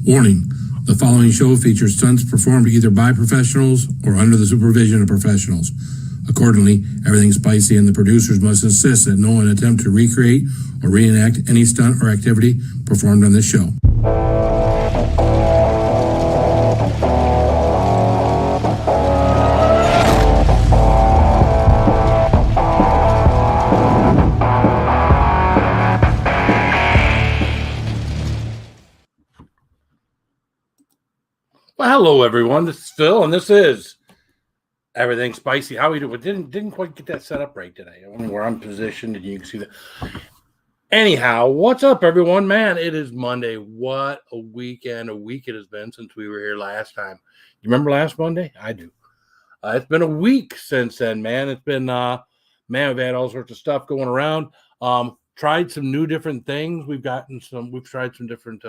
Warning, the following show features stunts performed either by professionals or under the supervision of professionals. Accordingly, everything spicy and the producers must insist that no one attempt to recreate or reenact any stunt or activity performed on this show. Well, hello everyone. This is Phil, and this is Everything Spicy. How we do? Didn't quite get that set up right today. I don't know where I'm positioned, and you can see that. Anyhow, what's up, everyone? Man, it is Monday. What a week it has been since we were here last time. You remember last Monday? I do. It's been a week since then, man. It's been we've had all sorts of stuff going around. Tried some new different things. We've tried some different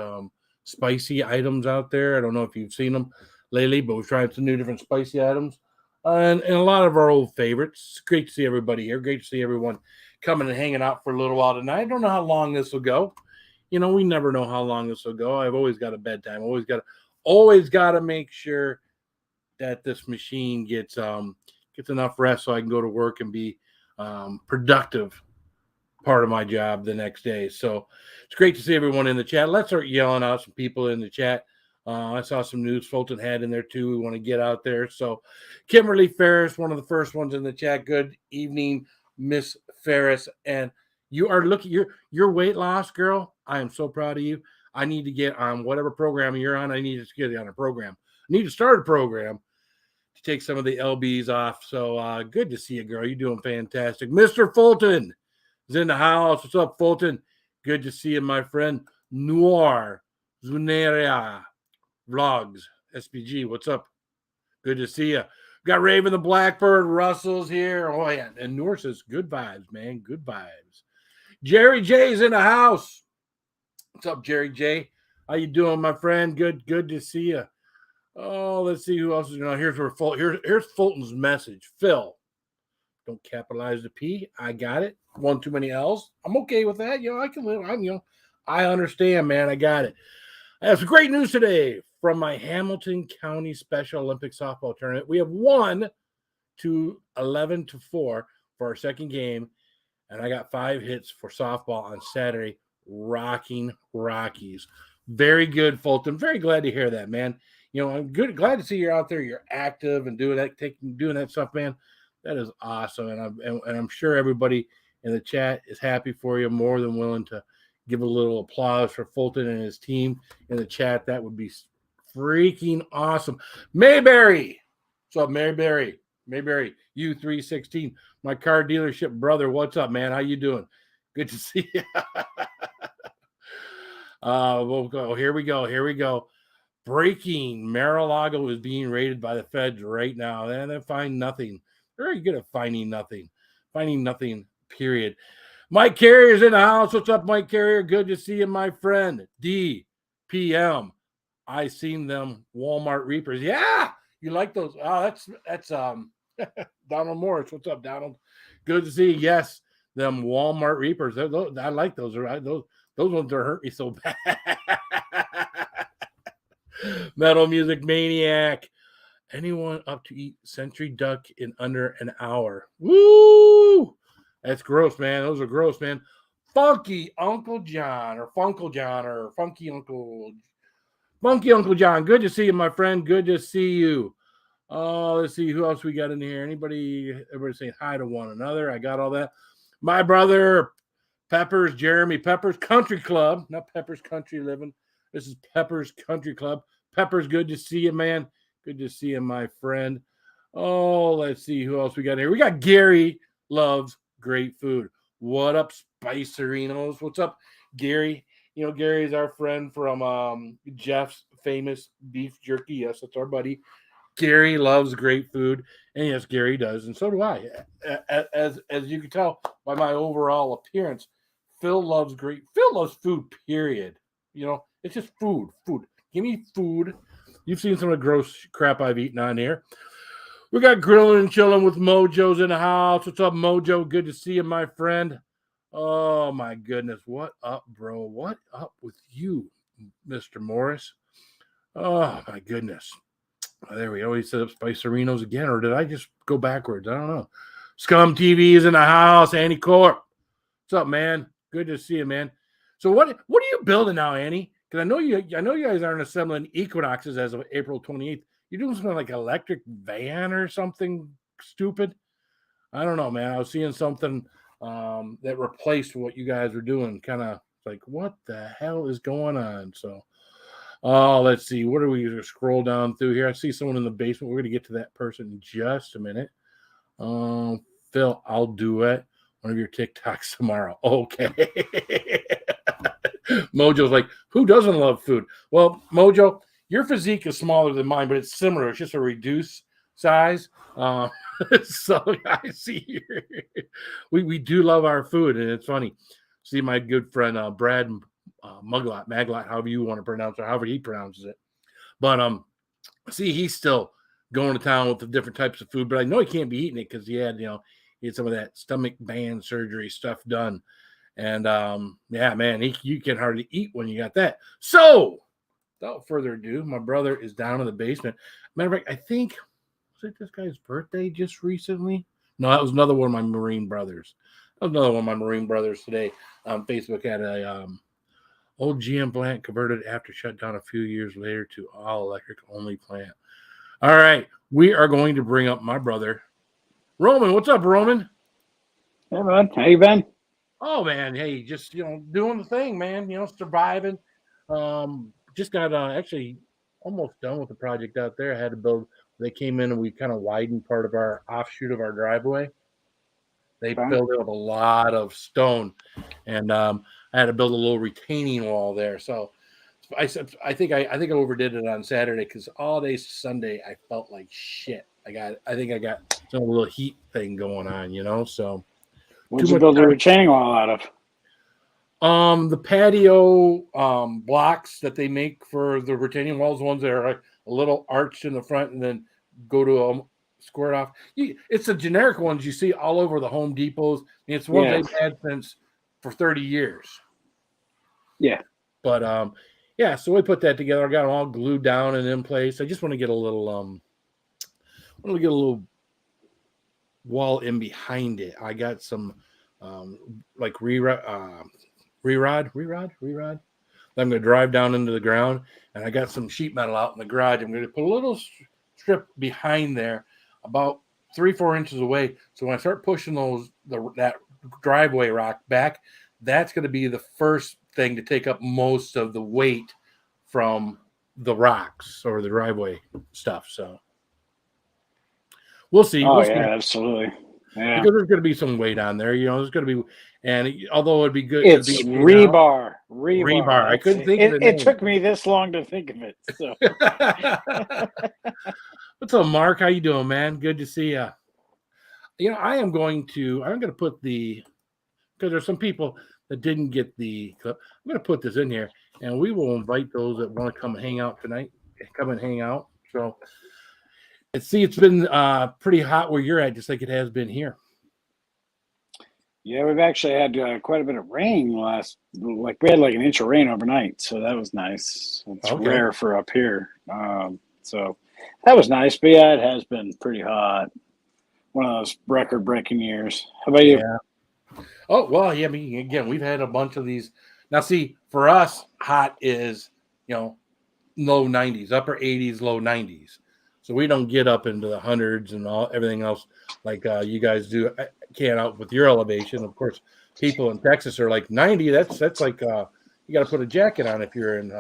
spicy items out there. I don't know if you've seen them lately, but we've tried some new different spicy items and a lot of our old favorites. It's great to see everybody here. Great to see everyone coming and hanging out for a little while tonight. I don't know how long this will go. You know, we never know how long this will go. I've always got a bedtime. Always got to make sure that this machine gets enough rest so I can go to work and be productive part of my job the next day. So it's great to see everyone in the chat. Let's start yelling out some people in the chat. I saw some news Fulton had in there too. We want to get out there. So Kimberly Ferris, one of the first ones in the chat. Good evening, Miss Ferris. And you are looking your weight loss, girl. I am so proud of you. I need to get on whatever program you're on. I need to get on a program. I need to start a program to take some of the LBs off. So good to see you, girl. You're doing fantastic. Mr. Fulton is in the house. What's up, Fulton? Good to see you, my friend. Noir Zuneria Vlogs SPG. What's up? Good to see you. Got Raven the Blackbird. Russell's here. Oh yeah, and Noor says good vibes, man. Good vibes. Jerry J's in the house. What's up, Jerry J? How you doing, my friend? Good to see you. Oh, let's see who else is going. Here's Fulton's message. Phil, don't capitalize the P. I got it. One too many L's. I'm okay with that. I can live. I understand, man. I got it. I have some great news today from my Hamilton County Special Olympic softball tournament. We have won to 11-4 for our second game, and I got 5 hits for softball on Saturday. Rocking Rockies. Very good, Fulton. Very glad to hear that, man. I'm glad to see you're out there. You're active and doing that stuff, man. That is awesome, and I'm sure everybody in the chat is happy for you. More than willing to give a little applause for Fulton and his team in the chat. That would be freaking awesome. Mayberry, what's up, Mayberry? Mayberry, U316, my car dealership brother. What's up, man? How you doing? Good to see you. We'll go. Here we go. Breaking: Mar-a-Lago is being raided by the feds right now. And they find nothing. Very good at finding nothing. Finding nothing, period. Mike Carrier's in the house. What's up, Mike Carrier? Good to see you, my friend. DPM. I seen them Walmart Reapers. Yeah, you like those? Oh, that's Donald Morris. What's up, Donald? Good to see you. Yes, them Walmart Reapers. I like those. Those ones are hurt me so bad. Metal Music Maniac. Anyone up to eat Century Duck in under an hour? Woo! That's gross, man. Those are gross, man. Funky Uncle John or Funkle John or Funky Uncle John. Good to see you, my friend. Good to see you. Oh, let's see who else we got in here. Everybody saying hi to one another. I got all that. My brother Peppers, Jeremy Peppers Country Club, not Peppers Country Living. This is Peppers Country Club. Peppers, good to see you, man. Good to see you, my friend. Oh, let's see who else we got here. We got Gary Loves Great Food. What up, Spicerinos? What's up, Gary? Gary is our friend from Jeff's Famous Beef Jerky. Yes, that's our buddy. Gary loves great food, and yes, Gary does, and so do I. As you can tell by my overall appearance, Phil loves food, period. It's just food. Give me food. You've seen some of the gross crap I've eaten on here. We got Grilling and Chilling with Mojo's in the house. What's up, Mojo? Good to see you, my friend. Oh, my goodness. What up, bro? What up with you, Mr. Morris? Oh my goodness. There we go. He set up Spicerinos again, or did I just go backwards? I don't know. Scum TV is in the house. Annie Corp. What's up, man? Good to see you, man. So what are you building now, Annie? Because I know you guys aren't assembling Equinoxes as of April 28th. You're doing something like electric van or something stupid. I don't know, man. I was seeing something that replaced what you guys were doing. Kind of like, what the hell is going on? So, let's see. What are we going to scroll down through here? I see someone in the basement. We're going to get to that person in just a minute. Phil, I'll do it. One of your TikToks tomorrow. Okay. Mojo's like, who doesn't love food? Well, Mojo, your physique is smaller than mine, but it's similar. It's just a reduced size. So I see here. We do love our food, and it's funny. See my good friend Brad Maglot, however you want to pronounce it, however he pronounces it. But see, he's still going to town with the different types of food, but I know he can't be eating it because he had some of that stomach band surgery stuff done. And yeah, man, you can hardly eat when you got that. So without further ado, my brother is down in the basement. Matter of fact, I think, was it this guy's birthday just recently? No, that was another one of my Marine brothers. That was another one of my Marine brothers today. Facebook had a old GM plant converted after shutdown a few years later to all electric only plant. All right, we are going to bring up my brother, Roman. What's up, Roman? Hey, man. How you been? Oh, man. Hey, just, doing the thing, man, surviving. Just got actually almost done with the project out there. I had to build, they came in and we kind of widened part of our offshoot of our driveway. They filled it with a lot of stone, and I had to build a little retaining wall there. So I think I overdid it on Saturday because all day Sunday I felt like shit. I think I got some little heat thing going on, so. What'd you build a retaining wall out of? The patio blocks that they make for the retaining walls, ones that are like a little arched in the front and then go to square it off. It's the generic ones you see all over the Home Depots. It's ones they've had for 30 years. Yeah. But yeah, so we put that together. I got them all glued down and in place. I just want to get a little wall in behind it. I got some like rerod. I'm going to drive down into the ground, and I got some sheet metal out in the garage. I'm going to put a little strip behind there, about 3-4 inches away. So when I start pushing that driveway rock back, that's going to be the first thing to take up most of the weight from the rocks or the driveway stuff. So we'll see. Oh, yeah, absolutely. Yeah. Because there's going to be some weight on there, there's going to be, and although it'd be good, it's rebar. Rebar. I couldn't think of it. It took me this long to think of it. So. What's up, Mark? How you doing, man? Good to see you. I'm going to put because there's some people that didn't get the clip. I'm going to put this in here, and we will invite those that want to come hang out tonight. Come and hang out. So. It's been pretty hot where you're at, just like it has been here. Yeah, we've actually had quite a bit of rain we had like an inch of rain overnight, so that was nice. It's rare for up here. So that was nice, but yeah, it has been pretty hot. One of those record-breaking years. How about you? Yeah. Oh, well, yeah, I mean, again, we've had a bunch of these. Now, see, for us, hot is, low 90s, upper 80s, low 90s. So we don't get up into the hundreds and everything else like you guys do. I can't out with your elevation. Of course, people in Texas are like 90. That's like you got to put a jacket on if you're in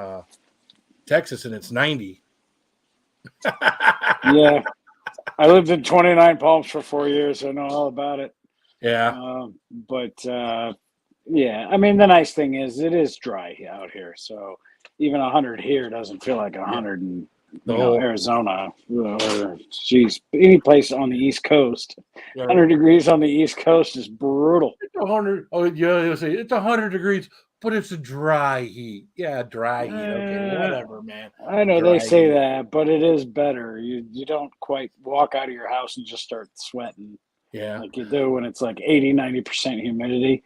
Texas and it's 90. Yeah, I lived in 29 Palms for 4 years. So I know all about it. Yeah, yeah. I mean, the nice thing is it is dry out here, so even 100 here doesn't feel like 100 in Arizona or any place on the East Coast. 100 degrees on the East Coast is brutal. It's 100. Oh yeah, it's 100 degrees, but it's a dry heat. Yeah, dry heat. Okay, whatever, man. I know dry they say heat. that, but it is better. You don't quite walk out of your house and just start sweating. Yeah, like you do when it's like 80-90% humidity.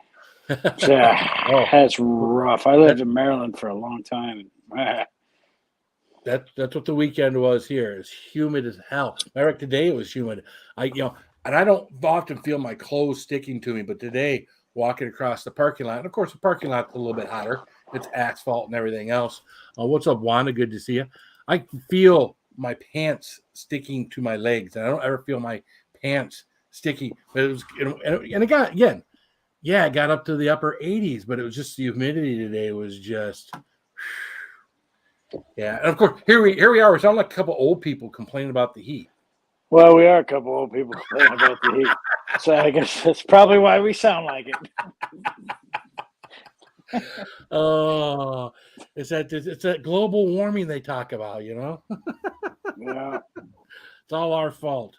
Yeah, that's rough. I lived in Maryland for a long time. That's what the weekend was here. It's humid as hell. Matter of fact, today it was humid. And I don't often feel my clothes sticking to me, but today walking across the parking lot, and of course the parking lot's a little bit hotter. It's asphalt and everything else. What's up, Wanda? Good to see you. I feel my pants sticking to my legs, and I don't ever feel my pants sticky. But it was, and it got again, yeah, it got up to the upper 80s, but it was just the humidity today was just. Yeah, and of course, here we are. We sound like a couple old people complaining about the heat. Well, we are a couple old people complaining about the heat, so I guess that's probably why we sound like it. Oh, it's that global warming they talk about, you know. Yeah. It's all our fault.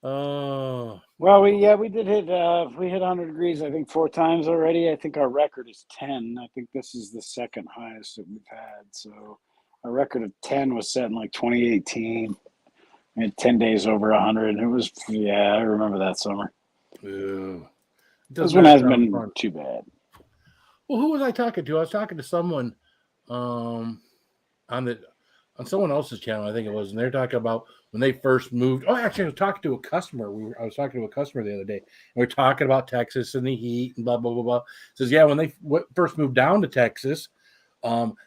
Oh. Well, we did hit 100 degrees, I think 4 times already. I think our record is 10. I think this is the second highest that we've had. So our record of 10 was set in like 2018. We had 10 days over 100. It was, yeah, I remember that summer. Ew. This one hasn't been too bad. Well, who was I talking to? I was talking to someone on someone else's channel, I think it was, and they're talking about when they first moved. Oh, actually, I was talking to a customer. I was talking to a customer the other day, and we are talking about Texas and the heat and blah blah blah blah. Says, yeah, when they first moved down to Texas,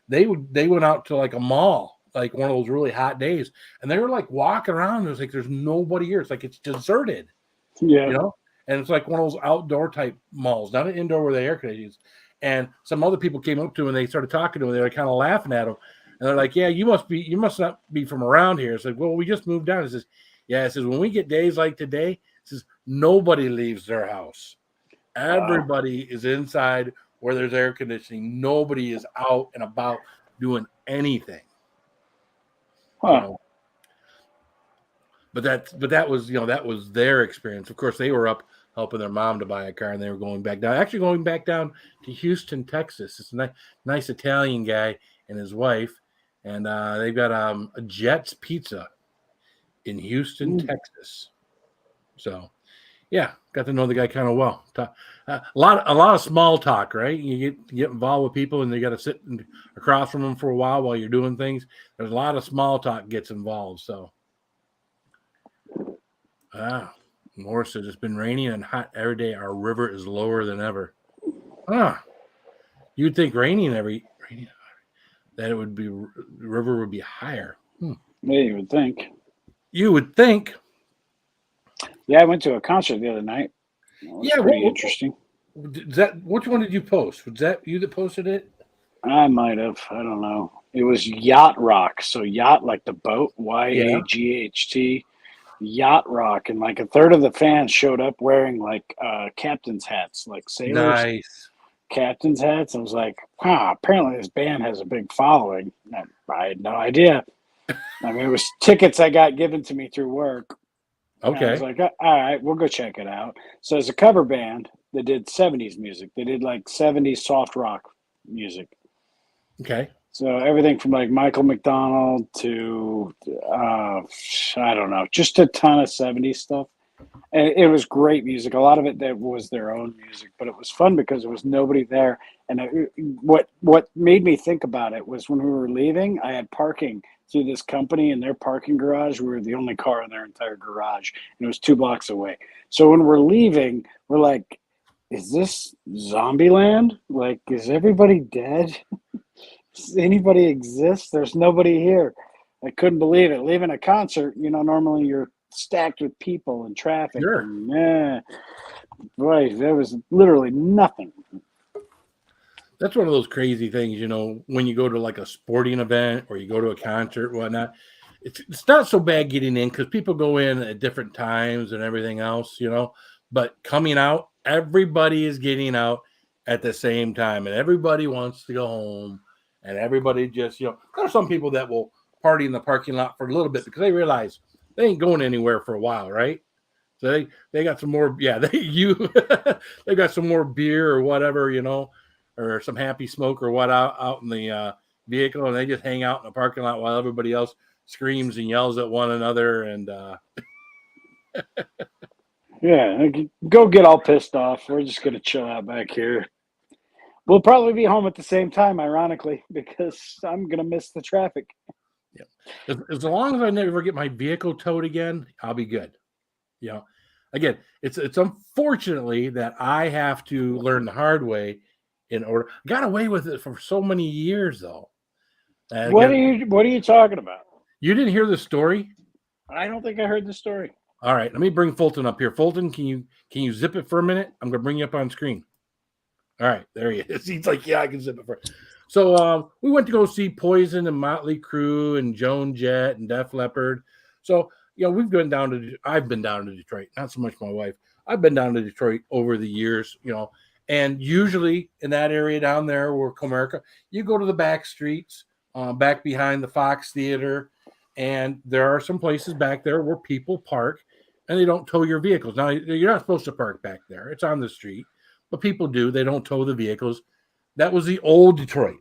they went out to like a mall, like one of those really hot days, and they were like walking around. It was like there's nobody here. It's like it's deserted. Yeah, you know, and it's like one of those outdoor type malls, not an indoor where the air conditioning is. And some other people came up to him and they started talking to him. They were kind of laughing at him. And they're like, yeah, you must not be from around here. It's like, well, we just moved down. It says, yeah, it says, when we get days like today, it says, nobody leaves their house. Everybody is inside where there's air conditioning. Nobody is out and about doing anything. Huh. So, but that was, that was their experience. Of course, they were up helping their mom to buy a car, and they were going back down to Houston, Texas. It's a nice Italian guy and his wife, and they've got a Jets Pizza in Houston, Texas. So, yeah, got to know the guy kind of well. A lot of small talk, right? You get involved with people, and you got to sit across from them for a while you're doing things. There's a lot of small talk gets involved. So, Morris says it's been raining and hot every day. Our river is lower than ever. You'd think raining that it would be the river would be higher. Yeah, you would think. You would think. Yeah, I went to a concert the other night. Yeah, pretty interesting. Which one did you post? Was that you that posted it? I might have. I don't know. It was Yacht Rock. So yacht like the boat, YAGHT. Yacht Rock, and like a third of the fans showed up wearing like captain's hats, like sailors. Nice. Captain's hats. I was like, apparently this band has a big following. I had no idea. I mean, it was tickets I got given to me through work. Okay. I was like, all right, we'll go check it out. So it's a cover band that did 70s music. They did like 70s soft rock music. Okay. So everything from like Michael McDonald to, I don't know, just a ton of 70s stuff. And it was great music. A lot of it that was their own music, but it was fun because there was nobody there. And what made me think about it was when we were leaving, I had parking through this company in their parking garage. We were the only car in their entire garage, and it was 2 blocks away. So when we're leaving, we're like, is this Zombieland? Like, is everybody dead? Does anybody exist? There's nobody here. I couldn't believe it. Leaving a concert, normally you're stacked with people and traffic. Sure. And, boy, there was literally nothing. That's one of those crazy things, when you go to like a sporting event or you go to a concert or whatnot. It's not so bad getting in because people go in at different times and everything else, But coming out, everybody is getting out at the same time, and everybody wants to go home. And everybody just, there are some people that will party in the parking lot for a little bit because they realize they ain't going anywhere for a while, right? So they got some more, they got some more beer or whatever, or some happy smoke or what out in the vehicle, and they just hang out in the parking lot while everybody else screams and yells at one another. And yeah, go get all pissed off. We're just gonna chill out back here. We'll probably be home at the same time, ironically, because I'm gonna miss the traffic. Yeah. As long as I never get my vehicle towed again, I'll be good. You know, again, it's unfortunately that I have to learn the hard way in order. Got away with it for so many years though. What are Again, you talking about? you didn't hear the story? I don't think I heard the story. All right, let me bring Fulton up here. Fulton, can you zip it for a minute? I'm gonna bring you up on screen. All right, there he is. He's like, yeah, I can zip it for. So we went to go see Poison and Motley Crue and Joan Jett and Def Leppard. So we've been down to. I've been down to Detroit, not so much my wife. I've been down to Detroit over the years, and usually in that area down there where Comerica, you go to the back streets, back behind the Fox Theater, and there are some places back there where people park and they don't tow your vehicles. Now, you're not supposed to park back there. It's on the street, but people do. They don't tow the vehicles. That was the old Detroit.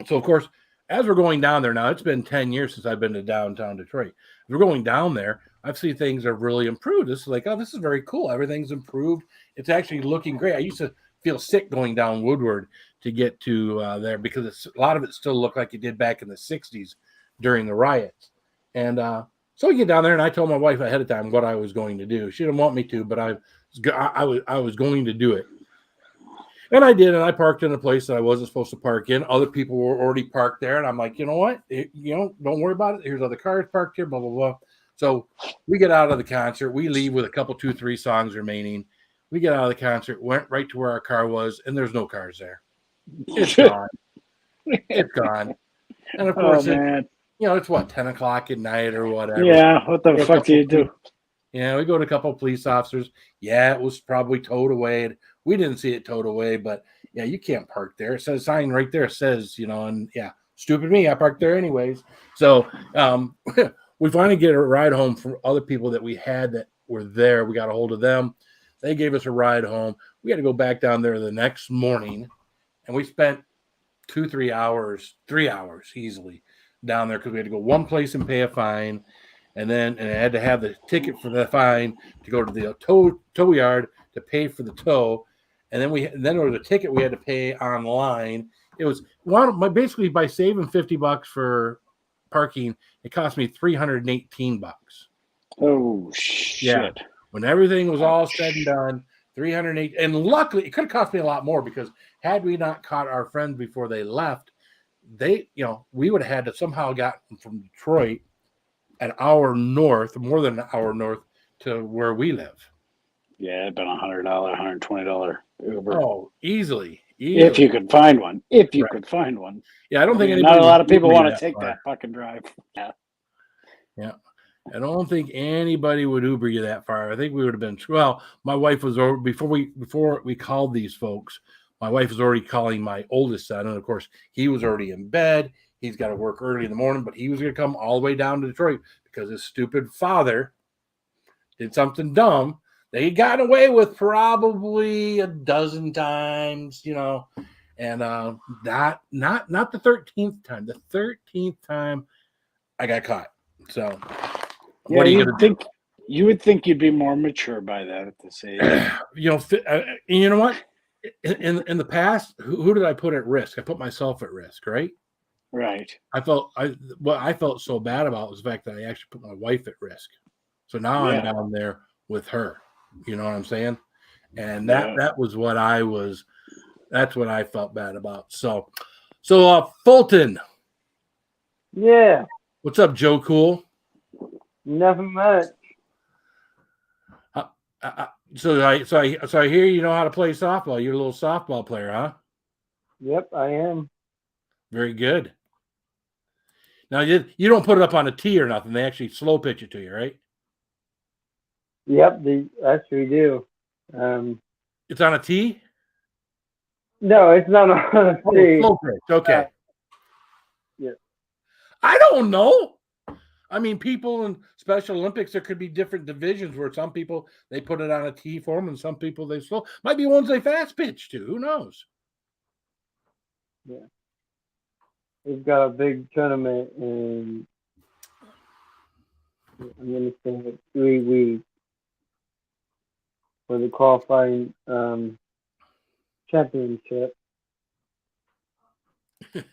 So, of course, as we're going down there now, it's been 10 years since I've been to downtown Detroit. As we're going down there, I've seen things have really improved. This is like, oh, this is very cool. Everything's improved. It's actually looking great. I used to feel sick going down Woodward to get to there because a lot of it still looked like it did back in the 60s during the riots. And so we get down there, and I told my wife ahead of time what I was going to do. She didn't want me to, but I was going to do it. And I did, and I parked in a place that I wasn't supposed to park in. Other people were already parked there, and I'm like, you know what? Don't worry about it. Here's other cars parked here, blah, blah, blah. So we get out of the concert. We leave with a couple, 2, 3 songs remaining. We get out of the concert, went right to where our car was, and there's no cars there. It's gone. It's gone. And, of course, it's what, 10 o'clock at night or whatever. Yeah, what the fuck do you do? Yeah, we go to a couple of police officers. Yeah, it was probably towed away. We didn't see it towed away, but yeah, you can't park there. It says sign right there. It says, and yeah, stupid me. I parked there anyways. So we finally get a ride home from other people that we had that were there. We got a hold of them. They gave us a ride home. We had to go back down there the next morning, and we spent 3 hours easily down there because we had to go one place and pay a fine. And I had to have the ticket for the fine to go to the tow yard to pay for the tow. And then there was a ticket we had to pay online. It was basically by saving $50 for parking, it cost me $318. Oh shit. Yeah. When everything was all said and done, 308. And luckily it could have cost me a lot more because had we not caught our friends before they left, we would have had to somehow gotten from Detroit an hour north, more than an hour north to where we live. Yeah, it'd been $100, $120 Uber. Oh, easily. If you could find one. Could find one. Yeah, I don't think anybody. Not a lot of people want to take that fucking drive. Yeah. Yeah. I don't think anybody would Uber you that far. I think we would have been. Well, my wife was over before we called these folks. My wife was already calling my oldest son, and of course, he was already in bed. He's got to work early in the morning, but he was going to come all the way down to Detroit because his stupid father did something dumb that he got away with probably a dozen times, and not the 13th time. The 13th time I got caught. So what are you going to do? You would think you'd be more mature by that at this age. You know what? In the past, who did I put at risk? I put myself at risk, right? Right. What I felt so bad about was the fact that I actually put my wife at risk. So now I'm down there with her. You know what I'm saying? And that was what that's what I felt bad about. So Fulton. Yeah. What's up, Joe Cool? Nothing much. So I hear you know how to play softball. You're a little softball player, huh? Yep, I am. Very good. Now you don't put it up on a tee or nothing. They actually slow pitch it to you, right? Yep, they actually do. It's on a tee? No, it's not on a tee. Slow pitch. Okay. Yeah. I don't know. I mean, people in Special Olympics, there could be different divisions where some people, they put it on a tee for them and some people they slow. Might be ones they fast pitch to. Who knows? Yeah. We've got a big tournament in, I'm going to say, 3 weeks for the qualifying championship. Well,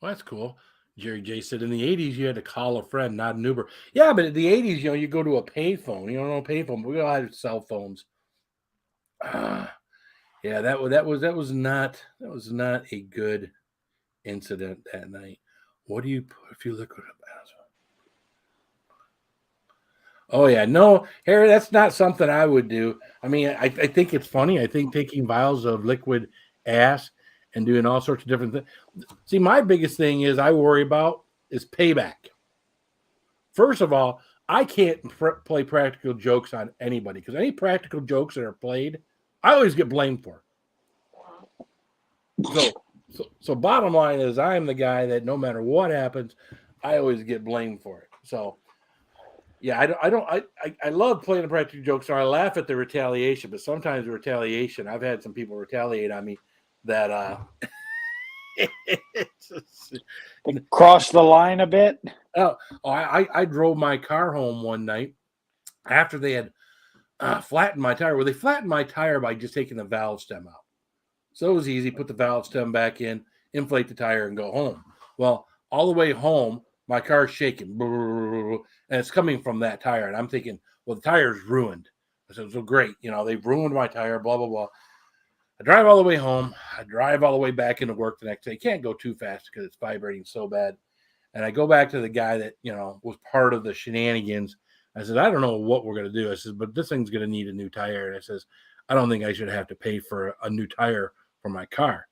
that's cool. Jerry J said in the 80s you had to call a friend, not an Uber. Yeah, but in the 80s, you go to a payphone. You don't know a payphone. We all had cell phones. Yeah, that was not a good incident that night. What do you put if you liquid up? Oh yeah, no, Harry, that's not something I would do. I mean, I think it's funny. I think taking vials of liquid ass and doing all sorts of different things. See, my biggest thing is I worry about is payback. First of all, I can't play practical jokes on anybody because any practical jokes that are played, I always get blamed for. So bottom line is I'm the guy that no matter what happens, I always get blamed for it. So yeah, I love playing the practical jokes, so I laugh at the retaliation, but sometimes the retaliation, I've had some people retaliate on me that Cross the line a bit. I drove my car home one night after they had flattened my tire. Well, they flattened my tire by just taking the valve stem out. So it was easy. Put the valve stem back in, inflate the tire, and go home. Well, all the way home, my car's shaking, and it's coming from that tire. And I'm thinking, well, the tire's ruined. I said, so great. They've ruined my tire, blah, blah, blah. I drive all the way home. I drive all the way back into work the next day. Can't go too fast because it's vibrating so bad. And I go back to the guy that, was part of the shenanigans. I said, I don't know what we're going to do. I said, but this thing's going to need a new tire. And I says, I don't think I should have to pay for a new tire for my car.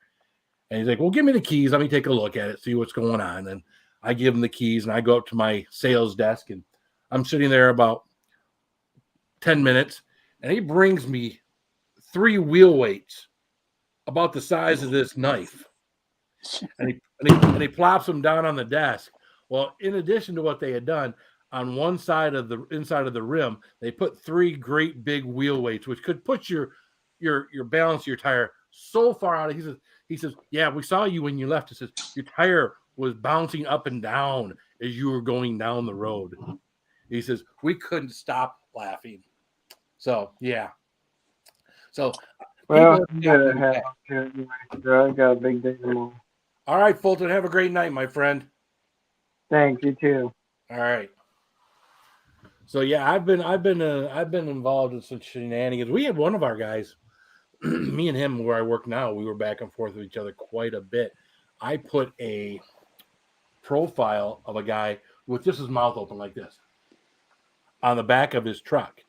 And he's like, well, give me the keys. Let me take a look at it, see what's going on. And I give him the keys and I go up to my sales desk and I'm sitting there about 10 minutes and he brings me 3 wheel weights about the size of this knife. And he plops them down on the desk. Well, in addition to what they had done, on one side of the inside of the rim, they put 3 great big wheel weights, which could put your balance of your tire so far out. He says, yeah, we saw you when you left. He says, your tire was bouncing up and down as you were going down the road. He says, we couldn't stop laughing. So, yeah. So, well, I got a big day tomorrow. All right, Fulton, have a great night, my friend. Thanks, you too. All right. So yeah, I've been involved in some shenanigans. We had one of our guys, me and him, where I work now, we were back and forth with each other quite a bit. I put a profile of a guy with just his mouth open like this on the back of his truck.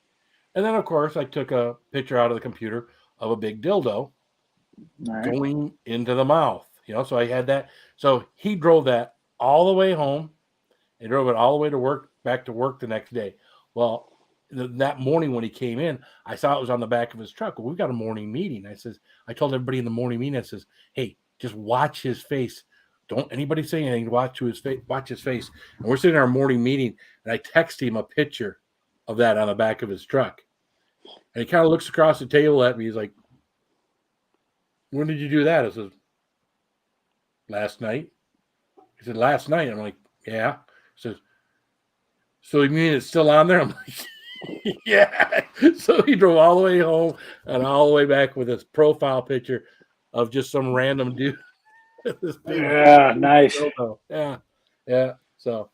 And then, of course, I took a picture out of the computer of a big dildo going into the mouth. So I had that. So he drove that all the way home. He drove it all the way to work, back to work the next day. Well, that morning when he came in, I saw it was on the back of his truck. Well, we've got a morning meeting. I told everybody in the morning meeting, I says, hey, just watch his face. Don't anybody say anything. Watch his face. And we're sitting in our morning meeting, and I text him a picture of that on the back of his truck. And he kind of looks across the table at me. He's like, when did you do that? I said, last night. He said, last night. I'm like, yeah. He says, so you mean it's still on there? I'm like, yeah. So he drove all the way home and all the way back with his profile picture of just some random dude. Yeah, nice. Yeah. So,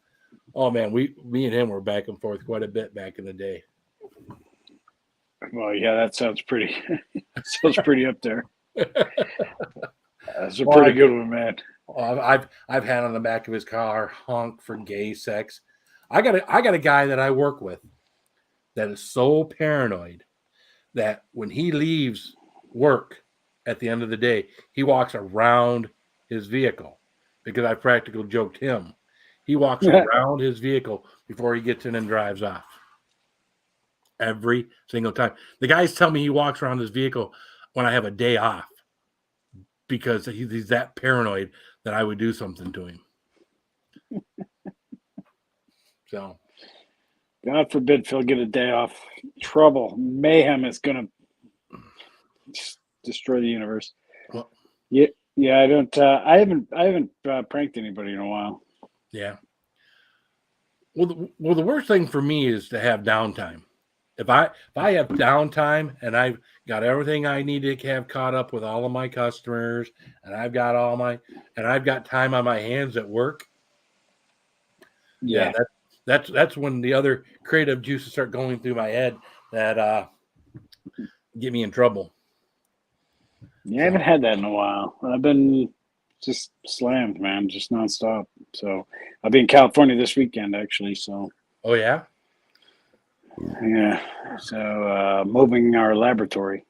oh man, me and him were back and forth quite a bit back in the day. Well, yeah, that sounds pretty. Sounds pretty up there. That's a pretty good one, man. I've had on the back of his car honk for gay sex. I got a guy that I work with that is so paranoid that when he leaves work at the end of the day, he walks around his vehicle because I practically joked him. He walks around his vehicle before he gets in and drives off. Every single time. The guys tell me he walks around his vehicle when I have a day off because he's that paranoid that I would do something to him. So, God forbid Phil get a day off. Trouble, mayhem is going to destroy the universe. Well, yeah. I don't. I haven't pranked anybody in a while. Yeah. Well, the worst thing for me is to have downtime. if I have downtime and I've got everything I need to have caught up with all of my customers, and I've got time on my hands at work, Yeah. that's when the other creative juices start going through my head that get me in trouble. Yeah, I haven't had that in a while. I've been just slammed, man, just nonstop. So I'll be in California this weekend, actually. So Oh yeah. yeah, so moving our laboratory.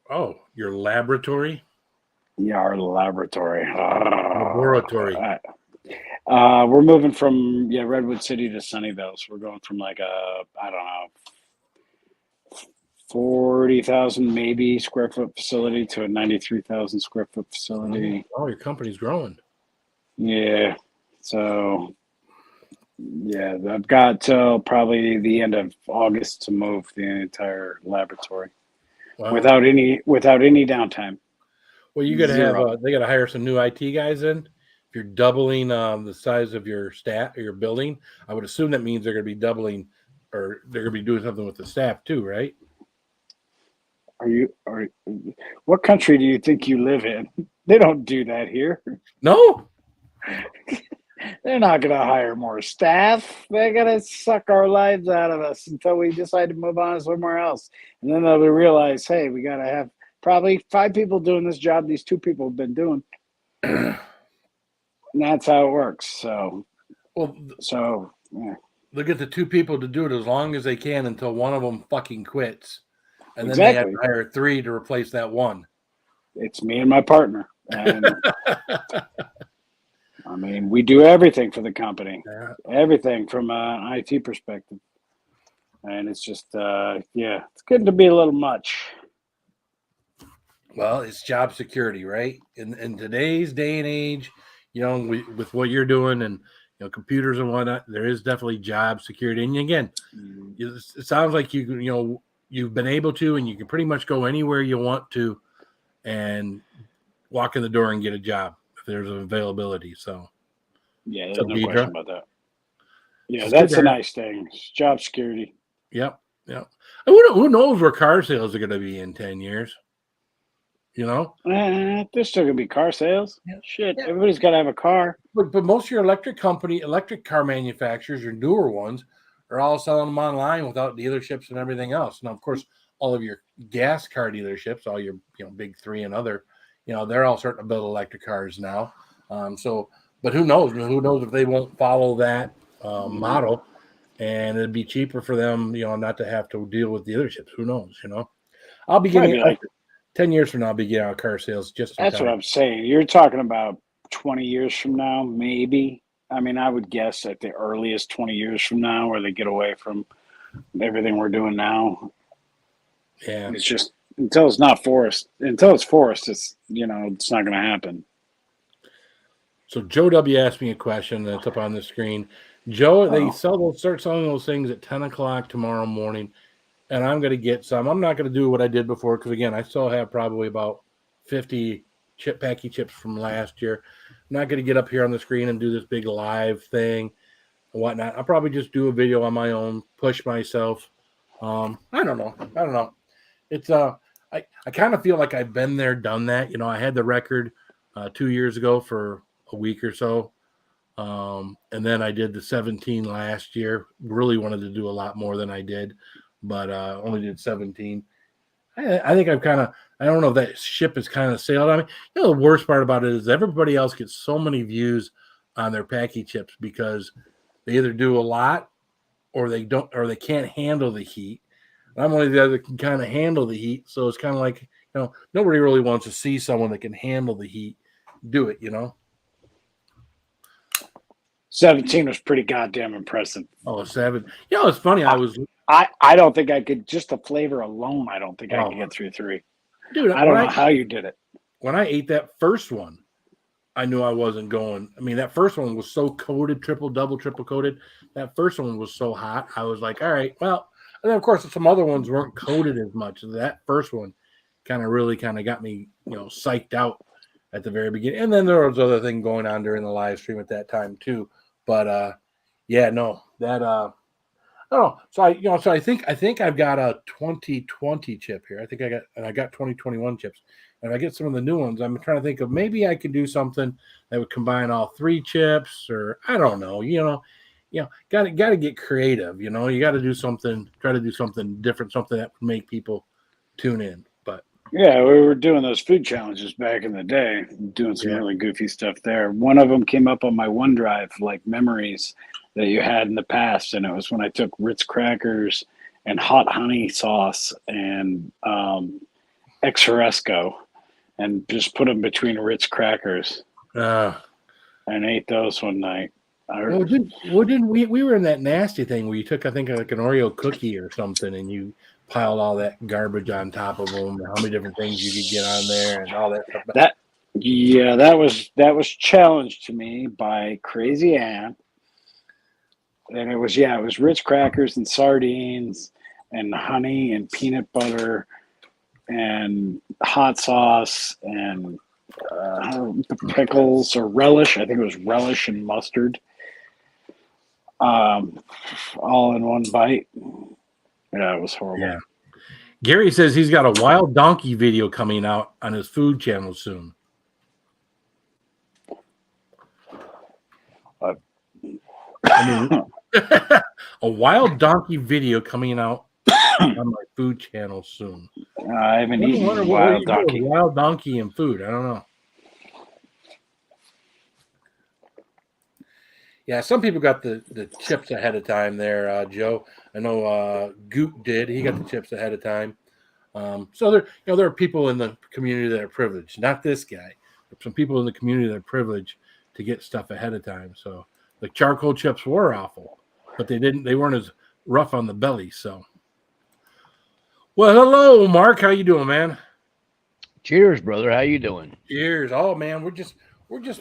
Oh, your laboratory. Yeah, our laboratory. Laboratory. We're moving from Redwood City to Sunnyvale. So we're going from like a I don't know 40,000 maybe square foot facility to a 93,000 square foot facility. Oh, your company's growing. Yeah. So yeah, I've got till probably the end of August to move the entire laboratory Wow. without any downtime. Well, you got to Zero. have they got to hire some new IT guys in. If you're doubling the size of your staff or your building, I would assume that means they're going to be doubling, or they're going to be doing something with the staff too, right? What country do you think you live in? They don't do that here. No. They're not going to hire more staff. They're going to suck our lives out of us until we decide to move on somewhere else. And then they'll realize, hey, we got to have probably 5 people doing this job these 2 people have been doing. And that's how it works. So yeah. They'll get the 2 people to do it as long as they can until one of them fucking quits. And then Exactly. they have to hire 3 to replace that one. It's me and my partner. And I mean, we do everything for the company, everything from an IT perspective. And it's just, it's getting to be a little much. Well, it's job security, right? In today's day and age, with what you're doing and computers and whatnot, there is definitely job security. And again, it sounds like you've been able to, and you can pretty much go anywhere you want to, and walk in the door and get a job if there's availability. So yeah, there's no question about that. Yeah, Just that's a nice thing. It's job security. Yep. And who knows where car sales are going to be in 10 years? There's still gonna be car sales. Yeah. Shit, Yeah. everybody's got to have a car. But most of your electric car manufacturers, your newer ones, are all selling them online without dealerships and everything else. Now, of course, all of your gas car dealerships, all your big 3 and other, they're all starting to build electric cars now. But who knows? Who knows if they won't follow that model, and it'd be cheaper for them, not to have to deal with dealerships. Who knows? I'll be getting 10 years from now, I'll be getting out car sales. That's what I'm saying. You're talking about 20 years from now, maybe. I mean, I would guess at the earliest 20 years from now, where they get away from everything we're doing now. Yeah, it's just until it's not forest. Until it's forest, it's it's not going to happen. So Joe W asked me a question that's up on the screen. Joe, they start selling those things at 10 o'clock tomorrow morning. And I'm going to get some. I'm not going to do what I did before because, again, I still have probably about 50 packy chips from last year. I'm not going to get up here on the screen and do this big live thing and whatnot. I'll probably just do a video on my own, push myself. I don't know. It's I kind of feel like I've been there, done that. I had the record 2 years ago for a week or so. And then I did the 17 last year. Really wanted to do a lot more than I did, but only did 17. I think I don't know if that ship has kind of sailed on me. The worst part about it is everybody else gets so many views on their packy chips because they either do a lot or they don't, or they can't handle the heat. And I'm one of the other that can kind of handle the heat. So it's kind of like, nobody really wants to see someone that can handle the heat do it, 17 was pretty goddamn impressive. Oh, 7. It's funny. I don't think I could, just the flavor alone, I don't think I could get through 3. Dude, I don't know how you did it. When I ate that first one, I knew I wasn't going. I mean, that first one was so coated, triple coated. That first one was so hot. I was like, all right, well, and then of course some other ones weren't coated as much. That first one kind of got me, psyched out at the very beginning. And then there was other thing going on during the live stream at that time too. But that Oh, so I think I've got a 2020 chip here. I got 2021 chips. And if I get some of the new ones, I'm trying to think of maybe I could do something that would combine all three chips, or I don't know. Got to get creative. You got to do something. Try to do something different, something that would make people tune in. But Yeah, we were doing those food challenges back in the day, doing some really goofy stuff there. One of them came up on my OneDrive, like memories that you had in the past, and it was when I took Ritz crackers and hot honey sauce and Exoresco and just put them between Ritz crackers and ate those one night. Didn't we were in that nasty thing where you took, I think, like an Oreo cookie or something, and you piled all that garbage on top of them, and how many different things you could get on there, and all that stuff. That was challenged to me by Crazy Ann, and it was Ritz crackers and sardines and honey and peanut butter and hot sauce and pickles or relish. I think it was relish and mustard, all in one bite. Yeah, it was horrible. Yeah. Gary says he's got a wild donkey video coming out on his food channel soon. A wild donkey video coming out on my food channel soon. I haven't eaten wild donkey. Wild donkey and food. I don't know. Yeah, some people got the chips ahead of time there, Joe. I know Goot did. He got the chips ahead of time. So there are people in the community that are privileged. Not this guy. But some people in the community that are privileged to get stuff ahead of time. So the charcoal chips were awful, but they weren't as rough on the belly. So, well, hello, Mark. How you doing, man? Cheers, brother. How you doing? Cheers. Oh, man, we're just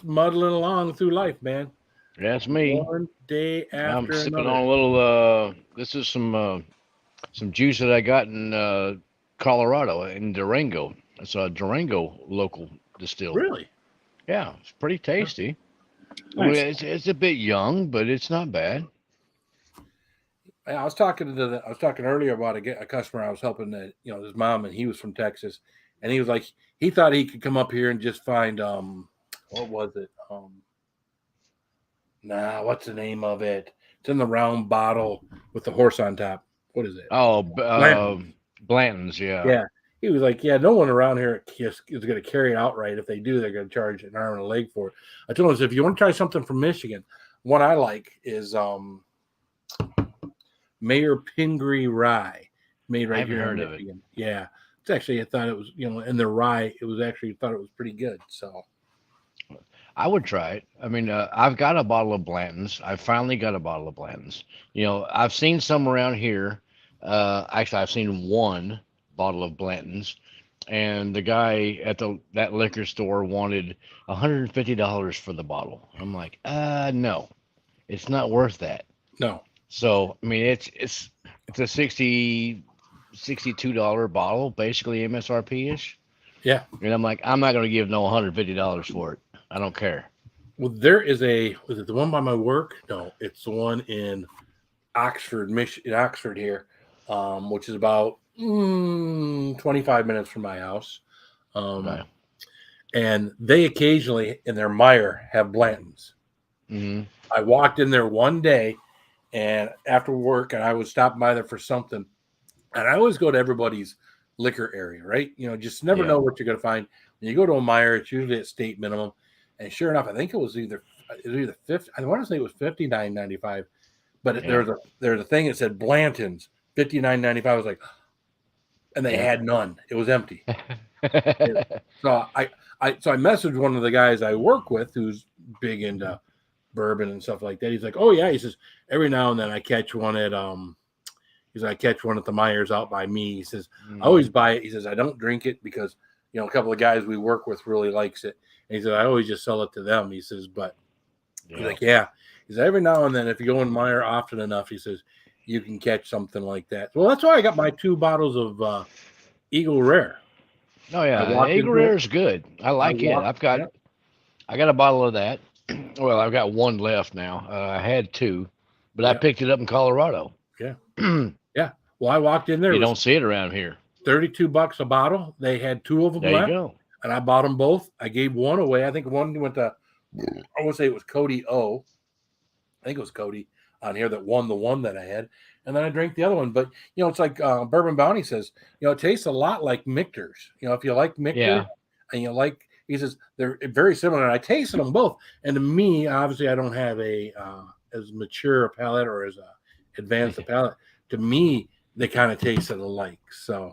muddling along through life, man. That's me. One day after I'm sipping another. on a little. This is some juice that I got in Colorado, in Durango. It's a Durango local distillery. Really? Yeah, it's pretty tasty. Nice. I mean, it's a bit young, but it's not bad. I was talking earlier about a customer I was helping that, his mom, and he was from Texas, and he was like, he thought he could come up here and just find what was it? What's the name of it? It's in the round bottle with the horse on top. What is it? Oh, Blanton's, yeah. Yeah. He was like, yeah, no one around here is going to carry it outright. If they do, they're going to charge an arm and a leg for it. I told him, if you want to try something from Michigan, one I like is Mayor Pingree Rye, made right here in Michigan. Yeah. It's actually, I thought it was, in the rye, it was actually, thought it was pretty good. So I would try it. I mean, I've got a bottle of Blanton's. I finally got a bottle of Blanton's. I've seen some around here. Actually, I've seen one bottle of Blanton's, and the guy at that liquor store wanted $150 for the bottle. I'm like, no, it's not worth that. No. So I mean, it's a $62 bottle, basically MSRP ish. Yeah. And I'm like, I'm not going to give no $150 for it. I don't care. Well, there is was it the one by my work? No, it's the one in Oxford, Michigan, Oxford here, which is about 25 minutes from my house. Right. And they occasionally, in their Meyer, have Blanton's. Mm-hmm. I walked in there one day, and after work, and I was stopping by there for something. And I always go to everybody's liquor area, right? Just never know what you're going to find. When you go to a Meyer, it's usually at state minimum. And sure enough, I think it was either 50. I want to say it was $59.95, but there's a thing that said Blanton's $59.95. I was like, and they had none. It was empty. So I messaged one of the guys I work with who's big into bourbon and stuff like that. He's like, oh yeah, he says every now and then I catch one at I catch one at the Myers out by me. He says I always buy it. He says I don't drink it because a couple of guys we work with really likes it. And he said, I always just sell it to them. He says, but he's like, yeah. He said, every now and then, if you go in Meyer often enough, he says, you can catch something like that. Well, that's why I got my 2 bottles of Eagle Rare. Oh, yeah. Eagle Rare is good. I like it. I got a bottle of that. Well, I've got one left now. I had 2, but I picked it up in Colorado. Yeah. you Yeah. Well, I walked in there. It don't was see it around here. $32 a bottle. They had 2 of them There you left, go. and I bought them both. I gave one away. I think one went to, I want to say it was Cody O. I think it was Cody on here that won the one that I had. And then I drank the other one. But, it's like Bourbon Bounty says, it tastes a lot like Michter's. If you like Michter Yeah. and he says they're very similar. And I tasted them both. And to me, obviously, I don't have a as mature a palate or as advanced a palate. To me, they kind of tasted alike. So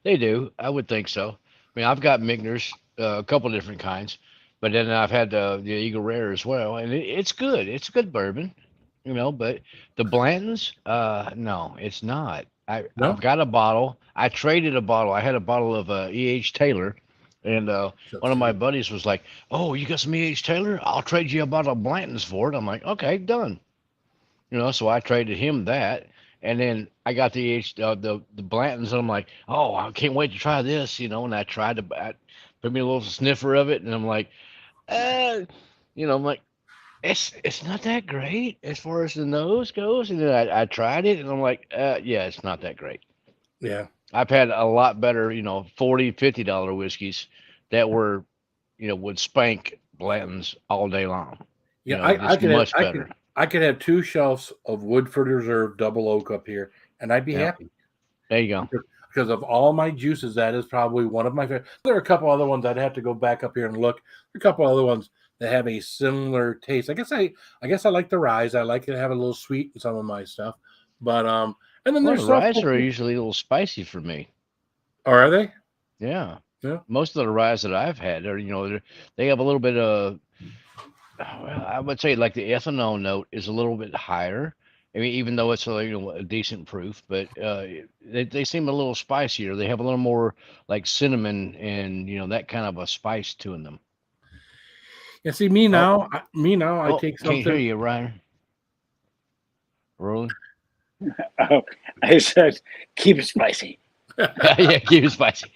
They do. I would think so. I mean, I've got Migners, a couple different kinds, but then I've had the Eagle Rare as well, and it's good. It's good bourbon, But the Blantons, no, it's not. No? I've got a bottle. I traded a bottle. I had a bottle of E.H. Taylor, and one of my buddies was like, "Oh, you got some E.H. Taylor? I'll trade you a bottle of Blantons for it." I'm like, "Okay, done." So I traded him that. And then I got the Blantons, and I'm like, oh, I can't wait to try this, And I tried put me a little sniffer of it, and I'm like, I'm like, it's not that great as far as the nose goes. And then I tried it, and I'm like, yeah, it's not that great. Yeah. I've had a lot better, $40-$50 whiskeys that were, would spank Blantons all day long. Yeah, just much better. I could have 2 shelves of Woodford Reserve double oak up here, and I'd be happy. There you go. Because of all my juices, that is probably one of my favorite. There are a couple other ones I'd have to go back up here and look. There are a couple other ones that have a similar taste. I guess I like the rye. I like to have a little sweet in some of my stuff. But and then there's the rye are usually a little spicy for me. Oh, are they? Yeah. Yeah. Most of the rye that I've had are, they have a little bit of, I would say like the ethanol note is a little bit higher. I mean, even though it's a decent proof, but they seem a little spicier. They have a little more like cinnamon and that kind of a spice to them. Yeah. See me now. I take something. Can't hear you, Ryan. Rolling. Oh, I said keep it spicy. Yeah, keep it spicy.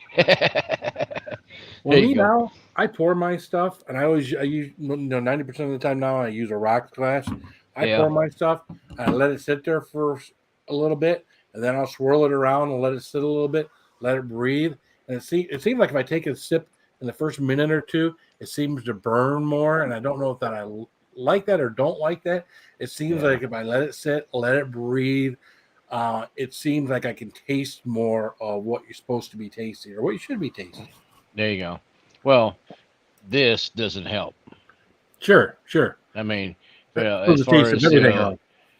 Well, me now, I pour my stuff, and I use 90% of the time now I use a rocks glass. I pour my stuff, and I let it sit there for a little bit, and then I'll swirl it around and let it sit a little bit, let it breathe. And it seems like if I take a sip in the first minute or two, it seems to burn more, and I don't know if that I like that or don't like that. It seems like if I let it sit, let it breathe, it seems like I can taste more of what you're supposed to be tasting or what you should be tasting. There you go. Well, this doesn't help. Sure. I mean, as far as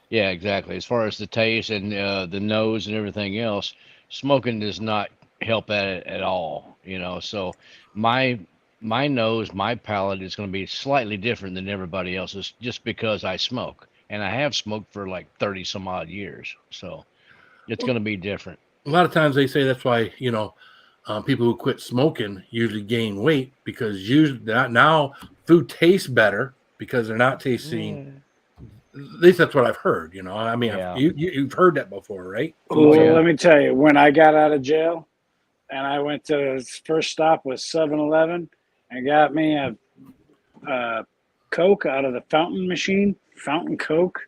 yeah, exactly. As far as the taste and the nose and everything else, smoking does not help at it at all. So my nose, my palate is going to be slightly different than everybody else's just because I smoke, and I have smoked for like 30 some odd years. So it's going to be different. A lot of times they say that's why people who quit smoking usually gain weight because usually now food tastes better because they're not tasting. At least that's what I've heard. I mean, you've heard that before, right? Well, let me tell you, when I got out of jail and I went to first stop was 7-Eleven and got me a Coke out of the fountain Coke,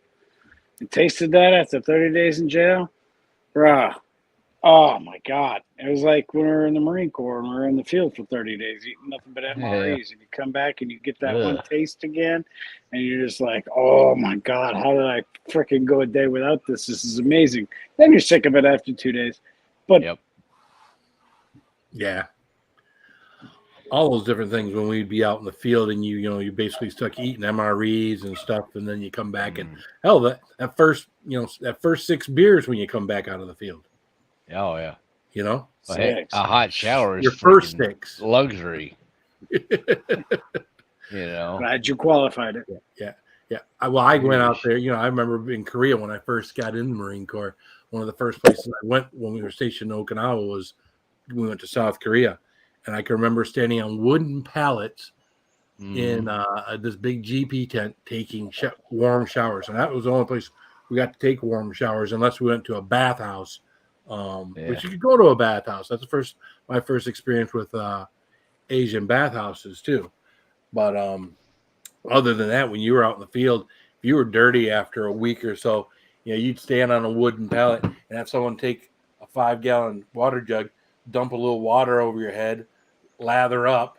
and tasted that after 30 days in jail, bruh. Oh my God. It was like when we were in the Marine Corps and we were in the field for 30 days eating nothing but MREs, and you come back and you get that one taste again, and you're just like, oh my God, how did I freaking go a day without this? This is amazing. Then you're sick of it after 2 days. But yeah. All those different things when we'd be out in the field and you basically stuck eating MREs and stuff, and then you come back and hell, that first 6 beers when you come back out of the field. Oh yeah. Well, hey, a hot shower is your first 6 luxury. Glad you qualified it. Yeah. I went out there. I remember in Korea when I first got in the Marine Corps. One of the first places I went when we were stationed in Okinawa was we went to South Korea, and I can remember standing on wooden pallets in this big GP tent taking warm showers, and that was the only place we got to take warm showers unless we went to a bathhouse. Which you could go to a bathhouse. That's my first experience with Asian bathhouses too. But other than that, when you were out in the field, if you were dirty after a week or so, you'd stand on a wooden pallet and have someone take a 5-gallon water jug, dump a little water over your head, lather up,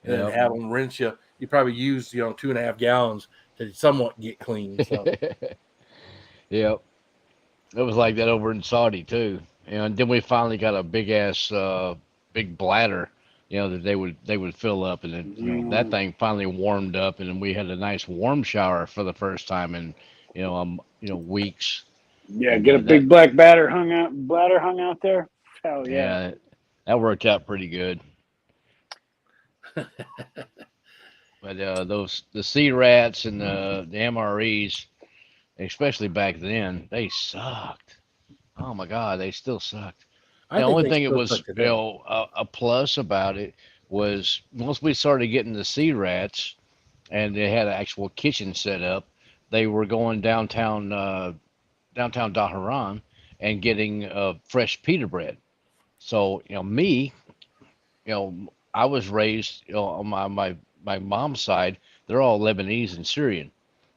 and then Yep. have them rinse you. You probably use 2.5 gallons to somewhat get clean. So Yep. It was like that over in Saudi too. And then we finally got a big ass big bladder, that they would fill up, and then that thing finally warmed up, and then we had a nice warm shower for the first time in weeks. Yeah, And get a big black bladder hung out there. Hell yeah. yeah, that worked out pretty good. But the sea rats and the MREs, especially back then, they sucked. Oh my God, they still sucked. I The think only they thing it still was, suck today. a plus about it was once we started getting the sea rats, and they had an actual kitchen set up, they were going downtown Daharan and getting fresh pita bread. So me, I was raised on my mom's side. They're all Lebanese and Syrian.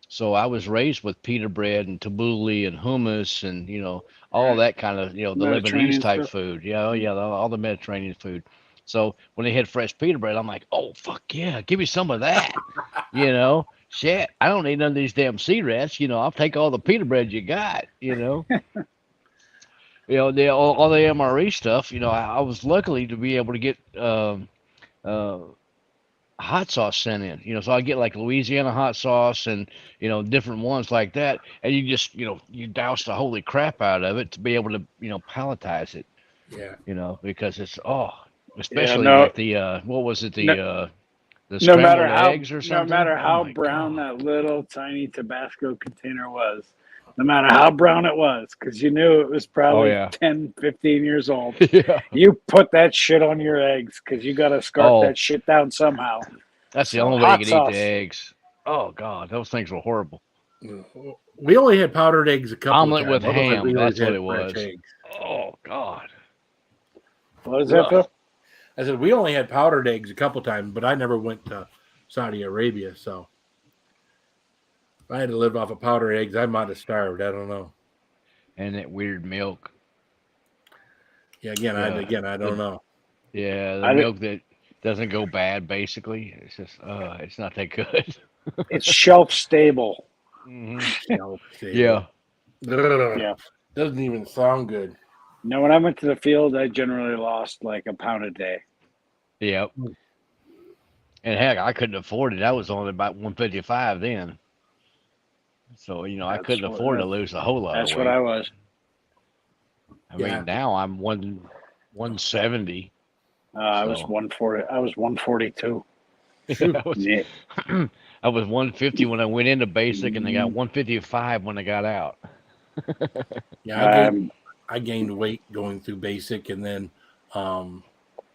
So I was raised with pita bread and tabbouleh and hummus and all that kind of the Lebanese Mediterranean type stuff. food. Yeah, oh yeah, all the Mediterranean food. So when they had fresh pita bread, I'm like, oh fuck yeah, give me some of that. Shit, I don't need none of these damn sea rats. I'll take all the pita bread you got. All the MRE stuff. I was lucky to be able to get uh, hot sauce sent in. So I get like Louisiana hot sauce and different ones like that, and you just you douse the holy crap out of it to be able to palletize it. Yeah. Because it's Yeah, especially no, like the what was it, the no matter scrambled how eggs or something. no matter Oh how my brown God. that little tiny Tabasco container was, no matter how brown it was, because you knew it was Oh probably yeah. 10, 15 years old, Yeah. you put that shit on your eggs because you got to scarf Oh, that shit down somehow. that's the So only way you hot could eat the sauce. eggs. Oh God, those things were horrible. We only had powdered eggs a couple of Omelet times. with Otherwise, ham. we always That's what had it fresh was. eggs. Oh God. What is that, Ugh. Phil? I said we only had powdered eggs a couple of times, but I never went to Saudi Arabia. So if I had to live off of powdered eggs, I might have starved. I don't know. And that weird milk. Yeah, again, I don't The know. Yeah, the I di- milk that doesn't go bad. Basically, it's just it's not that good. it's shelf stable. Hmm. Shelf Yeah. stable. Ugh, Yeah. doesn't even sound good. When I went to the field, I generally lost like a pound a day. Yep. And heck, I couldn't afford it. I was only about 155 then, so I That's couldn't afford to lose a whole lot of that's what weight. I was. I Yeah. mean, now I'm 170. I was So 140. I was 142. I was Yeah. I was 150 when I went into basic, and I got Mm, 155 when I got out. Yeah, Um, I gained weight going through basic, and then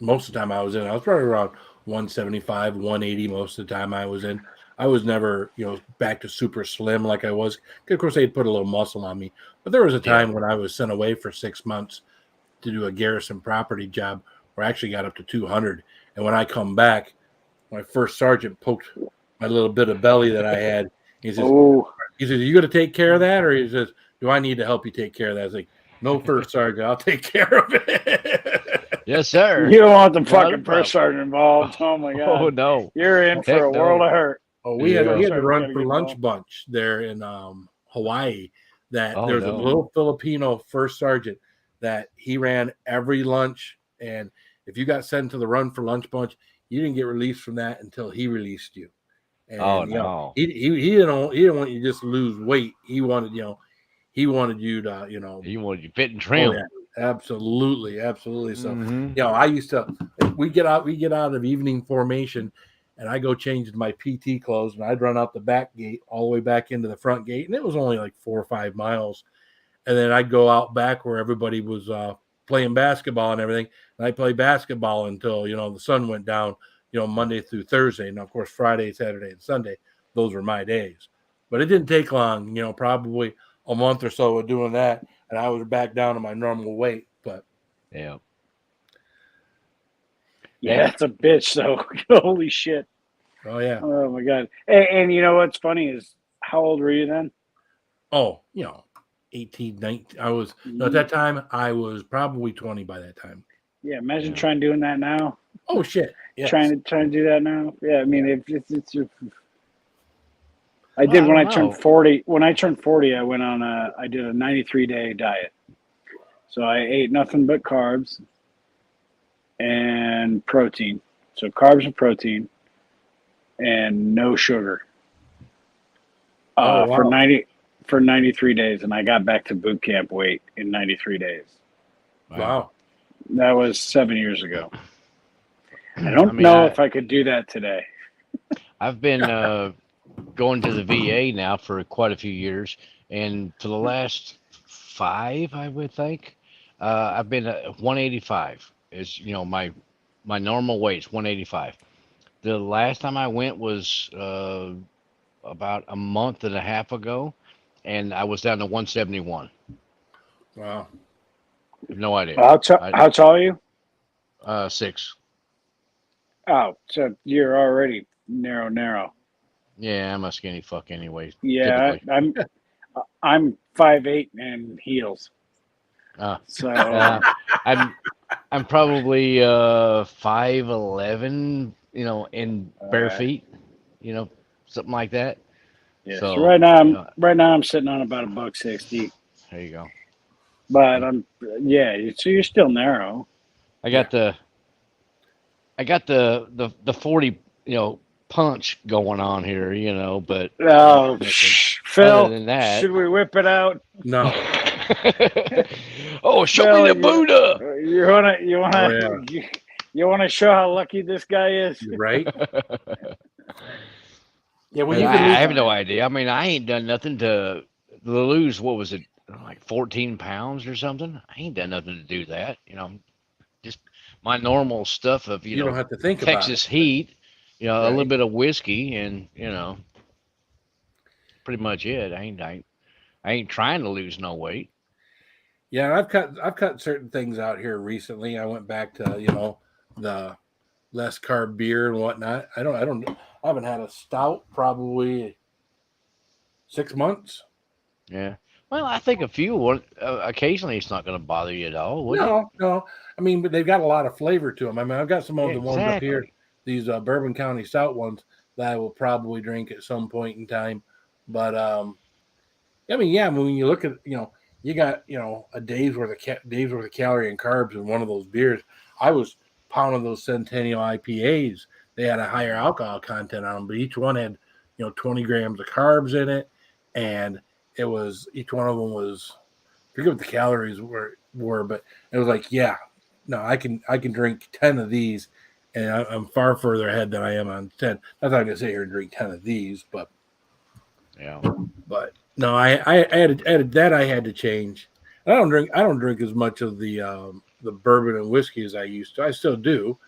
most of the time I was probably around 175, 180 most of the time I was in. I was never, back to super slim like I was. Of course, they'd put a little muscle on me, but there was a Yeah. time when I was sent away for 6 months to do a garrison property job where I actually got up to 200. And when I come back, my first sergeant poked my little bit of belly that I had. He says, oh, "Are you going to take care of that?" Or he says, "Do I need to help you take care of that?" I was like, "No, first sergeant, I'll take care of it." Yes, sir. you don't want the Not a fucking problem. first sergeant involved. Oh my Oh god, no. you're in for Heck a world no. of hurt. Oh, we had Yeah. we had to Sergeant run gotta for get lunch involved. bunch there in Hawaii. That Oh there was a no. little Filipino first sergeant that he ran every lunch, and if you got sent to the run for lunch bunch, you didn't get released from that until he released you. Oh And no. he didn't want you to just lose weight. He wanted you to You want you fit and oh trim. yeah, absolutely. So Mm-hmm. I used to we get out of evening formation, and I go change into my PT clothes, and I'd run out the back gate all the way back into the front gate, and it was only like 4 or 5 miles, and then I'd go out back where everybody was playing basketball and everything, and I play basketball until the sun went down, Monday through Thursday, and of course Friday, Saturday, and Sunday, those were my days. But it didn't take long, probably a month or so of doing that, and I was back down to my normal weight. But Yeah. Yeah, Heck, that's a bitch. So holy shit. oh yeah, Oh my god. And you know what's funny is how old were you then? oh 18, 19. I was no, at that time. I was probably 20 by that time. Yeah, imagine Yeah. trying doing that now. Oh shit! Yes. Trying to do that now. Yeah, I mean, it's I Well, did I when I don't turned know. 40. When I turned 40, I went on I did a 93-day diet. So I ate nothing but carbs and protein. So carbs and protein and no sugar. Oh, For wow. 93 days, and I got back to boot camp weight in 93 days. Wow. That was 7 years ago. I I don't mean, know if I could do that today. I've been going to the VA now for quite a few years, and for the last 5, I would think, I've been at 185. Is my normal weight's 185. The last time I went was about a month and a half ago, and I was down to 171. Wow. No idea. How tall are you? 6. Oh, so you're already narrow. Yeah, I'm a skinny fuck anyway, Yeah, typically. I'm 5'8" and heels. Uh, So I'm probably 5'11", in bare okay. feet, something like that. Yeah. So So, right now I'm sitting on about $160, there you go. but So you're still narrow. I Yeah. got the 40, punch going on here, but Oh, other Phil, than that. should we whip it out? No. Oh, show me Phil, the Buddha. Oh yeah. you wanna show how lucky this guy is? You're right. Yeah. When I you This can is lose. have no fine. idea. I mean, I ain't done nothing to lose. What was it, like 14 pounds or something? I ain't done nothing to do that. Just my normal stuff of You don't have to think about it. Texas heat, a little Right. bit of whiskey, and pretty much it. I ain't trying to lose no weight. Yeah. I've cut certain things out here recently. I went back to the less carb beer and whatnot. I haven't had a stout probably 6 months. Yeah. Well, I think a few occasionally it's not going to bother you at all, would it? No. I mean, but they've got a lot of flavor to them. I mean, I've got some of the ones up here, Exactly. these Bourbon County stout ones that I will probably drink at some point in time. But I mean, yeah, when you look at you got a day's worth of calorie and carbs in one of those beers. I was pounding those Centennial IPAs. They had a higher alcohol content on them, but each one had 20 grams of carbs in it, and it was each one of them was, I forget what the calories were, but it was like, yeah, no, I can drink 10 of these, and I'm far further ahead than I am on 10. Not that I'm gonna sit here and drink 10 of these, but Yeah. no, I added that I had to change. I don't drink as much of the bourbon and whiskey as I used to. I still do,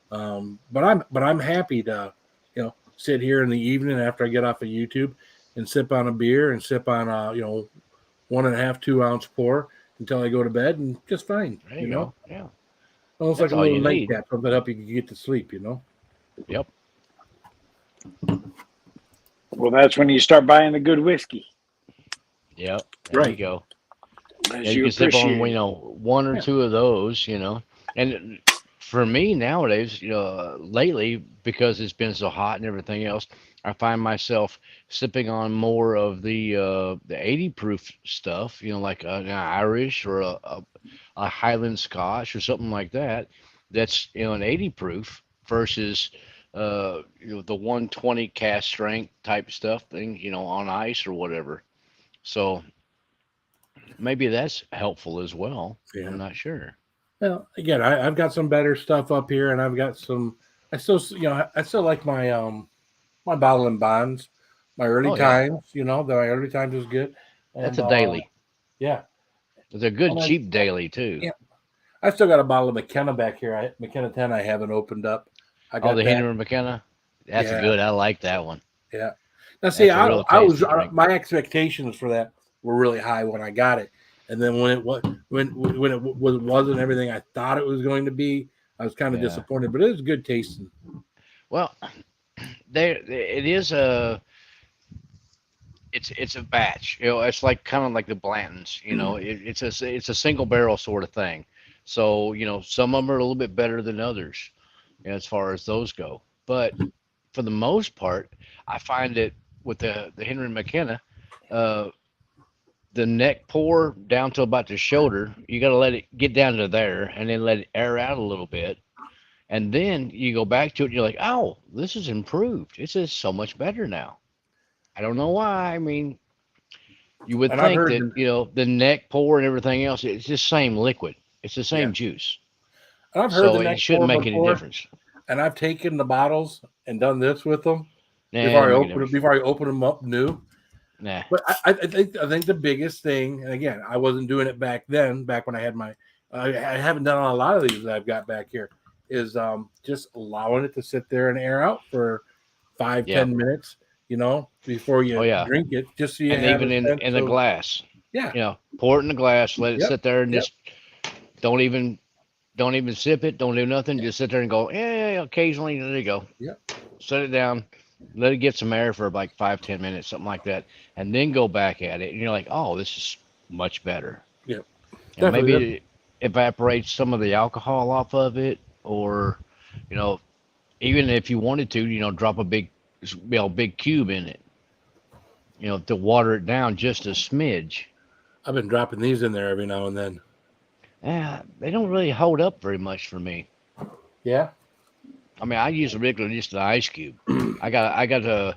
but I'm happy to sit here in the evening after I get off of YouTube and sip on a beer and sip on 1.5 2 ounce pour until I go to bed, and just fine. There you go. Yeah. Almost That's like a all little you need. nightcap, something to help you get to sleep. Yep. Well, that's when you start buying the good whiskey. Yep. There you Right. go. As Yeah, you you can sip on, appreciate it. one or Yeah. two of those, And for me nowadays, lately, because it's been so hot and everything else, I find myself sipping on more of the 80 proof stuff, like an Irish or a Highland Scotch or something like that. That's an 80 proof versus the 120 cast strength type stuff thing, on ice or whatever. So maybe that's helpful as well. Yeah. I'm not sure. Well, again, I've got some better stuff up here, and I've got some. I still like my bottle and bonds, my early Oh yeah, times. My early times was good, that's and a daily. yeah, It's a good and I, cheap daily too. yeah, I still got a bottle of McKenna back here. McKenna 10 I haven't opened up. I Oh, got the that. Henry McKenna. That's Yeah, good. I like that one. yeah. Now, see, That's a real I was tasty drink. my expectations for that were really high when I got it, and then when it wasn't everything I thought it was going to be, I was kind of Yeah. disappointed. But it was good tasting. Well, there it is a. it's a batch. It's like kind of like the Blantons. It's a single barrel sort of thing. So some of them are a little bit better than others, as far as those go. But for the most part, I find that with the Henry McKenna, uh, the neck pour down to about the shoulder, you got to let it get down to there, and then let it air out a little bit, and then you go back to it, and you're like, oh, this is improved. It's just so much better now. I don't know why. I mean, you would And I've think heard, that the neck pour and everything else, it's the same liquid. It's the yeah, same juice. and I've heard the So it neck shouldn't pour make any before, difference. and I've taken the bottles and done this with them Nah, it don't make a difference. before I open them up new. Nah. But I think the biggest thing, and again, I wasn't doing it back then. Back when I had my, I haven't done a lot of these that I've got back here. Is just allowing it to sit there and air out for 5, Yeah. 10 minutes. Before you Oh, yeah. drink it, just so you And have even a sense in a of, glass. yeah, Pour it in a glass, let it Yep, sit there, and yep. just don't even sip it, don't do nothing, just sit there and go, yeah, occasionally, there you go. Yep. Set it down, let it get some air for like 5-10 minutes, something like that, and then go back at it, and you're like, oh, this is much better. Yep. And Definitely. maybe it evaporates some of the alcohol off of it, or even if you wanted to, drop a big cube in it, to water it down just a smidge. I've been dropping these in there every now and then. Yeah, they don't really hold up very much for me. Yeah. I mean, I use a regular, just an ice cube. I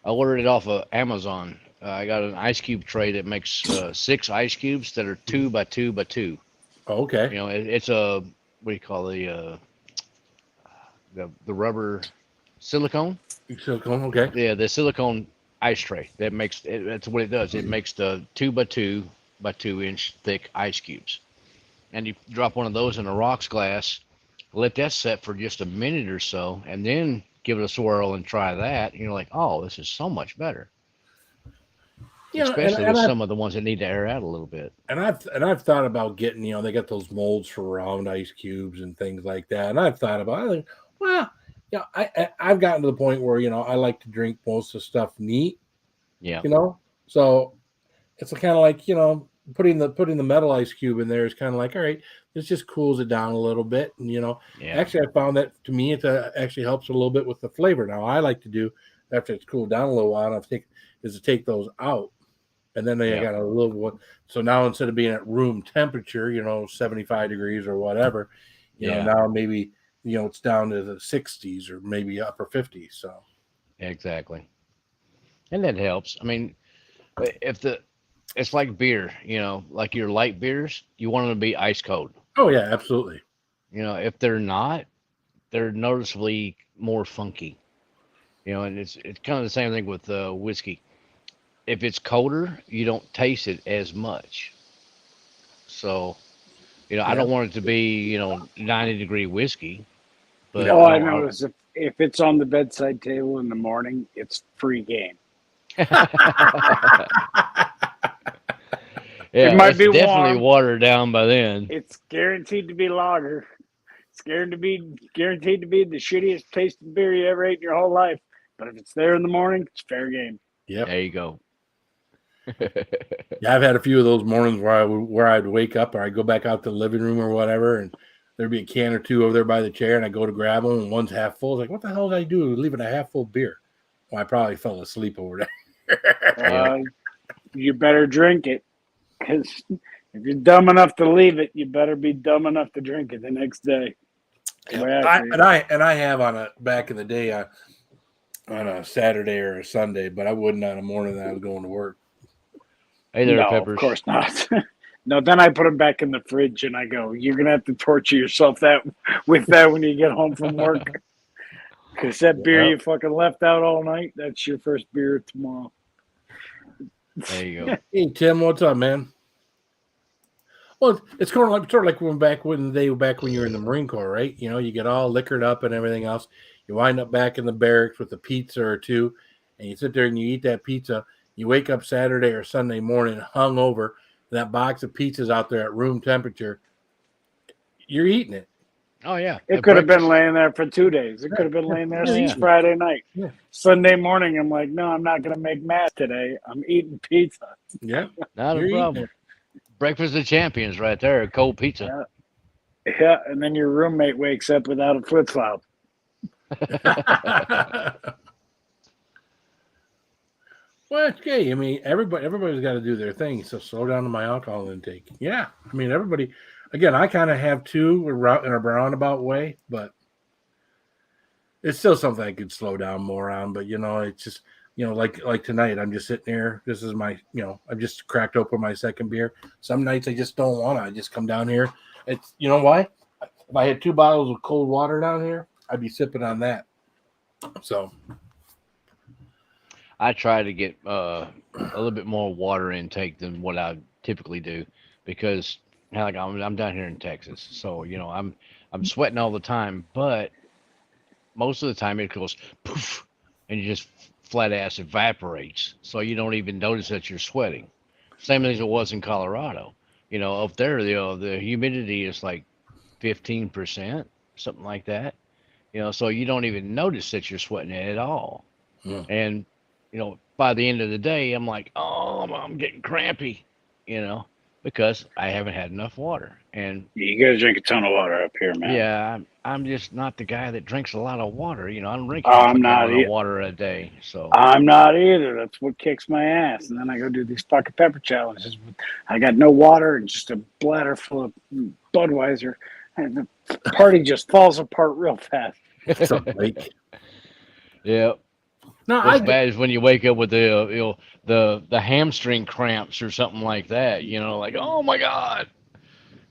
ordered it off of Amazon. I got an ice cube tray that makes 6 ice cubes that are 2 by 2 by 2. Oh, okay. It's a, what do you call the rubber silicone? Silicone. Okay. Yeah, the silicone ice tray that makes it. That's what it does. It makes the 2 by 2 by 2 inch thick ice cubes, and you drop one of those in a rocks glass, let that set for just a minute or so, and then give it a swirl and try that. And you're like, oh, this is so much better. Especially with some of the ones that need to air out a little bit. And I've thought about getting, they got those molds for round ice cubes and things like that. And I've thought about, I think, well, I've gotten to the point where, I like to drink most of the stuff neat. Yeah. So it's kind of like, putting the metal ice cube in there is kind of like, all right, this just cools it down a little bit. And, actually I found that to me, it actually helps a little bit with the flavor. Now I like to do after it's cooled down a little while, is to take those out. And then they got a little one. So now instead of being at room temperature, 75 degrees or whatever, now maybe, it's down to the 60s or maybe upper 50s. So exactly. And that helps. I mean, it's like beer, like your light beers, you want them to be ice cold. Oh yeah, absolutely. If they're not, they're noticeably more funky. And it's kind of the same thing with whiskey. If it's colder, you don't taste it as much. So, I don't want it to be, 90-degree whiskey. But all I know is if it's on the bedside table in the morning, it's free game. Yeah, it might be definitely warm. watered down by then. It's guaranteed to be lager. It's guaranteed to be the shittiest tasting beer you ever ate in your whole life. But if it's there in the morning, it's fair game. Yep. There you go. Yeah, I've had a few of those mornings where I'd wake up or I'd go back out to the living room or whatever, and there'd be a can or two over there by the chair, and I go to grab them, and one's half full. It's like, what the hell did I do leaving a half full beer? Well, I probably fell asleep over there. You better drink it, because if you're dumb enough to leave it, you better be dumb enough to drink it the next day. Yeah. I have on back in the day on a Saturday or a Sunday, but I wouldn't on a morning that I was going to work. Hey there, no, Peppers. Of course not. No, then I put them back in the fridge and I go, you're going to have to torture yourself with that when you get home from work. Because that beer you fucking left out all night, that's your first beer tomorrow. There you go. Hey, Tim, what's up, man? Well, it's sort of like back when you were in the Marine Corps, right? You get all liquored up and everything else. You wind up back in the barracks with a pizza or two, and you sit there and you eat that pizza. You wake up Saturday or Sunday morning hungover, and that box of pizza's out there at room temperature. You're eating it. Oh yeah. It At could have been breakfast. laying there for 2 days. It could have been laying there Yeah, since yeah. Friday night. Yeah. Sunday morning, I'm like, no, I'm not going to make math today. I'm eating pizza. Yeah. Not a You're eating problem. Breakfast of champions right there. Cold pizza. Yeah. Yeah, and then your roommate wakes up without a flip flop. it. Well, it's okay. I mean, everybody's got to do their thing. So slow down on my alcohol intake. Yeah, I mean, everybody. Again, I kind of have too, in a roundabout way, but it's still something I could slow down more on. But it's just like tonight, I'm just sitting here. This is my I've just cracked open my second beer. Some nights I just don't want to. I just come down here. It's why? If I had 2 bottles of cold water down here, I'd be sipping on that. So I try to get a little bit more water intake than what I typically do because like I'm down here in Texas, so I'm sweating all the time, but most of the time it goes poof, and you just flat ass evaporates, so you don't even notice that you're sweating. Same as it was in Colorado. Up there the humidity is like 15%, something like that. So you don't even notice that you're sweating at all. yeah. And by the end of the day, I'm like, oh, I'm getting crampy, because I haven't had enough water. And You got to drink a ton of water up here, man. yeah, I'm just not the guy that drinks a lot of water. I don't drink Oh, half a I'm not. gallon of water a day. So I'm not either. That's what kicks my ass. And then I go do these fucking pepper challenges. I got no water and just a bladder full of Budweiser, and the party just falls apart real fast. Something like yeah, no, what's bad is when you wake up with the hamstring cramps or something like that. Like oh my god,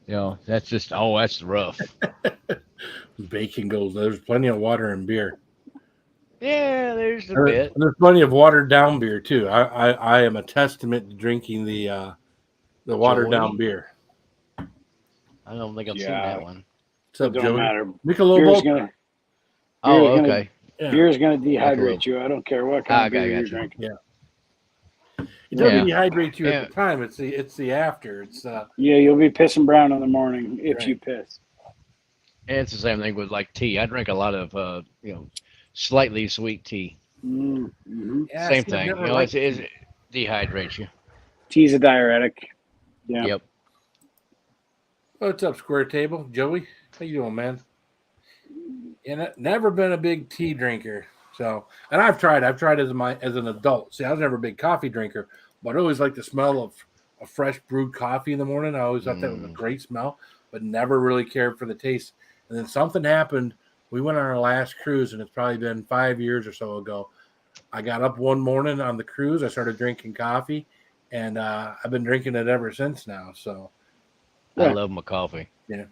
that's just that's rough. bacon goes. There's plenty of water in beer. Yeah, there's a bit. There's plenty of watered down beer too. I am a testament to drinking the watered down beer. I don't think I've seen Yeah. that one. What's up, It don't Joey? matter. Michelob Beer's Ultra. gonna Oh, Beer's gonna- okay. Yeah. beer's gonna dehydrate Michelob. you. I don't care what kind of beer you're you. drinking. It doesn't Yeah. dehydrate you Yeah. at the time. It's the after. It's Yeah, you'll be pissing brown in the morning if Right. you piss. And it's the same thing with like tea. I drink a lot of slightly sweet tea. Mm-hmm. yeah, Same see, I've thing. never It dehydrates you. Tea's a diuretic. Yeah. Yep. What's up, Square Table? Joey, how you doing, man? Never been a big tea drinker. So, and I've tried as an adult. See, I was never a big coffee drinker, but I always liked the smell of a fresh brewed coffee in the morning. I always thought that was a great smell, but never really cared for the taste. And then something happened. We went on our last cruise, and it's probably been 5 years or so ago. I got up one morning on the cruise. I started drinking coffee, and I've been drinking it ever since now. So, I love my coffee. yeah.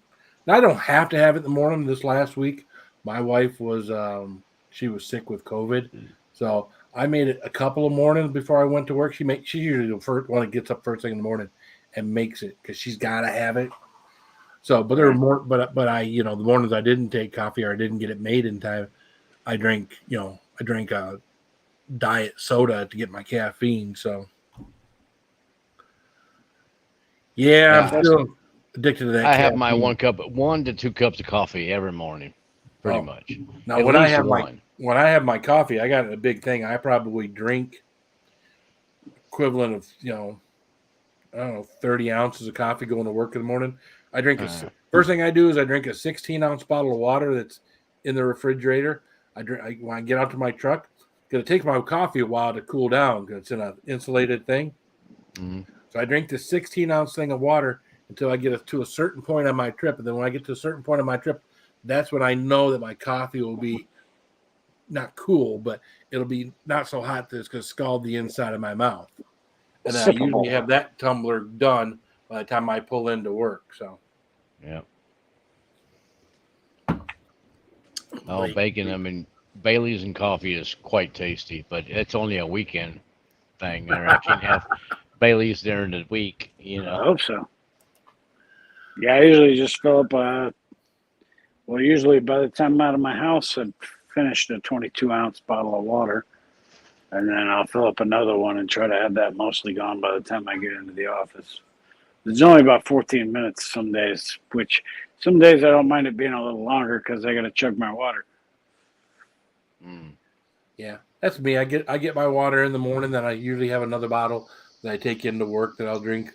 Now, I don't have to have it in the morning. This last week, my wife was she was sick with COVID, so I made it a couple of mornings before I went to work. She usually the first one that gets up first thing in the morning and makes it because she's got to have it. So, but there were more. But I the mornings I didn't take coffee or I didn't get it made in time, I drank diet soda to get my caffeine. So, yeah, I'm still addicted to that. I have my caffeine. 1 to 2 cups of coffee every morning, pretty much. Now, At when I least have one. when I have my coffee, I got a big thing. I probably drink equivalent of I don't know 30 ounces of coffee going to work in the morning. I drink first thing I do is I drink a 16-ounce bottle of water that's in the refrigerator. When I get out to my truck, because it takes my coffee a while to cool down because it's in an insulated thing. Mhm. So I drink this 16-ounce thing of water until I get to a certain point on my trip. And then when I get to a certain point on my trip, that's when I know that my coffee will be not cool, but it'll be not so hot that it's going to scald the inside of my mouth. And then I usually have that tumbler done by the time I pull into work. So, yeah. Oh, bacon. I mean, Bailey's and coffee is quite tasty, but it's only a weekend thing. I can't have Bailey's during the week, I hope so. Yeah, I usually just fill up usually by the time I'm out of my house, I've finished a 22-ounce bottle of water. And then I'll fill up another one and try to have that mostly gone by the time I get into the office. It's only about 14 minutes some days, which some days I don't mind it being a little longer because I got to chug my water. Yeah, that's me. I get my water in the morning, then I usually have another bottle that I take into work that I'll drink.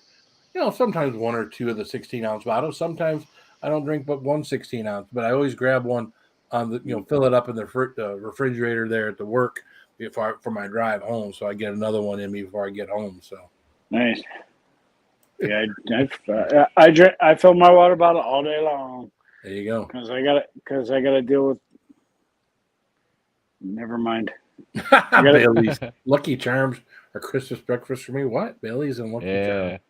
Sometimes one or two of the 16-ounce bottles. Sometimes I don't drink but one 16-ounce, but I always grab one on the fill it up in the refrigerator there at the work for my drive home, so I get another one in me before I get home. So Nice. Yeah, I drink. I fill my water bottle all day long there you go. because I got to deal with. Never mind. Bailey's Lucky Charms or Christmas breakfast for me. What? Bailey's and Lucky Charms.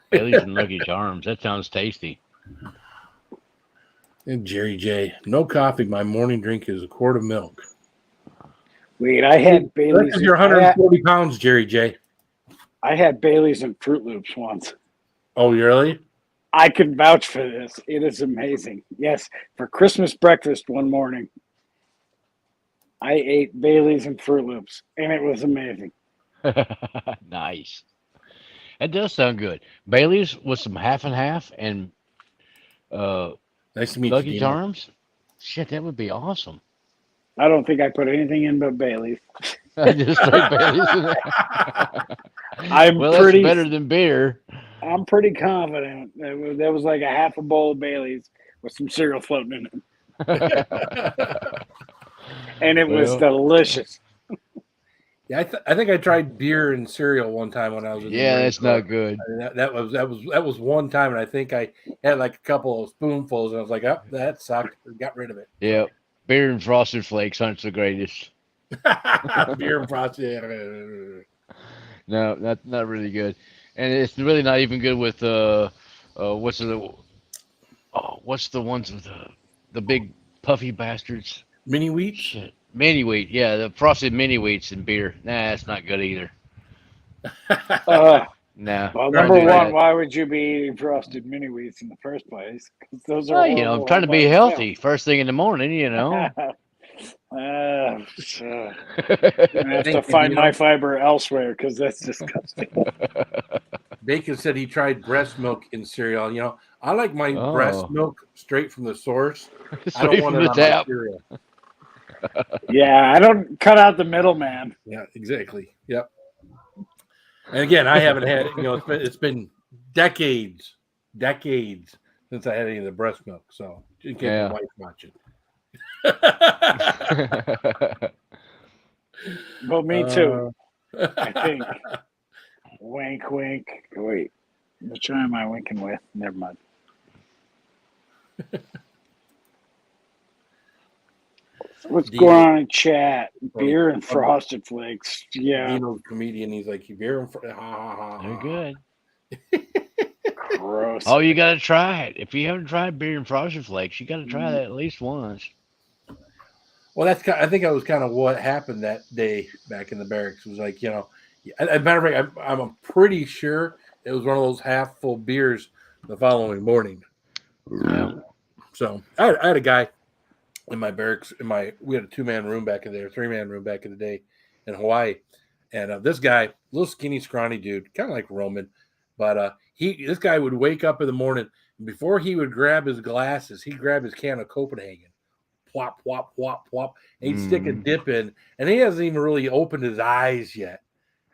Bailey's and Lucky Charms. That sounds tasty. And Jerry J. No coffee. My morning drink is a quart of milk. Wait, I had Bailey's. Because you're 140 pounds, Jerry J. I had Bailey's and Fruit Loops once. Oh, really? I can vouch for this. It is amazing. Yes, for Christmas breakfast one morning, I ate Bailey's and Fruit Loops, and it was amazing. Nice. That does sound good. Bailey's with some half and half and Nice to meet Lucky you, Dino. Charms. Shit, that would be awesome. I don't think I put anything in but Bailey's. Just straight Bailey's in there. I'm Well, pretty that's better than beer. I'm pretty confident that was like a half a bowl of Bailey's with some cereal floating in it, and it was Well. delicious. Yeah, I think I tried beer and cereal one time when I was in the Yeah, Marine that's Corps. not good. That was one time, and I think I had like a couple of spoonfuls, and I was like, "Oh, that sucked." Got rid of it. Yeah, beer and Frosted Flakes aren't the greatest. Beer and frosty. No, not really good, and it's really not even good with what's the ones with the big puffy bastards? Mini wheat. Shit, mini wheat. Yeah, the frosted mini wheats in beer. Nah, that's not good either. Nah. Well, Don't number do one, that. why would you be eating frosted mini wheats in the first place? 'Cause those are Well, horrible I'm trying to all be by healthy first thing in the morning. themselves. Yeah. I'm gonna have to find my fiber elsewhere because that's disgusting. Bacon said he tried breast milk in cereal. I like my breast milk straight from the source. I don't Straight want from it the on my tap. cereal. Yeah, I don't cut out the middleman. Yeah, exactly. Yep. And again, I haven't had. It's been decades since I had any of the breast milk. So in case my wife's watching. Well, me too. I think. Wink, wink. Wait, which one am I winking with? Never mind. What's going on in chat? Beer and Frosted Flakes. Yeah. Dino's comedian. He's like, beer and ha ha ha. They're good. Gross. Oh, you got to try it. If you haven't tried beer and Frosted Flakes, you got to try that at least once. Well, I think that was kind of what happened that day back in the barracks. It was like, as a matter of fact, I'm pretty sure it was one of those half full beers the following morning. Yeah. So I had a guy in my barracks. We had a 2-man room back in there, 3-man room back in the day in Hawaii, and this guy, little skinny, scrawny dude, kind of like Roman, but this guy would wake up in the morning and before he would grab his glasses, he'd grab his can of Copenhagen. Plop, plop, plop, plop. And he'd stick a dip in, and he hasn't even really opened his eyes yet.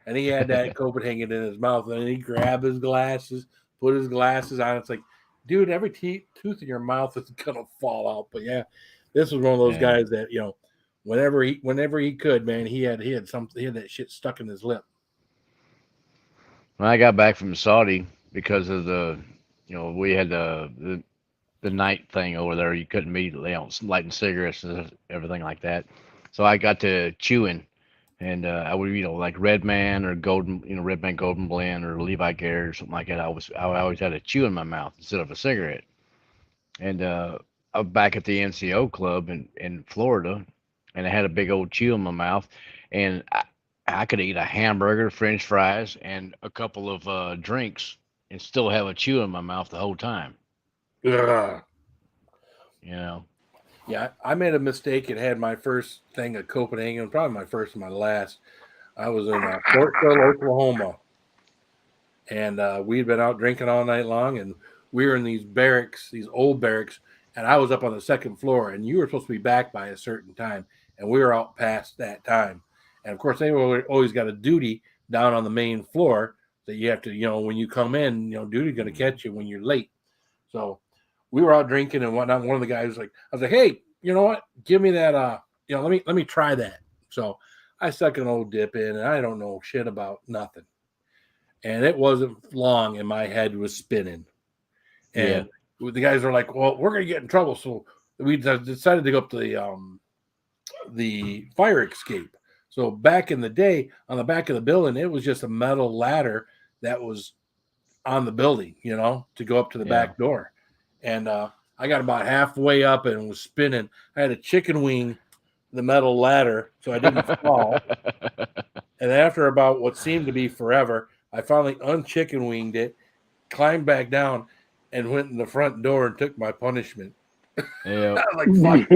And he had that Copenhagen in his mouth, and he'd grab his glasses, put his glasses on. It's like, dude, every tooth in your mouth is gonna fall out. But yeah, this was one of those guys that whenever he could, man, he had that shit stuck in his lip. When I got back from Saudi, because of we had the night thing over there, you couldn't be lighting cigarettes and everything like that. So I got to chewing, and I would like Red Man or Golden, Red Man Golden Blend or Levi Garrett or something like that. I always had a chew in my mouth instead of a cigarette. And I'm back at the NCO club in Florida, and I had a big old chew in my mouth, and I could eat a hamburger, French fries, and a couple of drinks, and still have a chew in my mouth the whole time. Ugh. Yeah, I made a mistake and had my first thing at Copenhagen, probably my first and my last. I was in Fort Sill, Oklahoma, and we'd been out drinking all night long, and we were in these barracks, these old barracks, and I was up on the second floor, and you were supposed to be back by a certain time, and we were out past that time, and of course they always got a duty down on the main floor that you have to, when you come in, duty's going to catch you when you're late. So we were out drinking and whatnot. One of the guys was like, I was like, hey, you know what? Give me that. Let me try that. So I stuck an old dip in, and I don't know shit about nothing. And it wasn't long, and my head was spinning. And the guys are like, well, we're gonna get in trouble. So we decided to go up to the fire escape. So back in the day, on the back of the building, it was just a metal ladder that was on the building, to go up to the back door. And I got about halfway up and was spinning. I had a chicken wing the metal ladder so I didn't fall. And after about what seemed to be forever, I finally unchicken winged it, climbed back down, and went in the front door and took my punishment. Yeah. Like, fuck.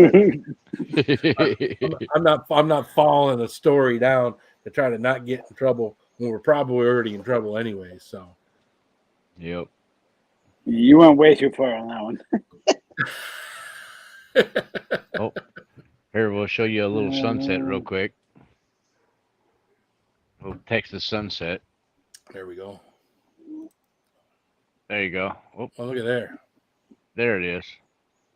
I'm not following a story down to try to not get in trouble when we're probably already in trouble anyway. So, Yep. You went way too far on that one. Oh, here we'll show you a little sunset real quick. Little Texas sunset. There we go. There you go. Oh, look at there. There it is.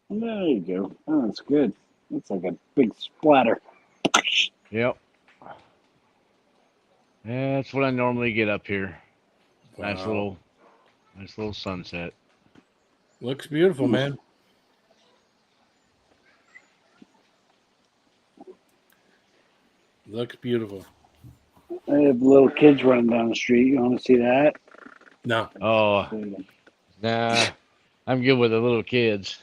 There you go. Oh, that's good. That's like a big splatter. Yep. Yeah, that's what I normally get up here. Wow. Nice little sunset. Looks beautiful, man. Looks beautiful. I have little kids running down the street. You want to see that? No. Oh, nah. I'm good with the little kids.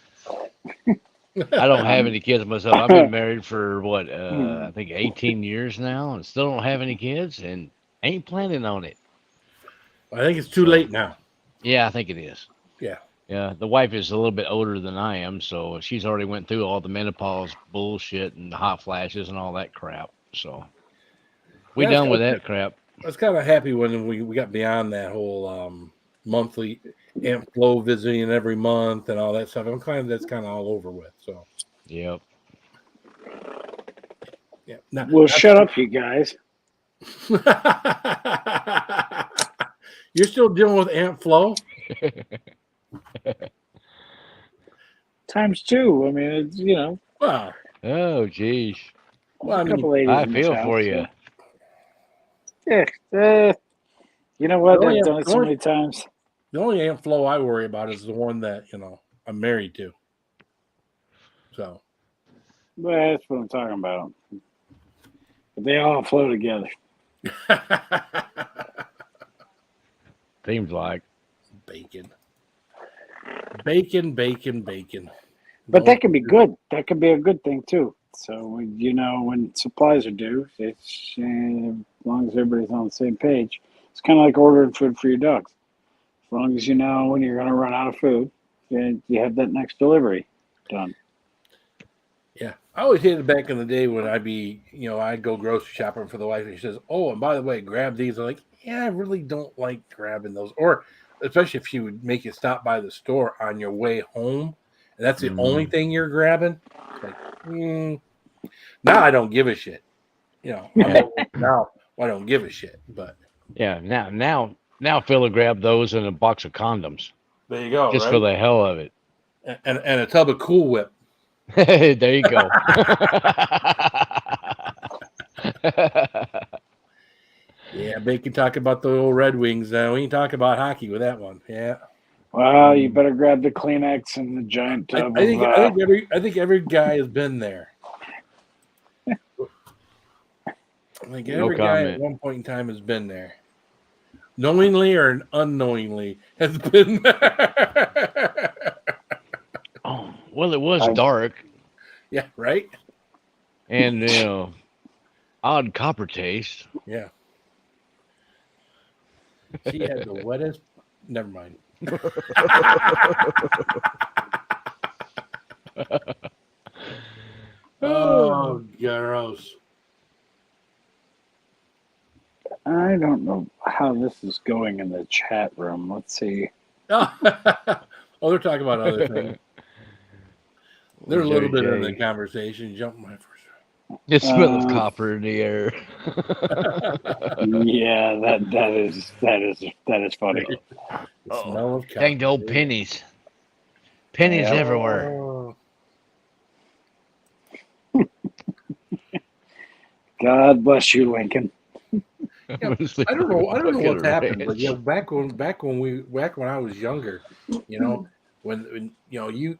I don't have any kids myself. I've been married for what, I think 18 years now, and still don't have any kids, and ain't planning on it. I think it's too late now. Yeah, I think it is. Yeah. Yeah, the wife is a little bit older than I am, so she's already went through all the menopause bullshit and the hot flashes and all that crap. So we done with that crap. I was kind of happy when we got beyond that whole monthly Amp Flow visiting every month and all that stuff. That's kind of all over with. So yep. Yeah. Well, shut up, you guys. You're still dealing with Amp Flow? Times two. I mean, it's, Wow. Oh, geez. Well, a couple ladies I in feel this for house, you. So. Yeah. You know what? I've done it so many times. The only Amp Flow I worry about is the one that, I'm married to. So. Well, that's what I'm talking about. But they all flow together. Seems like. Bacon. But that can be good. That could be a good thing, too. So, when supplies are due, it's, as long as everybody's on the same page, it's kind of like ordering food for your dogs. As long as you know when you're going to run out of food, you have that next delivery done. Yeah. I always hated back in the day when I'd go grocery shopping for the wife and she says, oh, and by the way, grab these. I'm like, yeah, I really don't like grabbing those. Or especially if she would make you stop by the store on your way home. And that's the only thing you're grabbing. It's like, now I don't give a shit. Now I don't give a shit. But yeah, now Phil will grab those and a box of condoms. There you go. Just right? for the hell of it. And a tub of Cool Whip. There you go. Yeah, Bacon talk about the old Red Wings. We can talk about hockey with that one. Yeah. Well, you better grab the Kleenex and the giant tub. I think every guy has been there. I think every guy at one point in time has been there. Knowingly or unknowingly has been there. Oh, well, it was dark. Yeah, right? And, odd copper taste. Yeah. She had the wettest. Never mind. Oh, gross. I don't know how this is going in the chat room. Let's see. Oh, they're talking about other things. They're a little bit in the conversation. Jump my first. The smell of copper in the air. Yeah, that is funny. The smell of Dang the old copper. pennies. Pennies Yep. everywhere. Oh. God bless you, Lincoln. Yeah, I don't know what's happened, but back when I was younger, when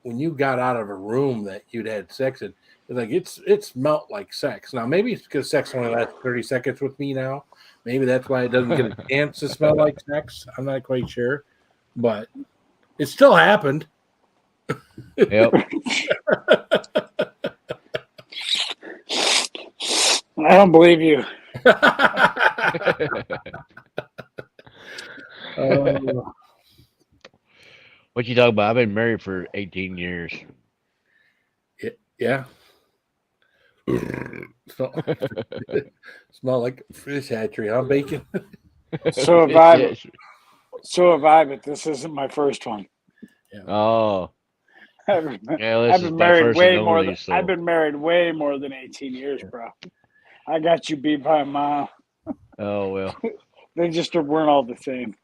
you got out of a room that you'd had sex in, it's like it smelt like sex. Now maybe it's because sex only lasts 30 seconds with me now. Maybe that's why it doesn't get a chance to smell like sex. I'm not quite sure, but it still happened. Yep. I don't believe you. What you talking about? I've been married for 18 years. Yeah. Smell like a fish hatchery, huh, bacon? So have I, but this isn't my first one. Yeah. Oh. I've Yeah, been married way more than I've been married way more than 18 years, bro. I got you beat by a mile. Oh well. They just weren't all the same.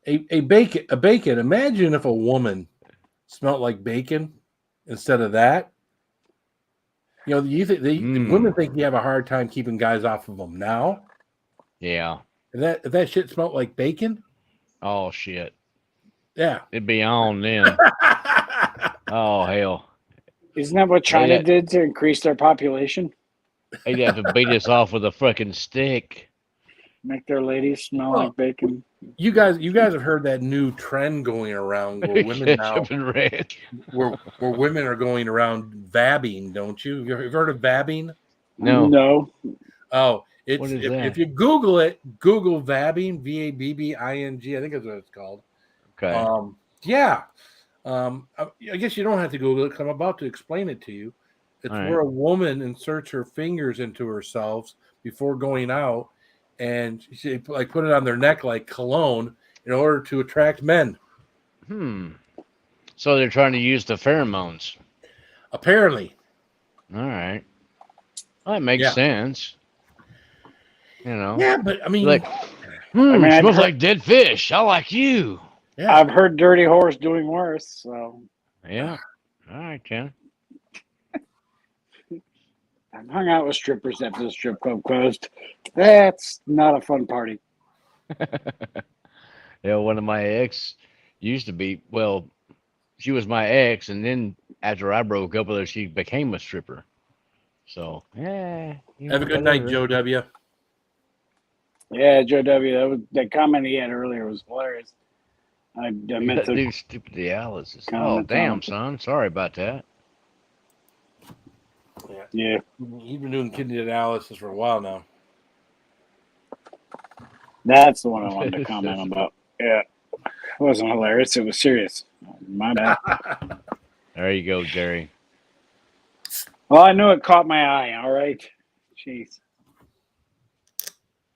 A bacon. Imagine if a woman smelled like bacon instead of that. You think women think you have a hard time keeping guys off of them now. Yeah. If that shit smelled like bacon. Oh shit. Yeah. It'd be on then. Oh hell. Isn't that what China did to increase their population? They'd have to beat us off with a fucking stick. Make their ladies smell like bacon. You guys have heard that new trend going around where women now where women are going around vabbing, don't you? You've heard of vabbing? No. Oh, what is if you Google it, Google vabbing, VABBING, I think that's what it's called. Okay. Yeah. I guess you don't have to Google it because I'm about to explain it to you. It's where a woman inserts her fingers into herself before going out, and she put it on their neck like cologne in order to attract men. So they're trying to use the pheromones. Apparently. All right. Well, that makes sense. Yeah, but I mean, like, it smells like dead fish. I like you. Yeah. I've heard dirty horse doing worse. So yeah. All right, Ken. I've hung out with strippers after the strip club closed. That's not a fun party. Yeah, one of my ex used to be, well, she was my ex, and then after I broke up with her, she became a stripper. So, yeah. Have a good night, Joe W. Yeah, Joe W. That comment he had earlier was hilarious. I meant to do stupid dialysis. Oh, damn, son. Sorry about that. Yeah. You've been doing kidney dialysis for a while now. That's the one I wanted to comment about. Yeah. It wasn't hilarious. It was serious. My bad. There you go, Jerry. Well, I knew it caught my eye. All right. Jeez.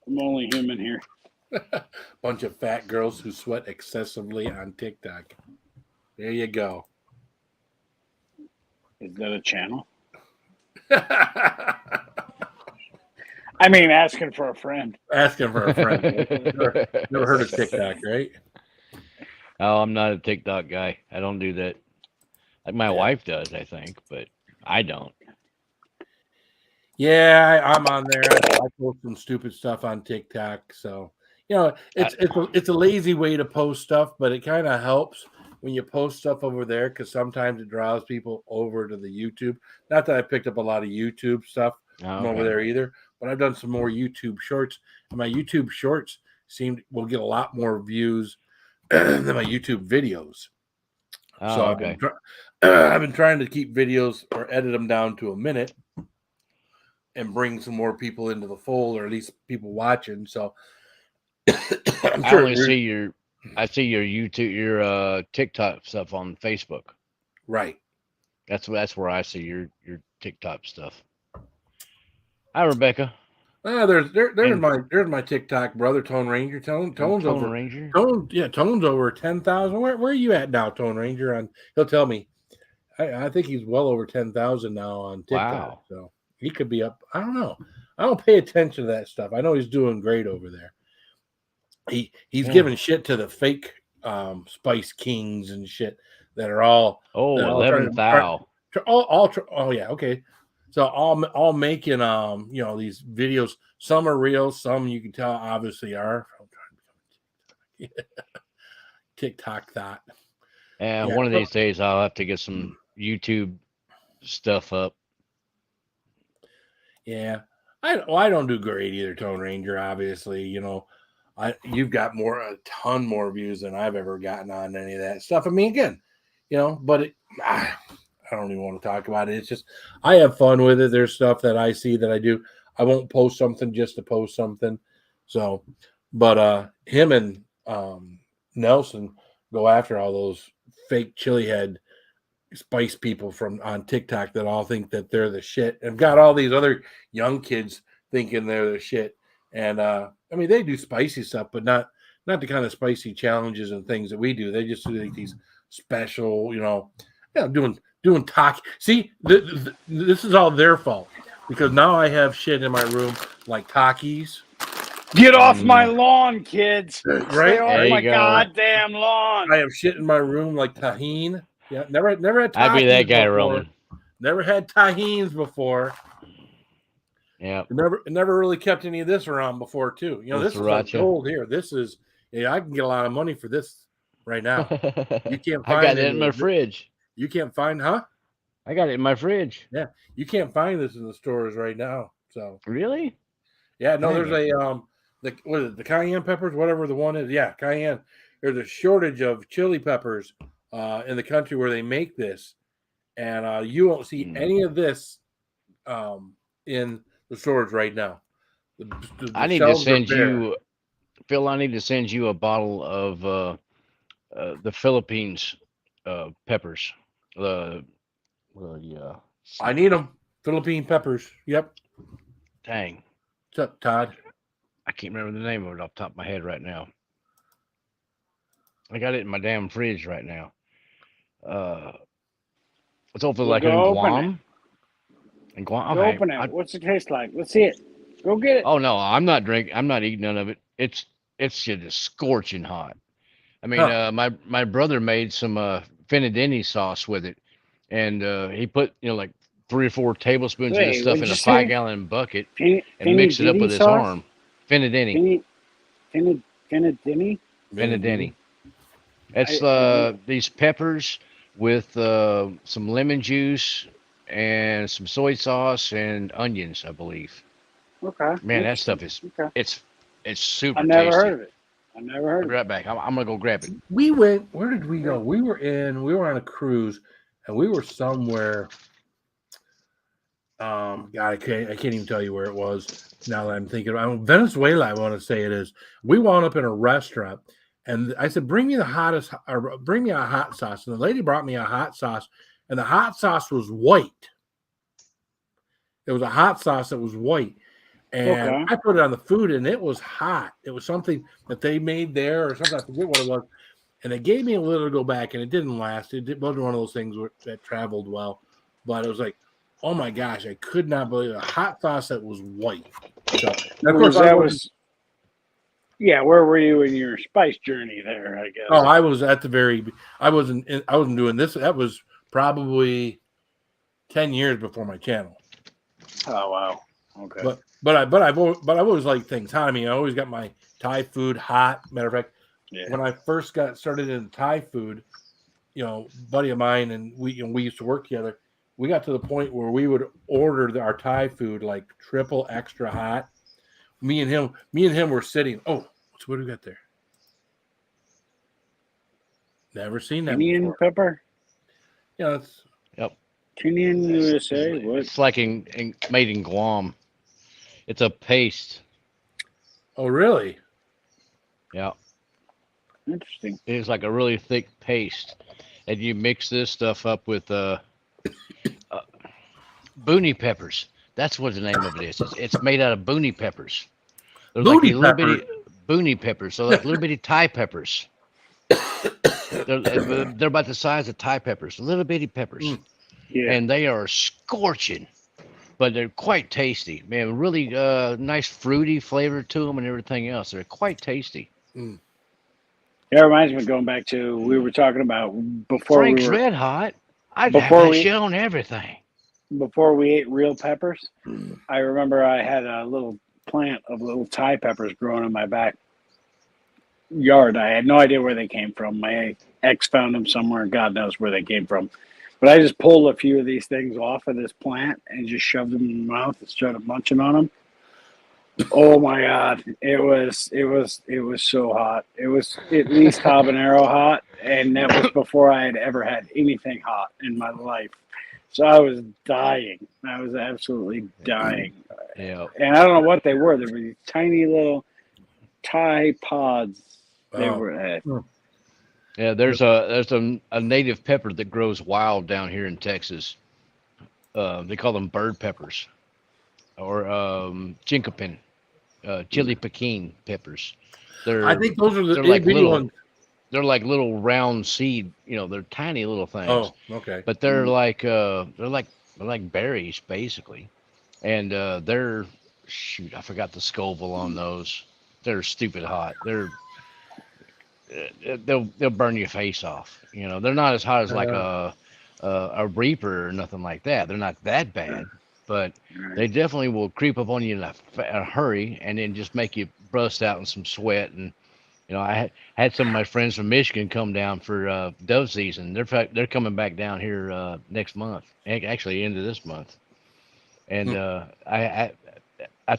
I'm only human here. Bunch of fat girls who sweat excessively on TikTok. There you go. Is that a channel? I mean, asking for a friend. Asking for a friend. Never heard of TikTok, right? Oh, I'm not a TikTok guy. I don't do that. Like my wife does, I think, but I don't. Yeah, I'm on there. I post some stupid stuff on TikTok. So, it's a lazy way to post stuff, but it kind of helps when you post stuff over there because sometimes it draws people over to the YouTube. Not that I picked up a lot of YouTube stuff from over there either, but I've done some more YouTube shorts, and my YouTube shorts will get a lot more views than my YouTube videos. So I've been trying to keep videos or edit them down to a minute and bring some more people into the fold, or at least people watching. So I'm sure I see your YouTube, your TikTok stuff on Facebook. Right. That's where I see your TikTok stuff. Hi, Rebecca. And There's my TikTok brother, Tone Ranger. Tone's Tone over Ranger. Tone's over 10,000. Where are you at now, Tone Ranger? He'll tell me. I think he's well over 10,000 now on TikTok. Wow. So he could be up. I don't know. I don't pay attention to that stuff. I know he's doing great over there. He's giving shit to the fake Spice Kings and shit that are all Oh, that are all 11 thou. oh yeah, okay. So all making these videos. Some are real, some you can tell obviously are. TikTok that. And Yeah, one of these days I'll have to get some YouTube stuff up. Yeah. I don't do great either, Tone Ranger, obviously. You've got a ton more views than I've ever gotten on any of that stuff. I mean, again, but I don't even want to talk about it. It's just I have fun with it. There's stuff that I see that I do. I won't post something just to post something. So, but him and Nelson go after all those fake chili head spice people from on TikTok that all think that they're the shit and got all these other young kids thinking they're the shit. And I mean, they do spicy stuff, but not the kind of spicy challenges and things that we do. They just do like these special, doing talk. See, this is all their fault because now I have shit in my room like Takis. Get off my lawn, kids! Right? Stay off There you my go. goddamn lawn! I have shit in my room like tahine. Yeah, never had tahines I'd be that guy, before. Roman. Never had tahines before. Yeah. Never really kept any of this around before, too. This is like gold here. This is, I can get a lot of money for this right now. You can't find I got it any in my of it. fridge. You can't find, huh? I got it in my fridge. Yeah, you can't find this in the stores right now. So Really? yeah, no, Dang there's the cayenne peppers, whatever the one is. Yeah, cayenne. There's a shortage of chili peppers in the country where they make this, and you won't see any of this in the stores right now. I need to send you, Phil. I need to send you a bottle of the Philippines peppers. I need them. Philippine peppers. Yep. Dang. What's up, Todd? I can't remember the name of it off the top of my head right now. I got it in my damn fridge right now. It's hopefully like in Guam. In Guam. Go open it. What's it taste like? Let's see it. Go get it. Oh no, I'm not drinking. I'm not eating none of it. It's just scorching hot. I mean, my brother made some fenadini sauce with it, and he put like 3 or 4 tablespoons of this stuff in a 5-gallon bucket and mixed it up with his arm. Fenadini. Fenadini. Fenadini. It's these peppers with some lemon juice and some soy sauce and onions, I believe. Okay. Man, that stuff is it's super I never tasty. heard of it. I never heard I'll be right back. I'm gonna go grab it. We went. Where did we go? We were on a cruise, and we were somewhere. God, I can't even tell you where it was. Now that I'm thinking about Venezuela, I want to say it is. We wound up in a restaurant, and I said, "Bring me the hottest, or bring me a hot sauce." And the lady brought me a hot sauce, and the hot sauce was white. It was a hot sauce that was white. And I put it on the food, and it was hot. It was something that they made there or something. I forget what it was. And they gave me a little to go back, and it didn't last. It wasn't one of those things that traveled well. But it was like, oh, my gosh, I could not believe it. A hot sauce that was white. So, of course, where were you in your spice journey there, I guess? Oh, I was at the I wasn't doing this. That was probably 10 years before my channel. Oh, wow. Okay. But I've always liked things hot. I mean, I always got my Thai food hot. Matter of fact, when I first got started in Thai food, buddy of mine and we used to work together. We got to the point where we would order our Thai food like triple extra hot. Me and him were sitting. Oh, what do we got there? Never seen that Indian before. Pepper. Yeah, it's Kenyan USA. What? It's like made in Guam. It's a paste. Oh, really? Yeah. Interesting. It's like a really thick paste, and you mix this stuff up with boonie peppers. That's what the name of it is. It's made out of boonie peppers. They're like Booty these little pepper. bitty boonie peppers. So like little bitty Thai peppers. They're about the size of Thai peppers, little bitty peppers, Yeah. and they are scorching, but they're quite tasty. Man, really nice fruity flavor to them and everything else. They're quite tasty. Mm. It reminds me of going back to we were talking about Frank's Red Hot. I'd have before that we shit on everything. before we ate real peppers. I remember I had a little plant of little Thai peppers growing in my backyard. I had no idea where they came from. My ex found them somewhere, and God knows where they came from. But I just pulled a few of these things off of this plant and just shoved them in my mouth and started munching on them. Oh my God! It was so hot. It was at least habanero hot, and that was before I had ever had anything hot in my life. So I was dying. I was absolutely dying. Yeah. And I don't know what they were. They were these tiny little Thai pods. They Oh. were. Yeah, there's a native pepper that grows wild down here in Texas. They call them bird peppers, or chinkapin, chili pekin peppers. I think those are the they're like itty bitty little ones. they're like little round seed. They're tiny little things, Oh, okay. but they're like berries basically, and they're shoot. I forgot the Scoville on those. They're stupid hot. They'll burn your face off. They're not as hot as like a Reaper or nothing like that. They're not that bad, but they definitely will creep up on you in a hurry and then just make you burst out in some sweat. And I had some of my friends from Michigan come down for dove season. They're coming back down here next month, actually into this month, and I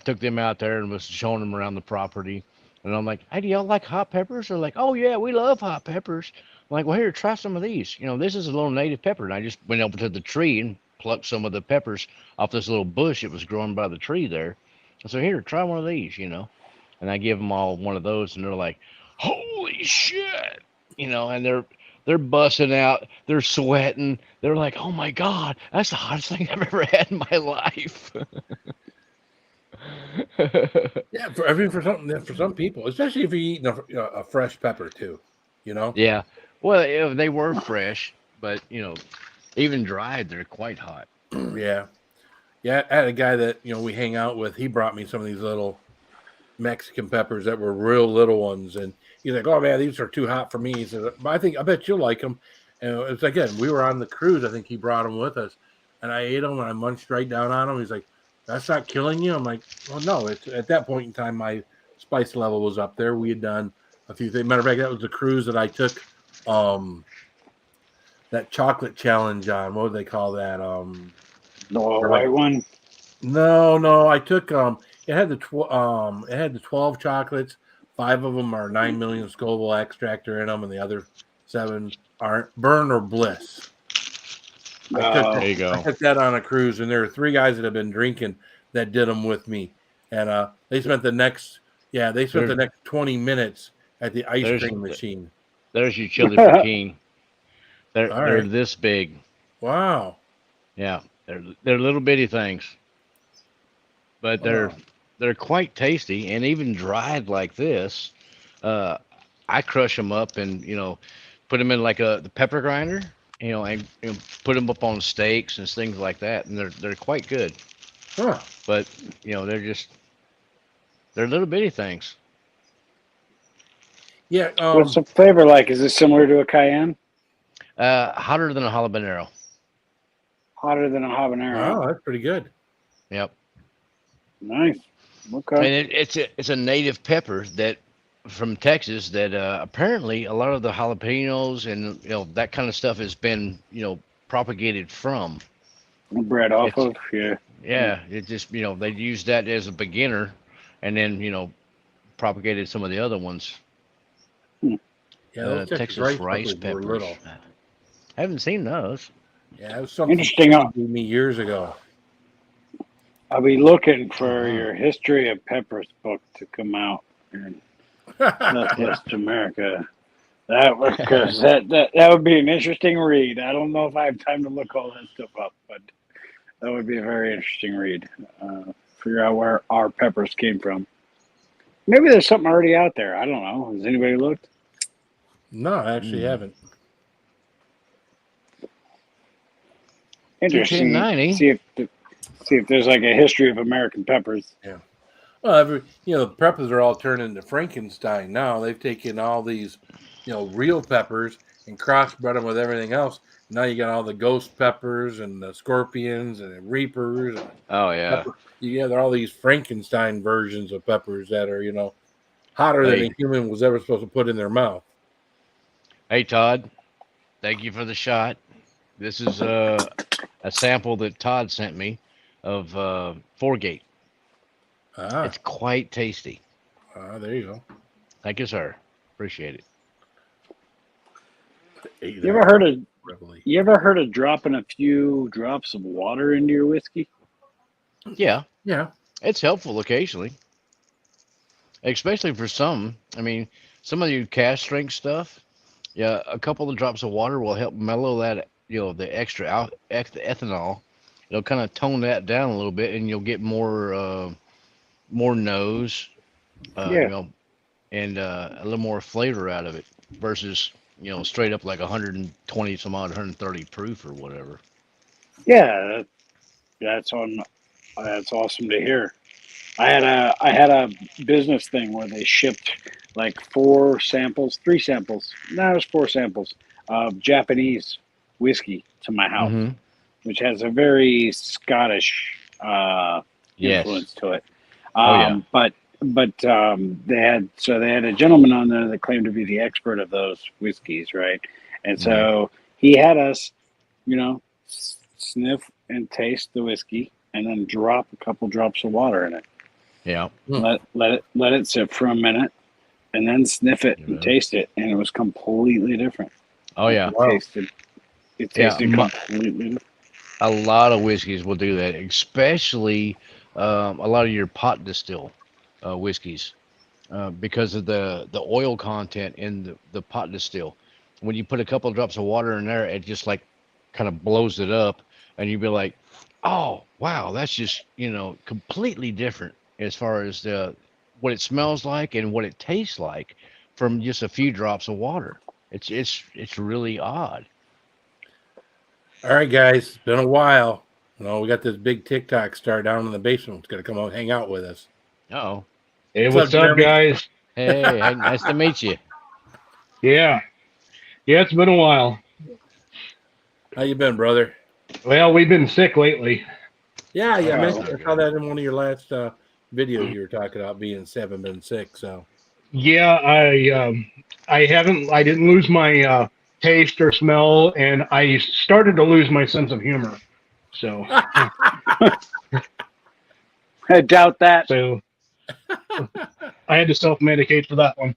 took them out there and was showing them around the property. And I'm like, hey, do y'all like hot peppers? They're like, oh, yeah, we love hot peppers. I'm like, well, here, try some of these. This is a little native pepper. And I just went over to the tree and plucked some of the peppers off this little bush that was growing by the tree there. I said, here, try one of these, And I give them all one of those, and they're like, holy shit. And they're busting out. They're sweating. They're like, oh, my God, that's the hottest thing I've ever had in my life. Yeah, for some people, especially if you're eating a fresh pepper too, Yeah. Well, they were fresh, but even dried, they're quite hot. Yeah. I had a guy that we hang out with. He brought me some of these little Mexican peppers that were real little ones, and he's like, "Oh man, these are too hot for me." He said, "But I bet you'll like them." And it's again, we were on the cruise. I think he brought them with us, and I ate them and I munched right down on them. He's like, "That's not killing you?" I'm like, "Well, no. It's at that point in time, my spice level was up there. We had done a few things. Matter of fact, that was the cruise that I took that chocolate challenge on. What would they call that? The white one. No. I took it had the 12 chocolates. 5 of them are 9 million Scoville extractor in them, and the other 7 aren't. Burn or Bliss. There you go. I took that on a cruise, and there were 3 guys that have been drinking that did them with me, and they spent the next 20 minutes at the ice cream machine. There's your chili pekin. They're this big. Wow. Yeah, they're little bitty things, but they're quite tasty, and even dried like this, I crush them up and put them in like the pepper grinder, and put them up on steaks and things like that, and they're quite good. Huh. But they're little bitty things. Yeah. What's the flavor like? Is it similar to a cayenne? Hotter than a habanero. Hotter than a habanero. Oh, that's pretty good. Yep. Nice. Okay. And it's a native pepper that from Texas that apparently a lot of the jalapenos and that kind of stuff has been propagated from. Bred off of, yeah. Yeah, it just they used that as a beginner, and then propagated some of the other ones. Yeah, those Texas rice peppers. Were little. I haven't seen those. Yeah, it was something Interesting. me years ago. I'll be looking for your History of Peppers book to come out in Northwest America. That would be an interesting read. I don't know if I have time to look all that stuff up, but That would be a very interesting read. Figure out where our peppers came from. Maybe there's something already out there. I don't know. Has anybody looked? No, I actually haven't. Interesting. 1090. See if there's like a history of American peppers. Yeah. Well, the peppers are all turned into Frankenstein now. They've taken all these, real peppers and crossbred them with everything else. Now you got all the ghost peppers and the scorpions and the reapers. And Oh yeah. they're all these Frankenstein versions of peppers that are, hotter than a human was ever supposed to put in their mouth. Hey Todd, thank you for the shot. This is a sample that Todd sent me of Foregate. It's quite tasty. There you go. Thank you, sir. Appreciate it. You ever heard of dropping a few drops of water into your whiskey? Yeah. Yeah. It's helpful occasionally. Especially for some. I mean, some of you cask strength stuff, yeah, a couple of drops of water will help mellow that, the extra ethanol. It'll kind of tone that down a little bit, and you'll get more nose, and a little more flavor out of it versus, straight up like 120 some odd, 130 proof or whatever. Yeah, that's awesome to hear. I had a business thing where they shipped like 3 samples. No, it was 4 samples of Japanese whiskey to my house, Mhm. which has a very Scottish influence to it. But they had a gentleman on there that claimed to be the expert of those whiskeys, right? And so he had us, sniff and taste the whiskey, and then drop a couple drops of water in it. Yeah. Let it sit for a minute, and then sniff it and taste it, and it was completely different. Oh yeah. It tasted completely different. A lot of whiskeys will do that, especially a lot of your pot distill whiskeys, because of the oil content in the pot distill. When you put a couple of drops of water in there, it just like kind of blows it up, and you'd be like, "Oh wow, that's just completely different as far as what it smells like and what it tastes like from just a few drops of water." It's really odd. All right, guys, it's been a while. We got this big TikTok star down in the basement. It's going to come out and hang out with us. Uh-oh. Hey, what's up, Jeremy? guys? Hey, nice to meet you. Yeah, it's been a while. How you been, brother? Well, we've been sick lately. Yeah, I saw that in one of your last videos. You were talking about being 7 and 6. So Yeah, I didn't lose my taste or smell, and I started to lose my sense of humor. So I doubt that. So I had to self-medicate for that one.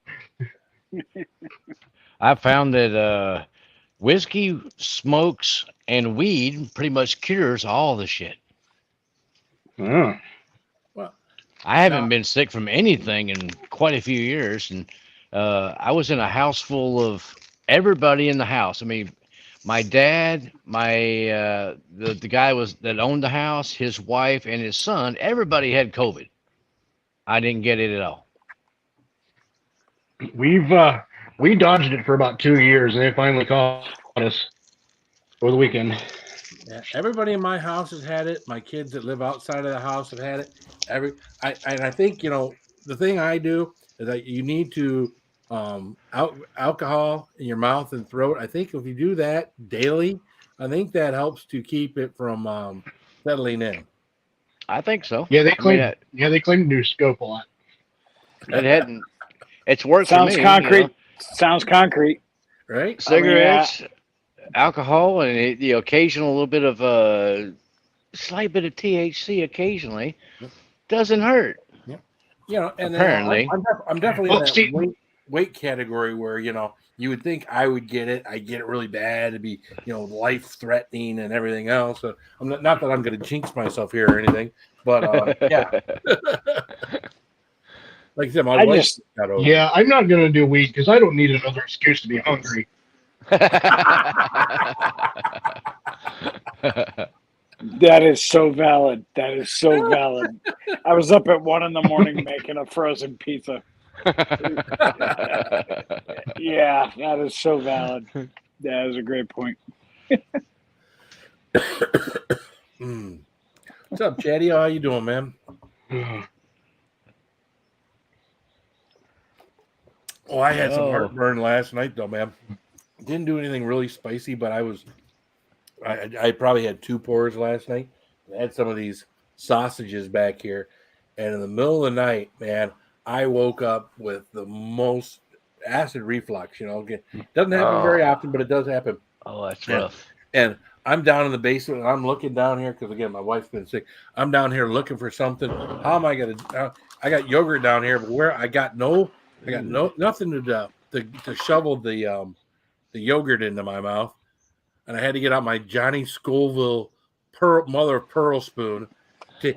I found that whiskey, smokes, and weed pretty much cures all the shit. Oh. well, I haven't been sick from anything in quite a few years, and I was in a house full of everybody in the house. I mean, my dad, the guy that owned the house, his wife, and his son. Everybody had COVID. I didn't get it at all. We dodged it for about 2 years, and they finally caught us over the weekend. yeah, everybody in my house has had it. My kids that live outside of the house have had it. I think the thing I do is that you need to alcohol in your mouth and throat. I think if you do that daily, I think that helps to keep it from settling in. I think so. Yeah, they claim to do scope a lot. It hadn't. It's worked Sounds for me. concrete. Sounds concrete. Right? Cigarettes, alcohol, and the occasional little bit of slight bit of THC occasionally doesn't hurt. And Apparently. I'm definitely in that weight category where you would think I would get it. I get it really bad. It'd be life threatening and everything else. So I'm not that I'm going to jinx myself here or anything, but yeah. Like I said, my wife got over. Yeah, I'm not going to do weed because I don't need another excuse to be hungry. That is so valid. That is so valid. I was up at 1 a.m. making a frozen pizza. Yeah, that is so valid. That is a great point. What's up, Chatty? How you doing, man? Oh, I had some heartburn last night, though, man. Didn't do anything really spicy, but I probably had 2 pours last night. I had some of these sausages back here, and in the middle of the night, man, I woke up with the most acid reflux. It doesn't happen very often, but it does happen. Oh, that's rough. And I'm down in the basement, and I'm looking down here because, again, my wife's been sick. I'm down here looking for something. How am I going to? I got yogurt down here, but where I got nothing to shovel the yogurt into my mouth, and I had to get out my Johnny Scoville mother of pearl spoon. Fancy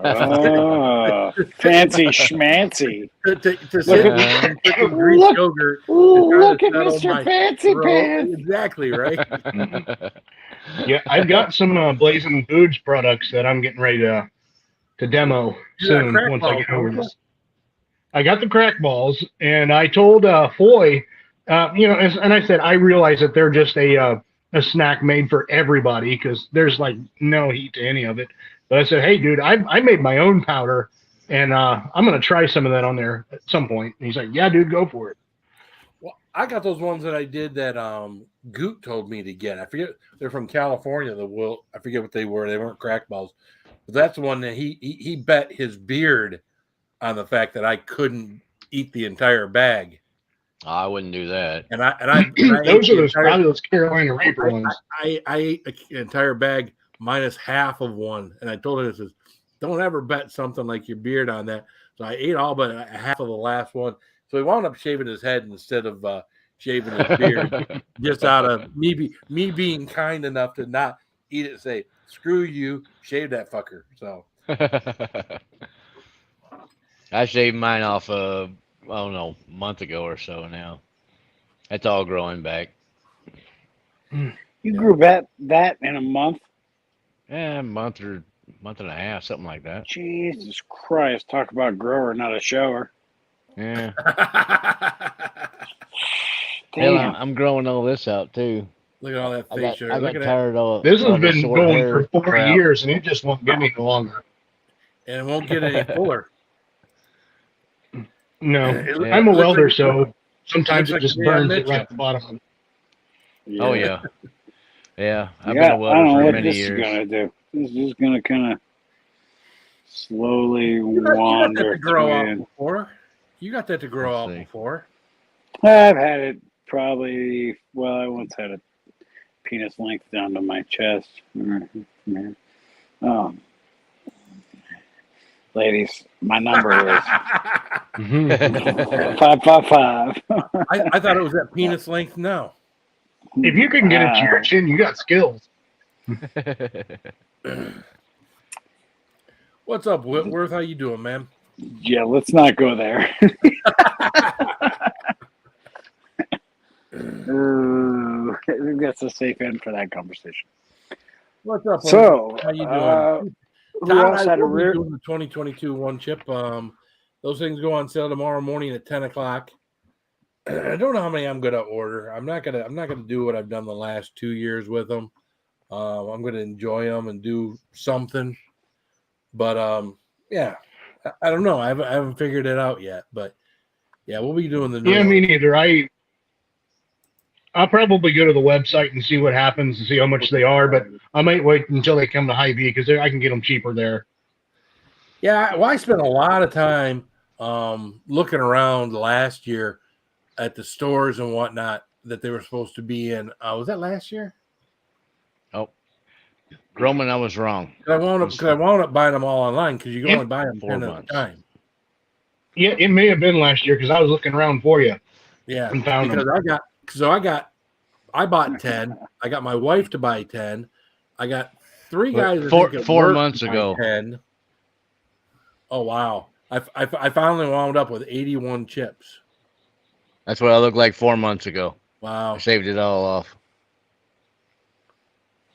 schmancy. To sit and Greek yogurt. Look at Mr. Fancy Pants. Exactly, right? Yeah, I've got some Blazing Foods products that I'm getting ready to demo soon once I get over this. I got the crack balls, and I told Foy, and I said, I realize that they're just a snack made for everybody because there's like no heat to any of it. But I said, hey, dude, I made my own powder, and I'm going to try some of that on there at some point. And he's like, yeah, dude, go for it. Well, I got those ones that I did that Goot told me to get. I forget. They're from California. I forget what they were. They weren't crack balls. But that's the one that he bet his beard on the fact that I couldn't eat the entire bag. I wouldn't do that. And I those are those fabulous Carolina Reaper ones. I ate an entire bag minus half of one, and I told him, I says, don't ever bet something like your beard on that. So I ate all but half of the last one. So he wound up shaving his head instead of shaving his beard, just out of me being kind enough to not eat it and say, screw you, shave that fucker. So I shaved mine off a month ago or so now. It's all growing back. You grew that in a month? Yeah, a month and a half, something like that. Jesus Christ. Talk about grower, not a shower. Yeah. Damn. Hell, I'm growing all this out too. Look at all that face hair. I got tired of this has all the been short going hair for 4 crap. years, and it just won't get any longer. And it won't get any fuller. No, Yeah. I'm a welder, so sometimes it just burns it Mitchell. right at the bottom. Oh yeah. Yeah, I've Yeah, been a I welder don't know for what many this years. is going to do. This is going to kind of slowly You got that wander to grow out through. before. You got that to grow out Let's see. before. I've had it probably, well, I once had a penis length down to my chest. Ladies, my number is 555. I thought it was at penis length now. If you can get it to your chin, you got skills. What's up, Whitworth? How you doing, man? Yeah, let's not go there. Ooh, I think that's a safe end for that conversation. What's up? So, how you doing? who Todd, else I had a will be rear? doing the 2022 one chip. Those things go on sale tomorrow morning at 10 o'clock. I don't know how many I'm going to order. I'm not gonna do what I've done the last 2 years with them. I'm going to enjoy them and do something. But yeah, I don't know. I haven't figured it out yet. But yeah, we'll be doing the new Yeah, one. me neither. I'll probably go to the website and see what happens and see how much they are, but I might wait until they come to Hy-Vee because I can get them cheaper there. Yeah, well, I spent a lot of time looking around last year at the stores and whatnot that they were supposed to be in. Was that last year? Oh, Roman, I was wrong. I wound up buying them all online because you can only buy them 4 10 at a months. time. Yeah, it may have been last year because I was looking around for you. Yeah, And found because I bought 10. I got my wife to buy 10. I got 3 guys. I think, at 4 work months to buy ago. 10. Oh wow! I finally wound up with 81 chips. That's what I looked like 4 months ago. Wow! I shaved it all off.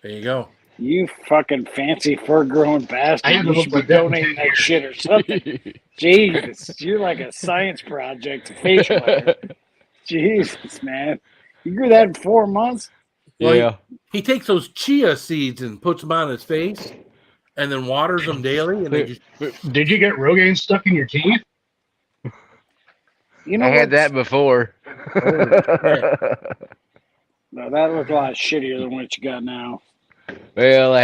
There you go. You fucking fancy fur growing bastard. I haven't You should looked be like that in donating 10 that years. shit or something. Jesus, you're like a science project, facial hair. Jesus, man. You grew that in 4 months? Well, Yeah. he takes those chia seeds and puts them on his face and then waters them daily. And they just, Did you get Rogaine stuck in your teeth? You know I had what's- that before. holy shit. No, that looked a lot shittier than what you got now. Well,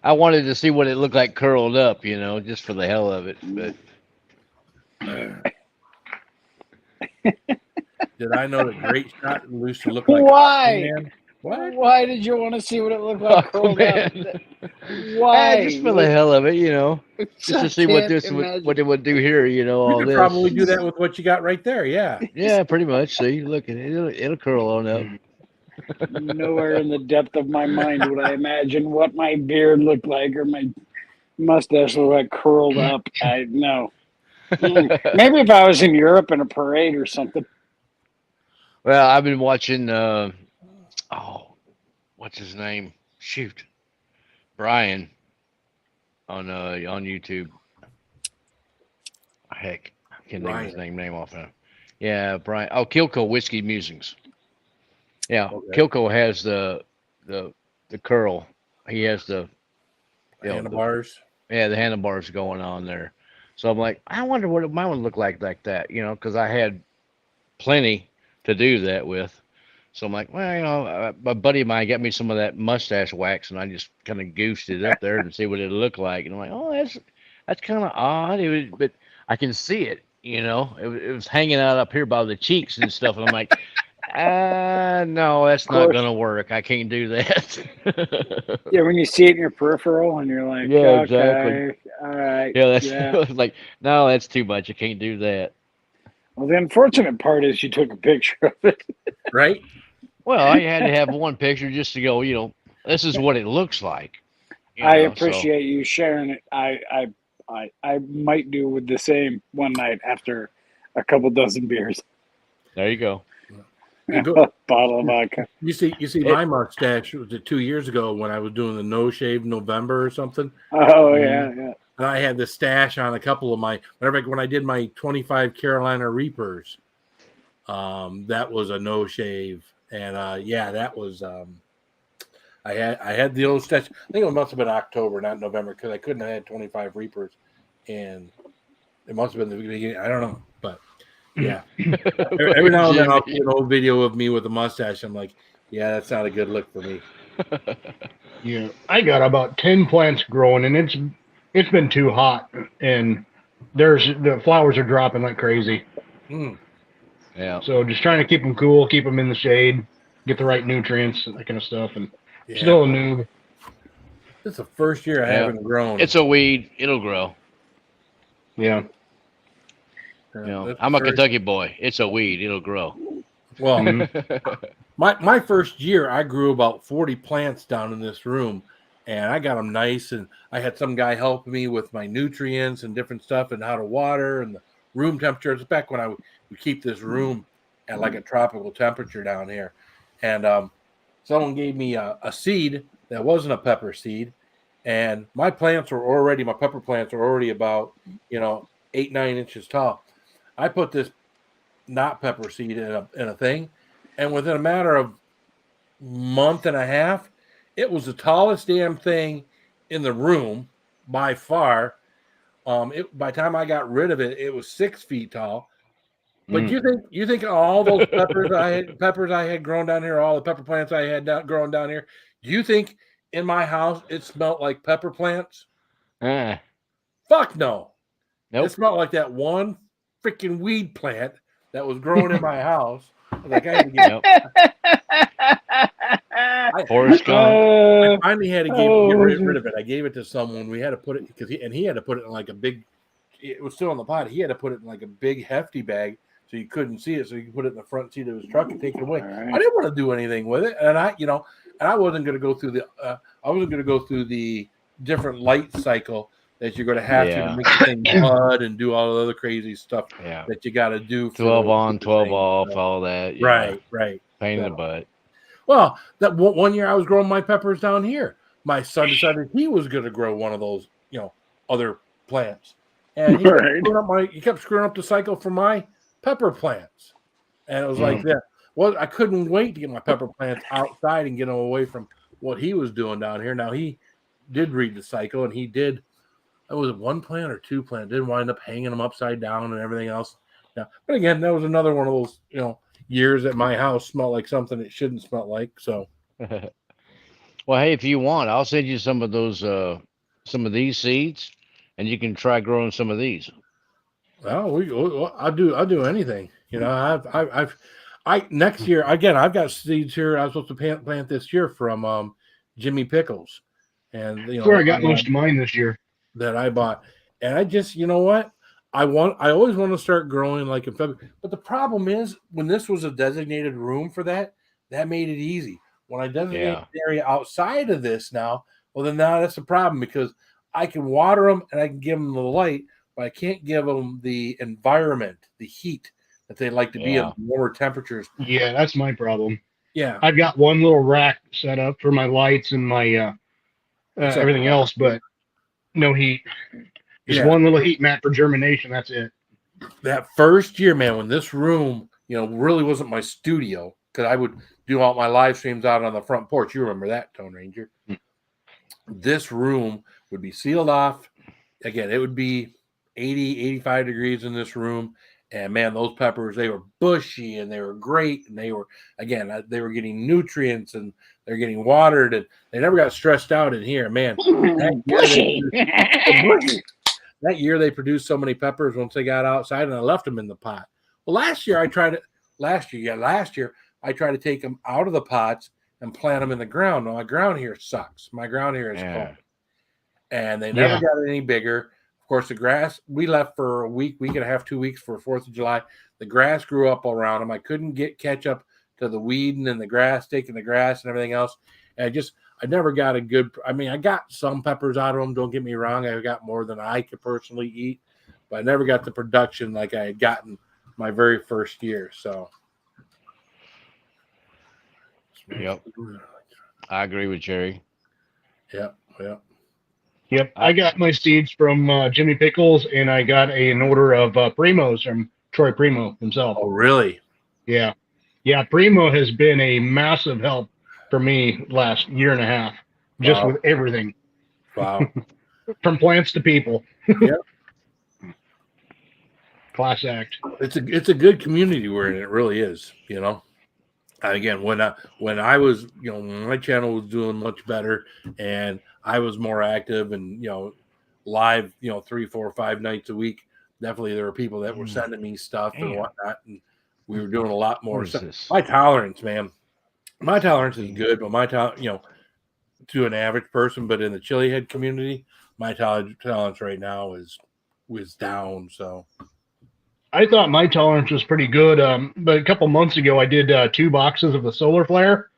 I wanted to see what it looked like curled up, just for the hell of it. But Did I know that Great Shot used to look like Why? Man? What? Why did you want to see what it looked like oh, curled up? man. Why? Just for the hell of it, just to see what can't imagine. what it would do here, You all could this. probably do that with what you got right there. Yeah. Yeah, pretty much. See, look at it. It'll curl on up. Nowhere in the depth of my mind would I imagine what my beard looked like or my mustache looked like curled up. I know. Maybe if I was in Europe in a parade or something. Well, I've been watching. What's his name? Shoot, Brian on YouTube. Heck, I can't think of his name off now. Yeah, Brian. Oh, Kilco Whiskey Musings. Yeah, Okay. Kilco has the curl. He has the Handlebars. the handlebars going on there. So I'm like, I wonder what mine would look like that, because I had plenty to do that with. So I'm like, well, a buddy of mine got me some of that mustache wax, and I just kind of goosed it up there and see what it looked like. And I'm like, oh, that's kind of odd. But I can see it. It was hanging out up here by the cheeks and stuff. And I'm like, no, that's not gonna work. I can't do that. Yeah, when you see it in your peripheral and you're like, Yeah, okay, exactly. all right. Yeah, Yeah. like, no, that's too much. I can't do that. Well, the unfortunate part is you took a picture of it. Right? Well, I had to have one picture just to go, this is what it looks like. I appreciate you sharing it. I might do with the same one night after a couple dozen beers. There you go. You A go- bottle of vodka. You see my mustache was it 2 years ago when I was doing the no shave November or something. Oh yeah, yeah. And I had the stash on a couple of my when I did my 25 Carolina Reapers. That was a no shave, and that was I had the old stash. I think it must have been October, not November, because I couldn't have had 25 Reapers, and it must have been the beginning. I don't know, but yeah. Every now and then I'll see an old video of me with a mustache. I'm like, yeah, that's not a good look for me. Yeah, I got about 10 plants growing, and it's been too hot, and the flowers are dropping like crazy. Yeah. So just trying to keep them cool, keep them in the shade, get the right nutrients, that kind of stuff, and Yeah. still a noob. It's the first year I haven't grown. It's a weed. It'll grow. Yeah. I'm a Kentucky boy. It's a weed. It'll grow. Well, Mhm. my first year, I grew about 40 plants down in this room, and I got them nice. And I had some guy help me with my nutrients and different stuff and how to water and the room temperature. It's back when I would keep this room at like a tropical temperature down here. And someone gave me a seed that wasn't a pepper seed. And my pepper plants are already about, 8-9 inches tall. I put this not pepper seed in a thing, and within a matter of month and a half, it was the tallest damn thing in the room by far. By the time I got rid of it, it was 6 feet tall. But you think all those peppers I had grown down here, all the pepper plants I had grown down here, do you think in my house it smelled like pepper plants? Fuck no. Nope. It smelled like that one freaking weed plant that was growing in my house. I was like, I had to I finally had to get rid of it. I gave it to someone. We had to put it because he had to put it in like a big. It was still in the pot. He had to put it in like a big hefty bag so you couldn't see it. So you could put it in the front seat of his truck and take it away. Right. I didn't want to do anything with it, and I wasn't going to go through the different light cycle that you're going to have to make the thing bud and do all the other crazy stuff that you got to do. 12 on, 12 off, all that. Right. Pain in the butt. Well, that one year I was growing my peppers down here. my son decided he was going to grow one of those, other plants, and Right. he kept screwing up the cycle for my pepper plants, and it was like that. Well, I couldn't wait to get my pepper plants outside and get them away from what he was doing down here. Now he did read the cycle, and he did. It was one plant or two plant. Didn't wind up hanging them upside down and everything else. Yeah, but again, that was another one of those years that my house smelled like something it shouldn't smell like. So, Well, hey, if you want, I'll send you some of those, some of these seeds, and you can try growing some of these. well, I'll do anything. I next year again. I've got seeds here. I was supposed to plant this year from Jimmy Pickles, and That's where I got most of mine this year. That I bought, and I just what I always want to start growing like in February. But the problem is when this was a designated room for that made it easy. When I designate an area outside of this now, well then now that's a problem because I can water them and I can give them the light, but I can't give them the environment, the heat that they like to be in warmer temperatures. Yeah, that's my problem. Yeah, I've got one little rack set up for my lights and my everything else, but no heat. Just one little heat mat for germination. That's it. That first year, man, when this room, really wasn't my studio because I would do all my live streams out on the front porch. You remember that, Tone Ranger? This room would be sealed off. Again, it would be 80, 85 degrees in this room. And man, those peppers, they were bushy and they were great. And they were getting nutrients and they're getting watered and they never got stressed out in here. Man, bushy. That year they produced so many peppers once they got outside and I left them in the pot. Well, last year I tried to take them out of the pots and plant them in the ground. Well, my ground here sucks. My ground here is cold. And they never got any bigger. Of course, the grass, we left for a week and a half, 2 weeks for 4th of July. The grass grew up all around them. I couldn't catch up to the weeding and the grass, taking the grass and everything else. And I never got I got some peppers out of them. Don't get me wrong. I got more than I could personally eat, but I never got the production like I had gotten my very first year. So. Yep. I agree with Jerry. Yep. I got my seeds from Jimmy Pickles, and I got an order of Primos from Troy Primo himself. Oh, really? Yeah. Primo has been a massive help for me last year and a half, just with everything. Wow. From plants to people. Yep. Class act. It's a good community we're in. It really is. Again, when I was, when my channel was doing much better and I was more active and, live, 3, 4, 5 nights a week, definitely there were people that were sending me stuff and whatnot. And we were doing a lot more stuff. My tolerance, man, is good, but to an average person, but in the chili head community, my tolerance right now was down. So. I thought my tolerance was pretty good, but a couple months ago I did 2 boxes of the solar flare,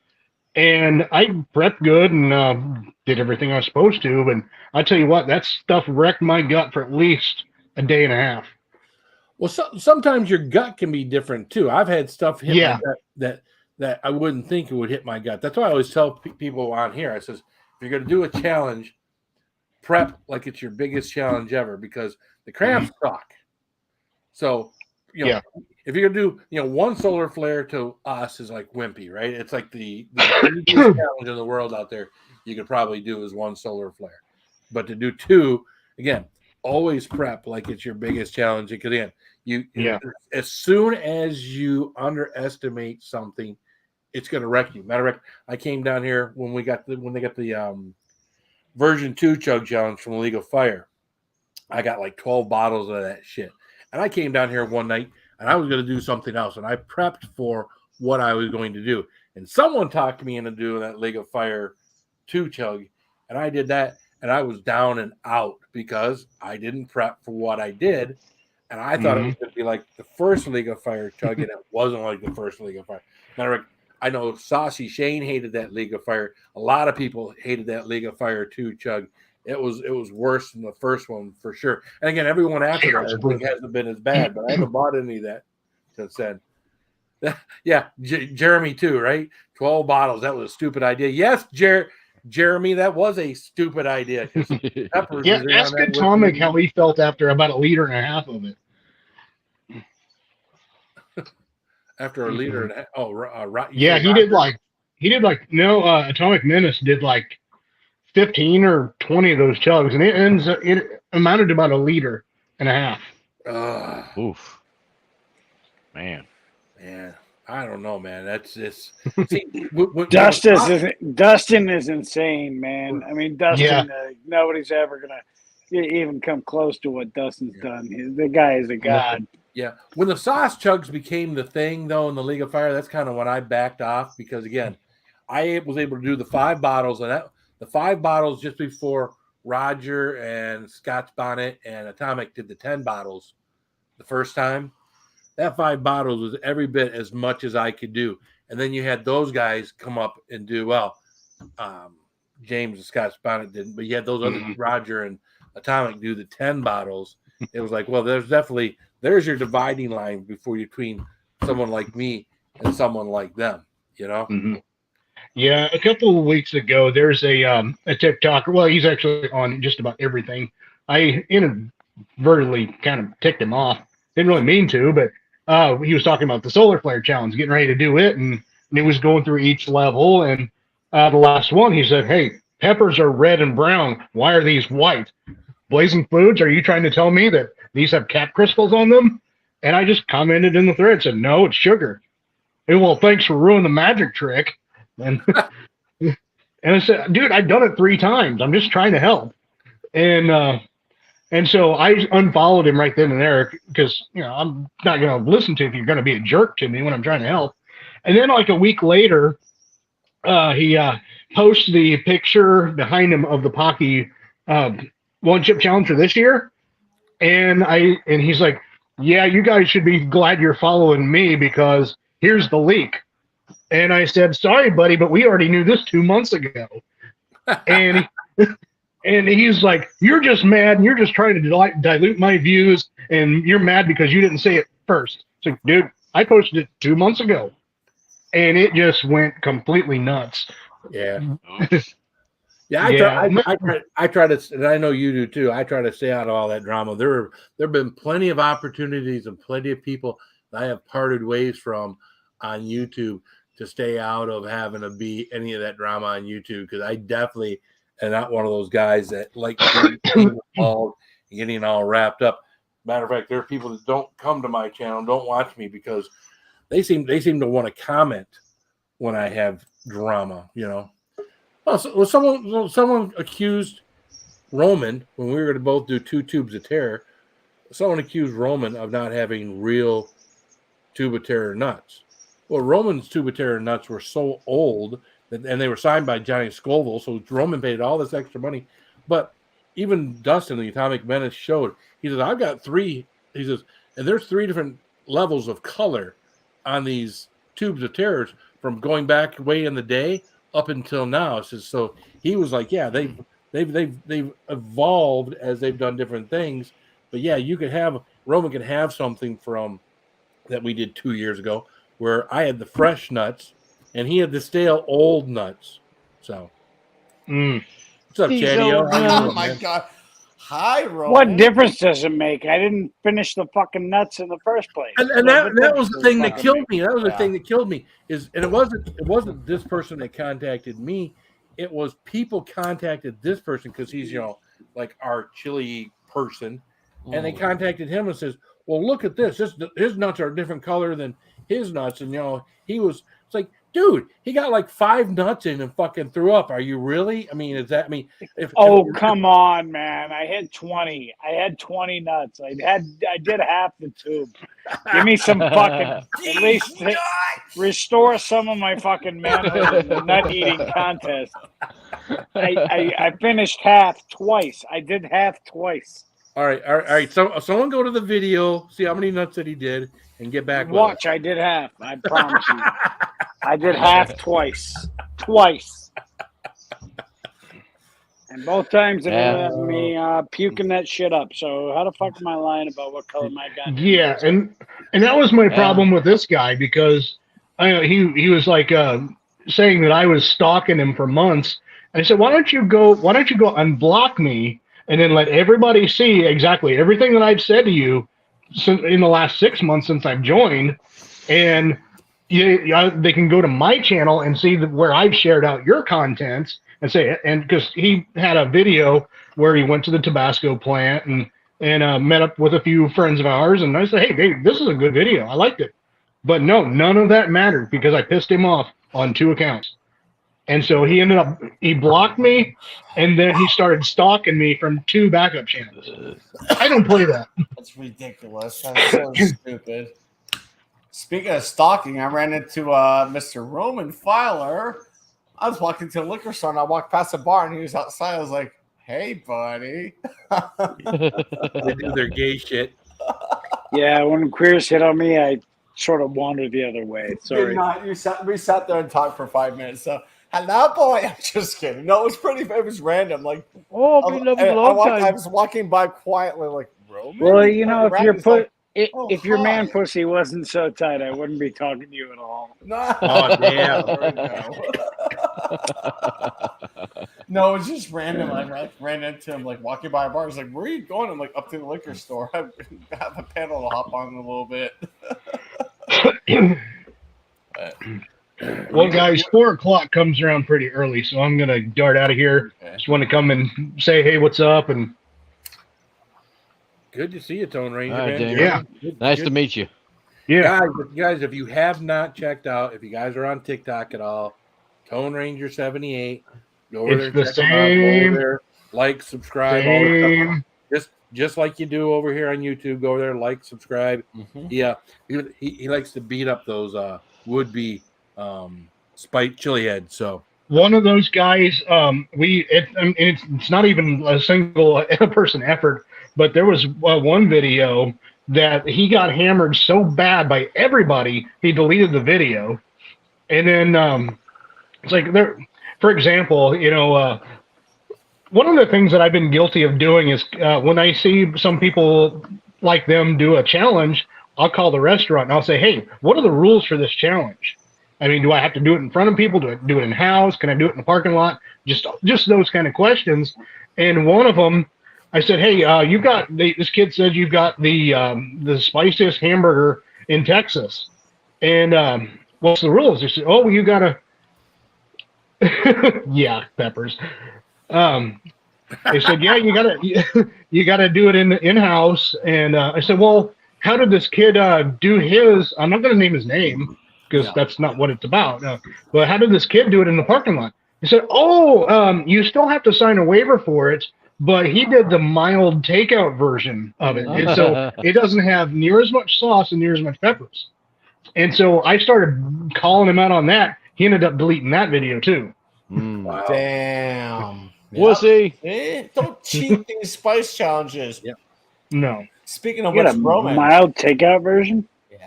and I prepped good and did everything I was supposed to. And I tell you what, that stuff wrecked my gut for at least a day and a half. Well, sometimes your gut can be different too. I've had stuff hit my gut that I wouldn't think it would hit my gut. That's why I always tell people on here. I says, if you're going to do a challenge, prep like it's your biggest challenge ever because the cramps suck. So, if you're going to do, one solar flare to us is like wimpy, right? It's like the biggest challenge in the world out there you could probably do is 1 solar flare. But to do 2, again, always prep like it's your biggest challenge. Because again, as soon as you underestimate something, it's going to wreck you. Matter of fact, I came down here when they got the version 2 chug challenge from the League of Fire. I got like 12 bottles of that shit. And I came down here one night and I was going to do something else. And I prepped for what I was going to do. And someone talked me into doing that League of Fire 2 chug. And I did that. And I was down and out because I didn't prep for what I did. And I thought it was going to be like the first League of Fire chug. And it wasn't like the first League of Fire. Matter of fact, I know Saucy Shane hated that League of Fire. A lot of people hated that League of Fire 2 chug. It was worse than the first one for sure. And again, everyone after that hasn't been as bad, but I haven't bought any of that since then. Yeah, Jeremy too, right? 12 bottles. That was a stupid idea. Yes, Jeremy, that was a stupid idea. 'Cause Peppers Yeah, was in on ask that with Atomic me. how he felt after about a liter and a half of it. After a liter and a half. Oh, Yeah, he did like Atomic Menace did like 15 or 20 of those chugs, and it amounted to about a liter and a half. Oof. Man. I don't know, man. That's just Dustin is insane, man. I mean, Dustin. Nobody's ever gonna even come close to what Dustin's done. The guy is a god. Yeah. When the sauce chugs became the thing, though, in the League of Fire, that's kind of when I backed off because, again, I was able to do the 5 bottles, and the 5 bottles just before Roger and Scott's Bonnet and Atomic did the 10 bottles the first time. That 5 bottles was every bit as much as I could do. And then you had those guys come up and do, James and Scott's Bonnet didn't, but you had those other Roger and Atomic do the 10 bottles. It was like, well, there's your dividing line between someone like me and someone like them, you know? Mm-hmm. Yeah, a couple of weeks ago, there's a TikToker. Well, he's actually on just about everything. I inadvertently kind of ticked him off. Didn't really mean to, but he was talking about the Solar Flare Challenge, getting ready to do it, and he was going through each level. And the last one, he said, "Hey, peppers are red and brown. Why are these white? Blazing Foods, are you trying to tell me that these have cap crystals on them?" And I just commented in the thread, said, "No, it's sugar." Hey, well, thanks for ruining the magic trick. And I said, "Dude, I've done it 3 times. I'm just trying to help." And so I unfollowed him right then and there because I'm not going to listen to if you're going to be a jerk to me when I'm trying to help. And then like a week later, he posts the picture behind him of the Pocky one chip challenge for this year, and he's like, "Yeah, you guys should be glad you're following me because here's the leak." And I said, "Sorry, buddy, but we already knew this 2 months ago." And he's like, "You're just mad, and you're just trying to dilute my views, and you're mad because you didn't say it first." It's like, dude, I posted it 2 months ago, and it just went completely nuts. Yeah. I try to, and I know you do too. I try to stay out of all that drama. There have been plenty of opportunities and plenty of people that I have parted ways from on YouTube to stay out of having to be any of that drama on YouTube because I definitely am not one of those guys that like getting involved and getting all wrapped up. Matter of fact, there are people that don't come to my channel, don't watch me because they seem to want to comment when I have drama, Well, someone accused Roman when we were going to both do 2 tubes of terror. Someone accused Roman of not having real tube of terror nuts. Well, Roman's tube of terror nuts were so old and they were signed by Johnny Scoville, so Roman paid all this extra money. But even Dustin, the Atomic Menace, showed. He says, "I've got 3." He says, "and there's 3 different levels of color on these tubes of terrors from going back way in the day up until now." So he was like, "Yeah, they've evolved as they've done different things, but yeah, Roman can have something from that we did 2 years ago where I had the fresh nuts and he had the stale old nuts." So, what's up, Chadio? Oh my God! Hi, Roman. What difference does it make? I didn't finish the fucking nuts in the first place. And that was the thing that killed me. That was the thing that killed me. And it wasn't this person that contacted me. It was people contacted this person because he's like our chili person, and they contacted him and says, "Well, look at this. His nuts are a different color than his nuts." And it's like, dude, he got like 5 nuts in and fucking threw up. Are you really? I mean, Come on, man. I had 20 nuts. I did half the tube. Give me some fucking, at least restore some of my fucking manhood in the nut eating contest. I finished half twice. I did half twice. All right. So someone go to the video, see how many nuts that he did, and get back. Watch, I did half. I promise you. I did half twice. And both times it ended up me puking that shit up. So how the fuck am I lying about what color my gun? Yeah, and that was my problem with this guy because he was like saying that I was stalking him for months, I said, why don't you go unblock me and then let everybody see exactly everything that I've said to you in the last 6 months since I've joined, and they can go to my channel and see where I've shared out your contents and say, and because he had a video where he went to the Tabasco plant and met up with a few friends of ours, and I said, hey, this is a good video. I liked it. But no, none of that mattered because I pissed him off on 2 accounts. And so he blocked me, and then he started stalking me from 2 backup channels. I don't play that. That's ridiculous. That's so stupid. Speaking of stalking, I ran into Mr. Roman Filer. I was walking to a liquor store, and I walked past a bar, and he was outside. I was like, hey, buddy. They do their gay shit. Yeah, when queers hit on me, I sort of wandered the other way. Sorry. We sat there and talked for 5 minutes. So, hello, boy. I'm just kidding. No, it was random. Like, Oh, been loving a long time. I was walking by quietly, like, Roman? Well, you know, if your hi. man pussy wasn't so tight, I wouldn't be talking to you at all. No. Oh, damn. No, it was just random. I ran into him, like, walking by a bar. He's like, where are you going? I'm like, up to the liquor store. I have a panel to hop on in a little bit. Well, guys, 4 o'clock comes around pretty early, so I'm going to dart out of here. Okay. Just want to come and say, hey, what's up? And Good to see you, Tone Ranger. All right, man. Daniel. Yeah. Nice to meet you. yeah, Guys, if you have not checked out, if you guys are on TikTok at all, Tone Ranger 78, go over It's there, the check him out, go same. over there, like, subscribe, all the same. stuff. Just like you do over here on YouTube. Go over there, like, subscribe. Mm-hmm. Yeah, he likes to beat up those would-be spite chili heads. So One of those guys, it's not even a single person effort, but there was one video that he got hammered so bad by everybody, he deleted the video. And then it's like, for example, one of the things that I've been guilty of doing is when I see some people like them do a challenge, I'll call the restaurant and I'll say, hey, what are the rules for this challenge? I mean, do I have to do it in front of people? Do I do it in house? Can I do it in the parking lot? Just those kind of questions. And one of them, I said, hey, this kid said you've got the spiciest hamburger in Texas. And what's the rules? They said, oh, you got to, yeah, peppers. They said, yeah, you gotta do it in house. And I said, well, how did this kid do his? I'm not gonna name his name because that's not what it's about. But how did this kid do it in the parking lot? He said, you still have to sign a waiver for it, but he did the mild takeout version of it, and so it doesn't have near as much sauce and near as much peppers. And so I started calling him out on that. He ended up deleting that video too. wow. Damn. Wussy. Don't cheat these spice challenges. Yep. No. Speaking of You got which, a Roman. mild takeout version? Yeah.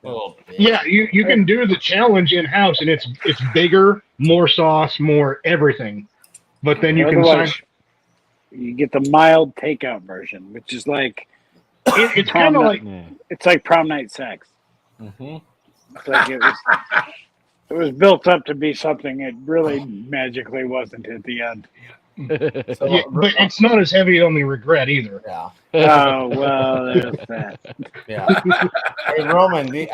A little bit. Yeah, you can do the challenge in house, and it's bigger, more sauce, more everything. But then you can sign. Otherwise, you get the mild takeout version, which is like It's kind of like it's like prom night sex. Mm-hmm. It's like it was built up to be something it really magically wasn't at the end. So, yeah, but it's not as heavy on the regret either. yeah. Oh well, there's that. Yeah. Hey, Roman, you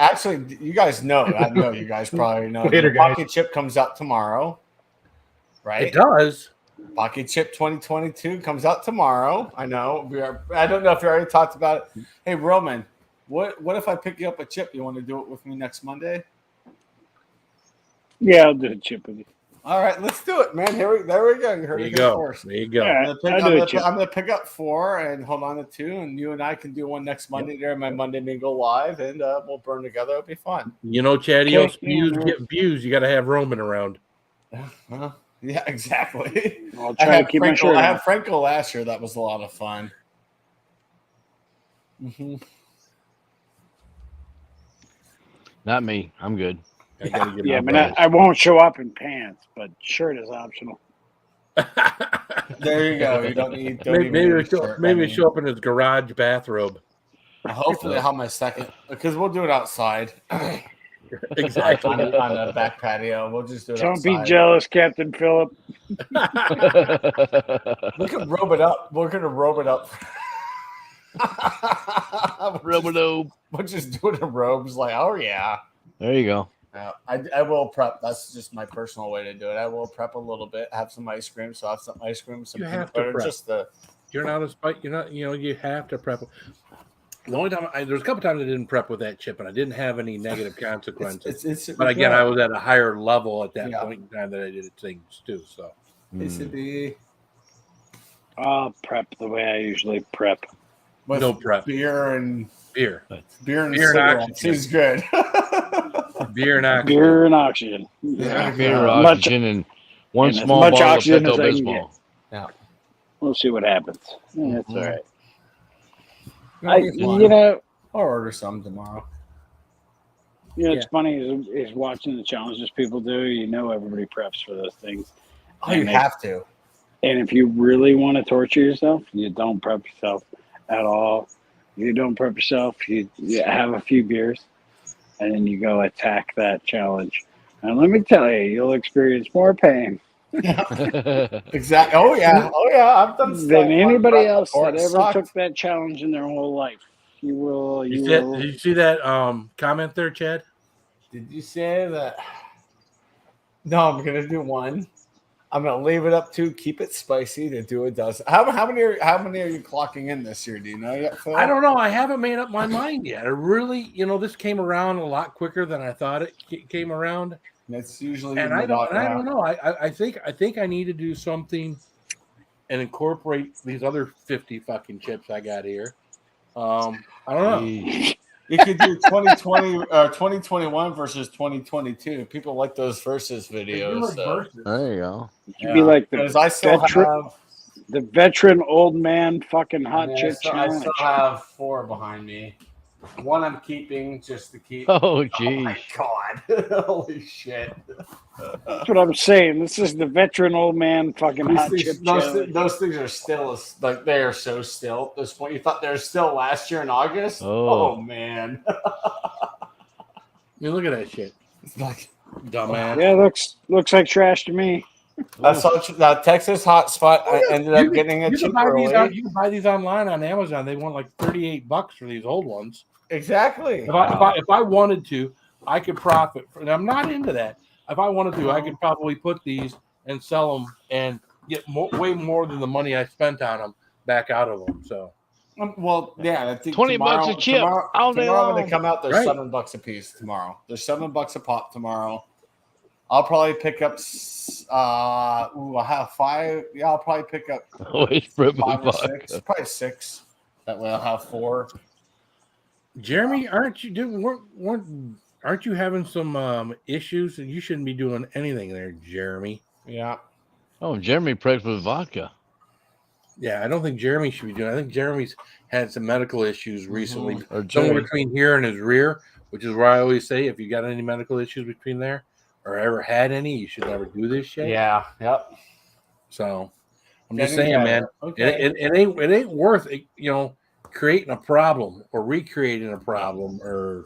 guys know. I know you guys probably know. Later, The guys. Pocket Chip comes out tomorrow, right? It does. Pocket Chip 2022 comes out tomorrow. I know. I don't know if you already talked about it. Hey, Roman, what if I pick you up a chip? You want to do it with me next Monday? Yeah, I'll do a chip with you. All right, let's do it, man. There we go. You heard There it you here go. first. There you go. All right. I'm gonna pick up 4 and hold on to 2, and you and I can do one next Monday during my Monday Bingo Live, and we'll burn together. It'll be fun. You know, Chaddy, views Yeah. get views. You got to have Roman around. Yeah, exactly. I'll try to keep my shirt I on. had Franco last year. That was a lot of fun. Mm-hmm. Not me. I'm good. I gotta get Yeah, my I mean, I won't show up in pants, but shirt is optional. There you go. You don't need. maybe show up in his garage bathrobe. Hopefully, I'll have my second because we'll do it outside. Exactly. on the back patio. We'll just do it Don't be outside. jealous, Captain Phillip. We can robe it up. We're gonna robe it up. We'll just do it in robes. Like, oh yeah. There you go. I will prep. That's just my personal way to do it. I will prep a little bit. Have some ice cream. So I have some ice cream. Some You peanut have to butter. prep. Just the. You're not a spike. You're not. You have to prep. The only time there's a couple times I didn't prep with that chip, and I didn't have any negative consequences. It's but again, I was at a higher level at that point in time that I did things too. So I'll prep the way I usually prep. With no prep. Beer and oxygen. She's good. Beer and oxygen. Beer and oxygen. Beer, oxygen, and one and small as much bottle of oxygen Pepto as I can Bismol. Yeah. We'll see what happens. That's all right. I'll order some tomorrow. It's funny is watching the challenges people do. You know, everybody preps for those things. Oh, you have to. And if you really want to torture yourself, you don't prep yourself at all. You don't prep yourself. You have a few beers, and then you go attack that challenge. And let me tell you, you'll experience more pain. Exactly. Oh yeah. I've done stuff than anybody else before. that ever took that challenge in their whole life. You will. Did you see that comment there, Chad? Did you say that? No, I'm gonna do one. I'm gonna leave it up to keep it spicy to do a dozen. How many are you clocking in this year? Do you know yet, Phil? I don't know. I haven't made up my mind yet. I really, this came around a lot quicker than I thought it came around. That's usually. And I don't know. I think I need to do something and incorporate these other 50 fucking chips I got here. I don't know. You could do 2020 2021 versus 2022. People like those versus videos. So. There you go. You'd be like the veteran old man fucking hot chip challenge. I still have 4 behind me. One I'm keeping just to keep. Oh, geez. Oh, my God. Holy shit. That's what I'm saying. This is the veteran old man fucking hot chip challenge. Those things are still, like, they are so still at this point. You thought they were still last year in August? Oh man. I mean, look at that shit. It's like, dumbass. Yeah, looks like trash to me. I saw that Texas hotspot. I ended up getting a cheap early. You can buy these online on Amazon. They want like $38 for these old ones. Exactly. If I wanted to, I could profit. And I'm not into that. If I wanted to, I could probably put these and sell them and get way more than the money I spent on them back out of them. So, well, yeah, I think $20 a chip. Tomorrow when they come out, they're right. $7 a piece. Tomorrow, they're $7 a pop. Tomorrow, I'll probably pick up. I have 5. Yeah, I'll probably pick up 5 or 6. Probably 6. That way, I'll have 4. Jeremy, aren't you having some issues? And you shouldn't be doing anything there, Jeremy. Yeah. Oh, Jeremy preps with vodka. Yeah, I don't think Jeremy should be doing. I think Jeremy's had some medical issues recently, Or somewhere between here and his rear, which is where I always say, if you got any medical issues between there, or ever had any, you should never do this shit. Yeah. Yep. So I'm just saying, man, okay. it ain't worth it, creating a problem or recreating a problem, or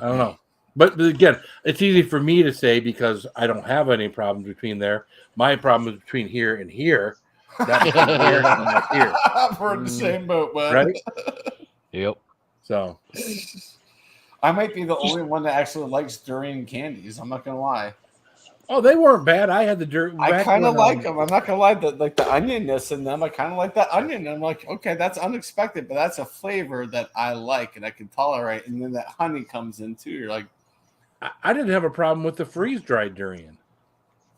I don't know. But again, it's easy for me to say because I don't have any problems between there. My problem is between here and here. That's here and not here. We're in the same boat, bud. Right? Yep. So I might be the only one that actually likes durian candies. I'm not gonna lie. Oh, they weren't bad. I had the dirt. I kind of like them. I'm not gonna lie. The onionness in them. I kind of like that onion. And I'm like, okay, that's unexpected, but that's a flavor that I like and I can tolerate. And then that honey comes in too. You're like, I didn't have a problem with the freeze dried durian.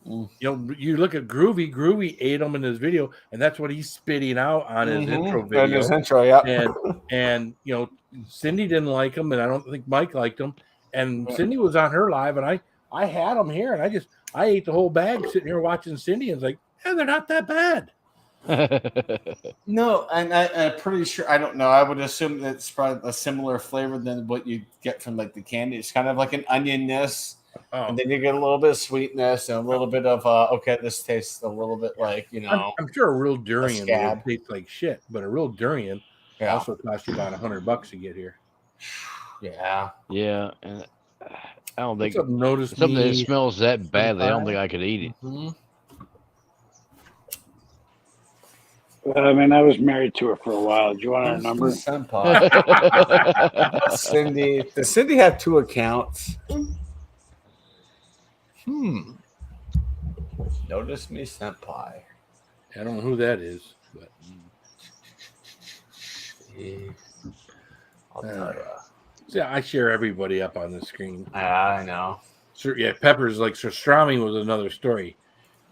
You look at Groovy. Groovy ate them in his video, and that's what he's spitting out on his intro video. In his intro, yeah. And Cindy didn't like them, and I don't think Mike liked them. And Cindy was on her live, and I had them here, and I ate the whole bag sitting here watching Cindy, and it's like, yeah, they're not that bad. No, and I'm pretty sure. I don't know. I would assume that it's probably a similar flavor than what you get from like the candy. It's kind of like an onionness. And then you get a little bit of sweetness and a little bit of this tastes a little bit like I'm sure a real durian tastes like shit, but a real durian also costs you about $100 to get here. Yeah. Yeah, and I don't think What's up, notice something that me? smells that badly. I don't think I could eat it. Mhm. I mean, I was married to her for a while. Do you want her Notice number? me, senpai. Cindy. Does Cindy have 2 accounts? Notice me, senpai. I don't know who that is, but I'll tell you. see, I share everybody up on the screen. I know. So, yeah, peppers like surströmming was another story.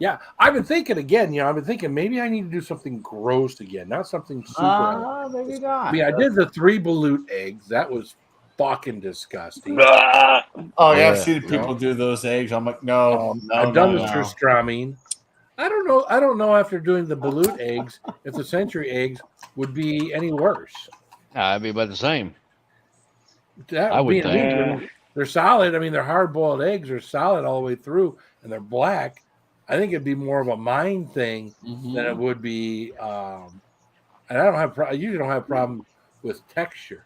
Yeah, I've been thinking again. I've been thinking maybe I need to do something gross again, not something super. Maybe not. I mean, I did the 3 balut eggs. That was fucking disgusting. Ah, Oh, yeah, Yeah. I've seen people do those eggs. I'm like, no, I've done the no. surströmming. I don't know after doing the balut eggs if the century eggs would be any worse. I'd be about the same. That I would being think. vegan, they're solid. I mean, they're hard boiled eggs. They're solid all the way through, and they're black. I think it'd be more of a mind thing than it would be. And I don't have. I usually don't have a problem with texture.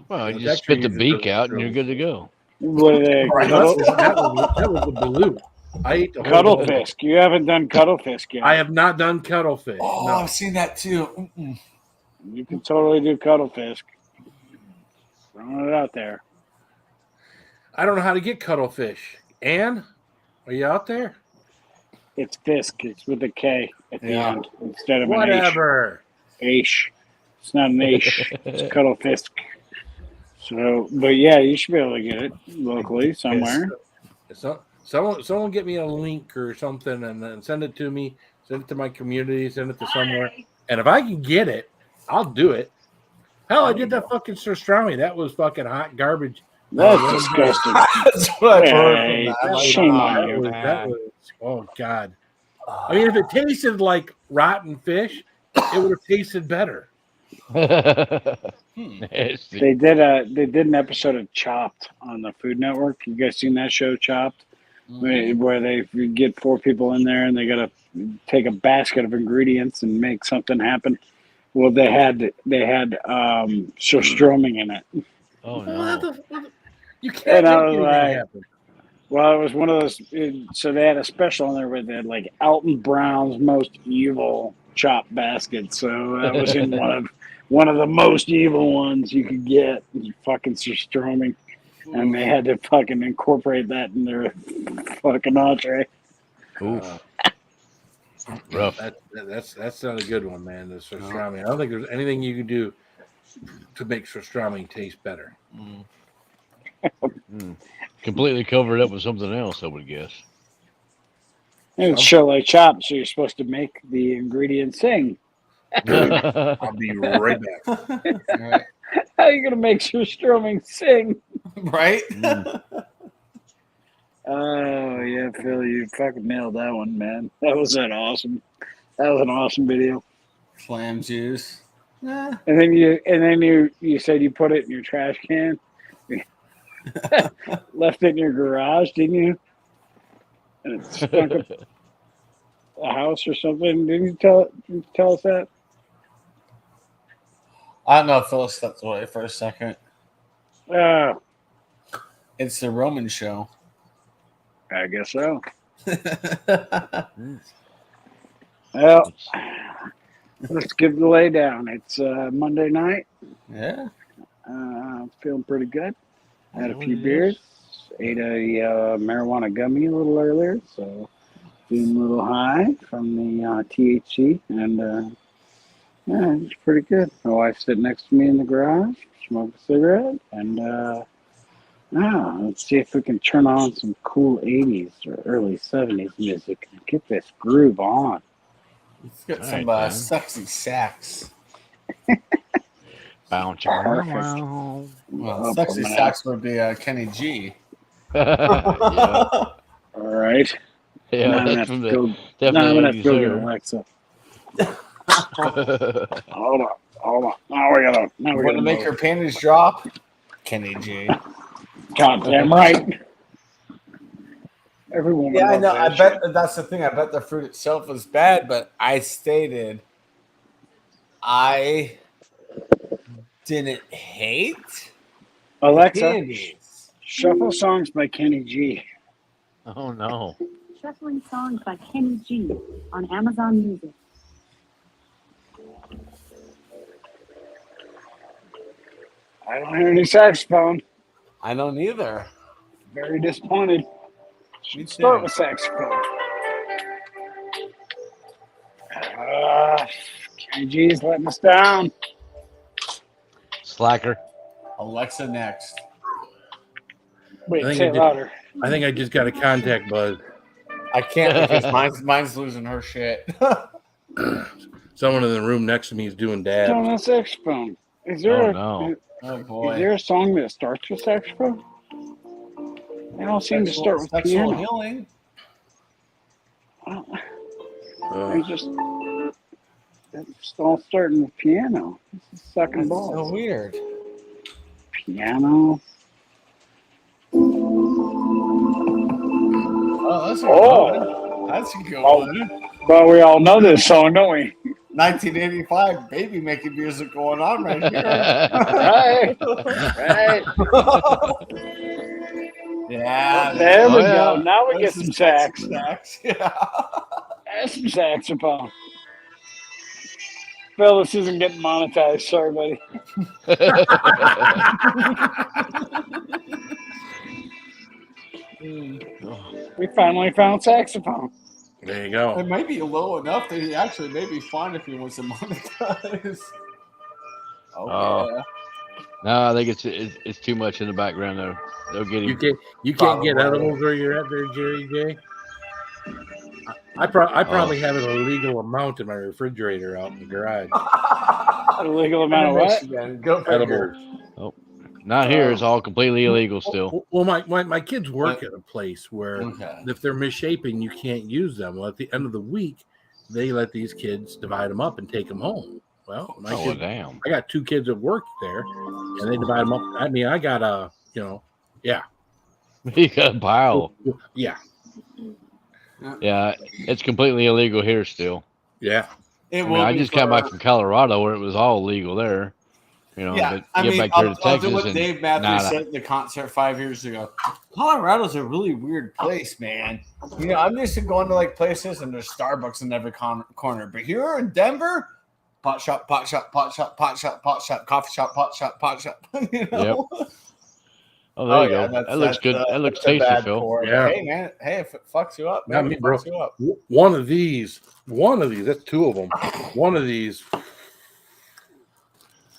Well, The you just texture spit the usually beak doesn't out and throw you're me. good to go. what are they? Right, Cuddle, that was the balut. I ate the whole cuttlefish. You haven't done cuttlefish yet. I have not done cuttlefish. Oh, No. I've seen that too. Mm-mm. You can totally do cuttlefish. Throwing it out there. I don't know how to get cuttlefish. Ann, are you out there? It's fisk. It's with a K at the Yeah. end instead of Whatever. an H. It's not an H. It's cuttlefish. So, but yeah, you should be able to get it locally somewhere. So, someone get me a link or something and then send it to me. Send it to my community. Send it to somewhere. And if I can get it, I'll do it. Hell, I did that fucking surströmming. That was fucking hot garbage. That's disgusting. That's what I've heard Hey, from that. Like, shame on oh, you. man. That was, oh God. I mean, if it tasted like rotten fish, it would have tasted better. Nasty. They did an episode of Chopped on the Food Network. You guys seen that show, Chopped? Where they get 4 people in there and they gotta take a basket of ingredients and make something happen. Well, they had surströmming in it. Oh no. You can't And make I was anything like, happen. well, it was one of those. So they had a special in there where they had like Alton Brown's most evil chopped baskets. So that was in one of the most evil ones you could get. Fucking surströmming, and they had to fucking incorporate that in their fucking entree. Oof. Rough. That's not a good one, man. The surströmming. I don't think there's anything you can do to make surströmming taste better. Completely covered up with something else, I would guess. And it's show like Chopped, so you're supposed to make the ingredients sing. I'll be right back. Right. How are you gonna make surströmming sing? Right? Oh yeah, Phil, you fucking nailed that one, man. That was an awesome video. Clam juice. And then you said you put it in your trash can. Left it in your garage, didn't you? And it stunk up a house or something. Didn't you tell us that? I don't know if Phyllis stepped away for a second. It's the Roman show. I guess so. Well, let's give the lay down. It's Monday night. Yeah. Feeling pretty good. Had a few beers. Ate a marijuana gummy a little earlier, so feeling a little high from the THC, and yeah, it's pretty good. My wife's sitting next to me in the garage, smoking a cigarette, and let's see if we can turn on some cool 80s or early 70s music and get this groove on. Let's get All some right, man. sexy sax. Bounce Perfect. Well, sexy man. sax would be Kenny G. Yeah. All right. Yeah, Now I'm gonna that's have from to go. the Now I'm gonna have definitely to go get 80s Alexa. era. Hold on. Now we gotta. Want to make her panties drop? Kenny G. Goddamn right. Everyone. Yeah, I loves know. that I shit. bet that's the thing. I bet the fruit itself was bad, but I stated I didn't hate. Alexa, Candies. shuffle songs by Kenny G. Oh no. Shuffling Songs by Kenny G on Amazon Music. I don't hear any saxophone. I don't either. Very disappointed. Me Should too. start with saxophone. Kenny G's letting us down. Slacker. Alexa next. Wait, I think say I it did- louder. I think I just got a contact buzz. I can't because mine's losing her shit. Someone in the room next to me is doing It's on dabs. a saxophone. Is there Oh no. Oh is boy. there a song that starts with saxophone? They all seem to start with Sexual piano. healing. They just it's all starting with piano. This is sucking That's balls. so weird. Piano. Oh, that's a good Oh. one. That's a good Oh. one. Well, we all know this song, don't we? 1985 baby making music going on right here. Right. Right. Yeah. There we Oh, yeah. go. Now we get This some is sax. sax. Yeah. That's some saxophone. Phil, this isn't getting monetized. Sorry, buddy. We finally found saxophone. There you go. It might be low enough that he actually may be fine if he wants to monetize. Oh. Yeah. No, I think it's too much in the background though. They'll get You him. can't get Probably. edibles where you're at there, Jerry J. I probably have an illegal amount in my refrigerator out in the garage. Illegal amount of what? Michigan. Go figure. Edibles. Not here. It's all completely illegal still. Well, my kids work at a place where Okay. if they're misshapen, you can't use them. Well, at the end of the week, they let these kids divide them up and take them home. Well, my Oh kids, damn. I got 2 kids that work there, and they divide them up. I mean, I got a, yeah, You got a pile. yeah, Yeah, it's completely illegal here still. yeah. It I mean, will I be just got for- back from Colorado where it was all legal there. You know, Yeah, but I get mean, back here to I'll do Texas what and Dave Matthews nada. said at the concert 5 years ago. Colorado's a really weird place, man. You know, I'm used to going to like places and there's Starbucks in every corner, but here in Denver, pot shop, pot shop, pot shop, pot shop, pot shop, coffee shop, pot shop, pot shop. You know? Oh, there you yeah, go. That looks good. That looks tasty, bad Phil. pour, Yeah. but hey, man. Hey, if it fucks you up, Not man, me, it bro. fucks you up. One of these, that's 2 of them. One of these,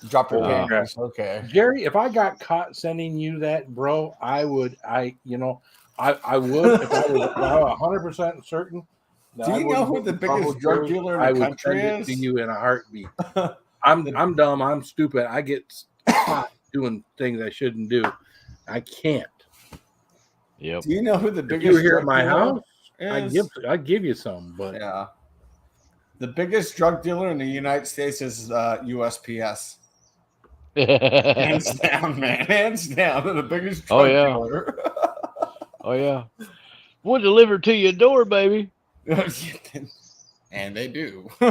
Drop your Oh, panties. Okay. Jerry. If I got caught sending you that, bro, I would. I would if I was 100% certain. that Do I you know wouldn't who get the in biggest trouble, drug Jerry, dealer in I the would country send it is? to you in a heartbeat. I'm dumb. I'm stupid. I get caught doing things I shouldn't do. I can't. Yep. Do you know who the If biggest you were here drug at my dealer house, is? I'd give you some, but Yeah. The biggest drug dealer in the United States is USPS. Hands down, man. Hands down. They're the biggest drug Oh, yeah. dealer. Oh yeah. We'll deliver to your door, baby. And they do. All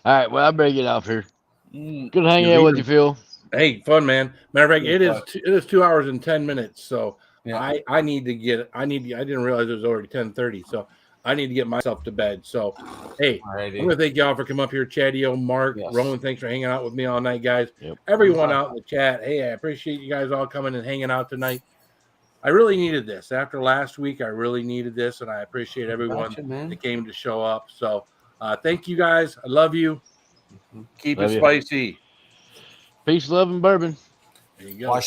right. Well, I better get off here. Good hanging You're out with leaving? you, Phil. hey, fun, man. Matter of fact, Good it is 2 hours and 10 minutes. So Yeah. I need to get. I didn't realize it was already 10:30. So I need to get myself to bed. So hey, I'm Alrighty. gonna thank y'all for coming up here, Chatty-O, Mark, Yes. Roman. Thanks for hanging out with me all night, guys. Yep. Everyone out in the chat. Hey, I appreciate you guys all coming and hanging out tonight. I really needed this after last week. I really needed this, and I appreciate everyone Gotcha, man. that came to show up. So thank you guys. I love you. Keep Love it you. spicy. Peace, love, and bourbon. There you go. Wash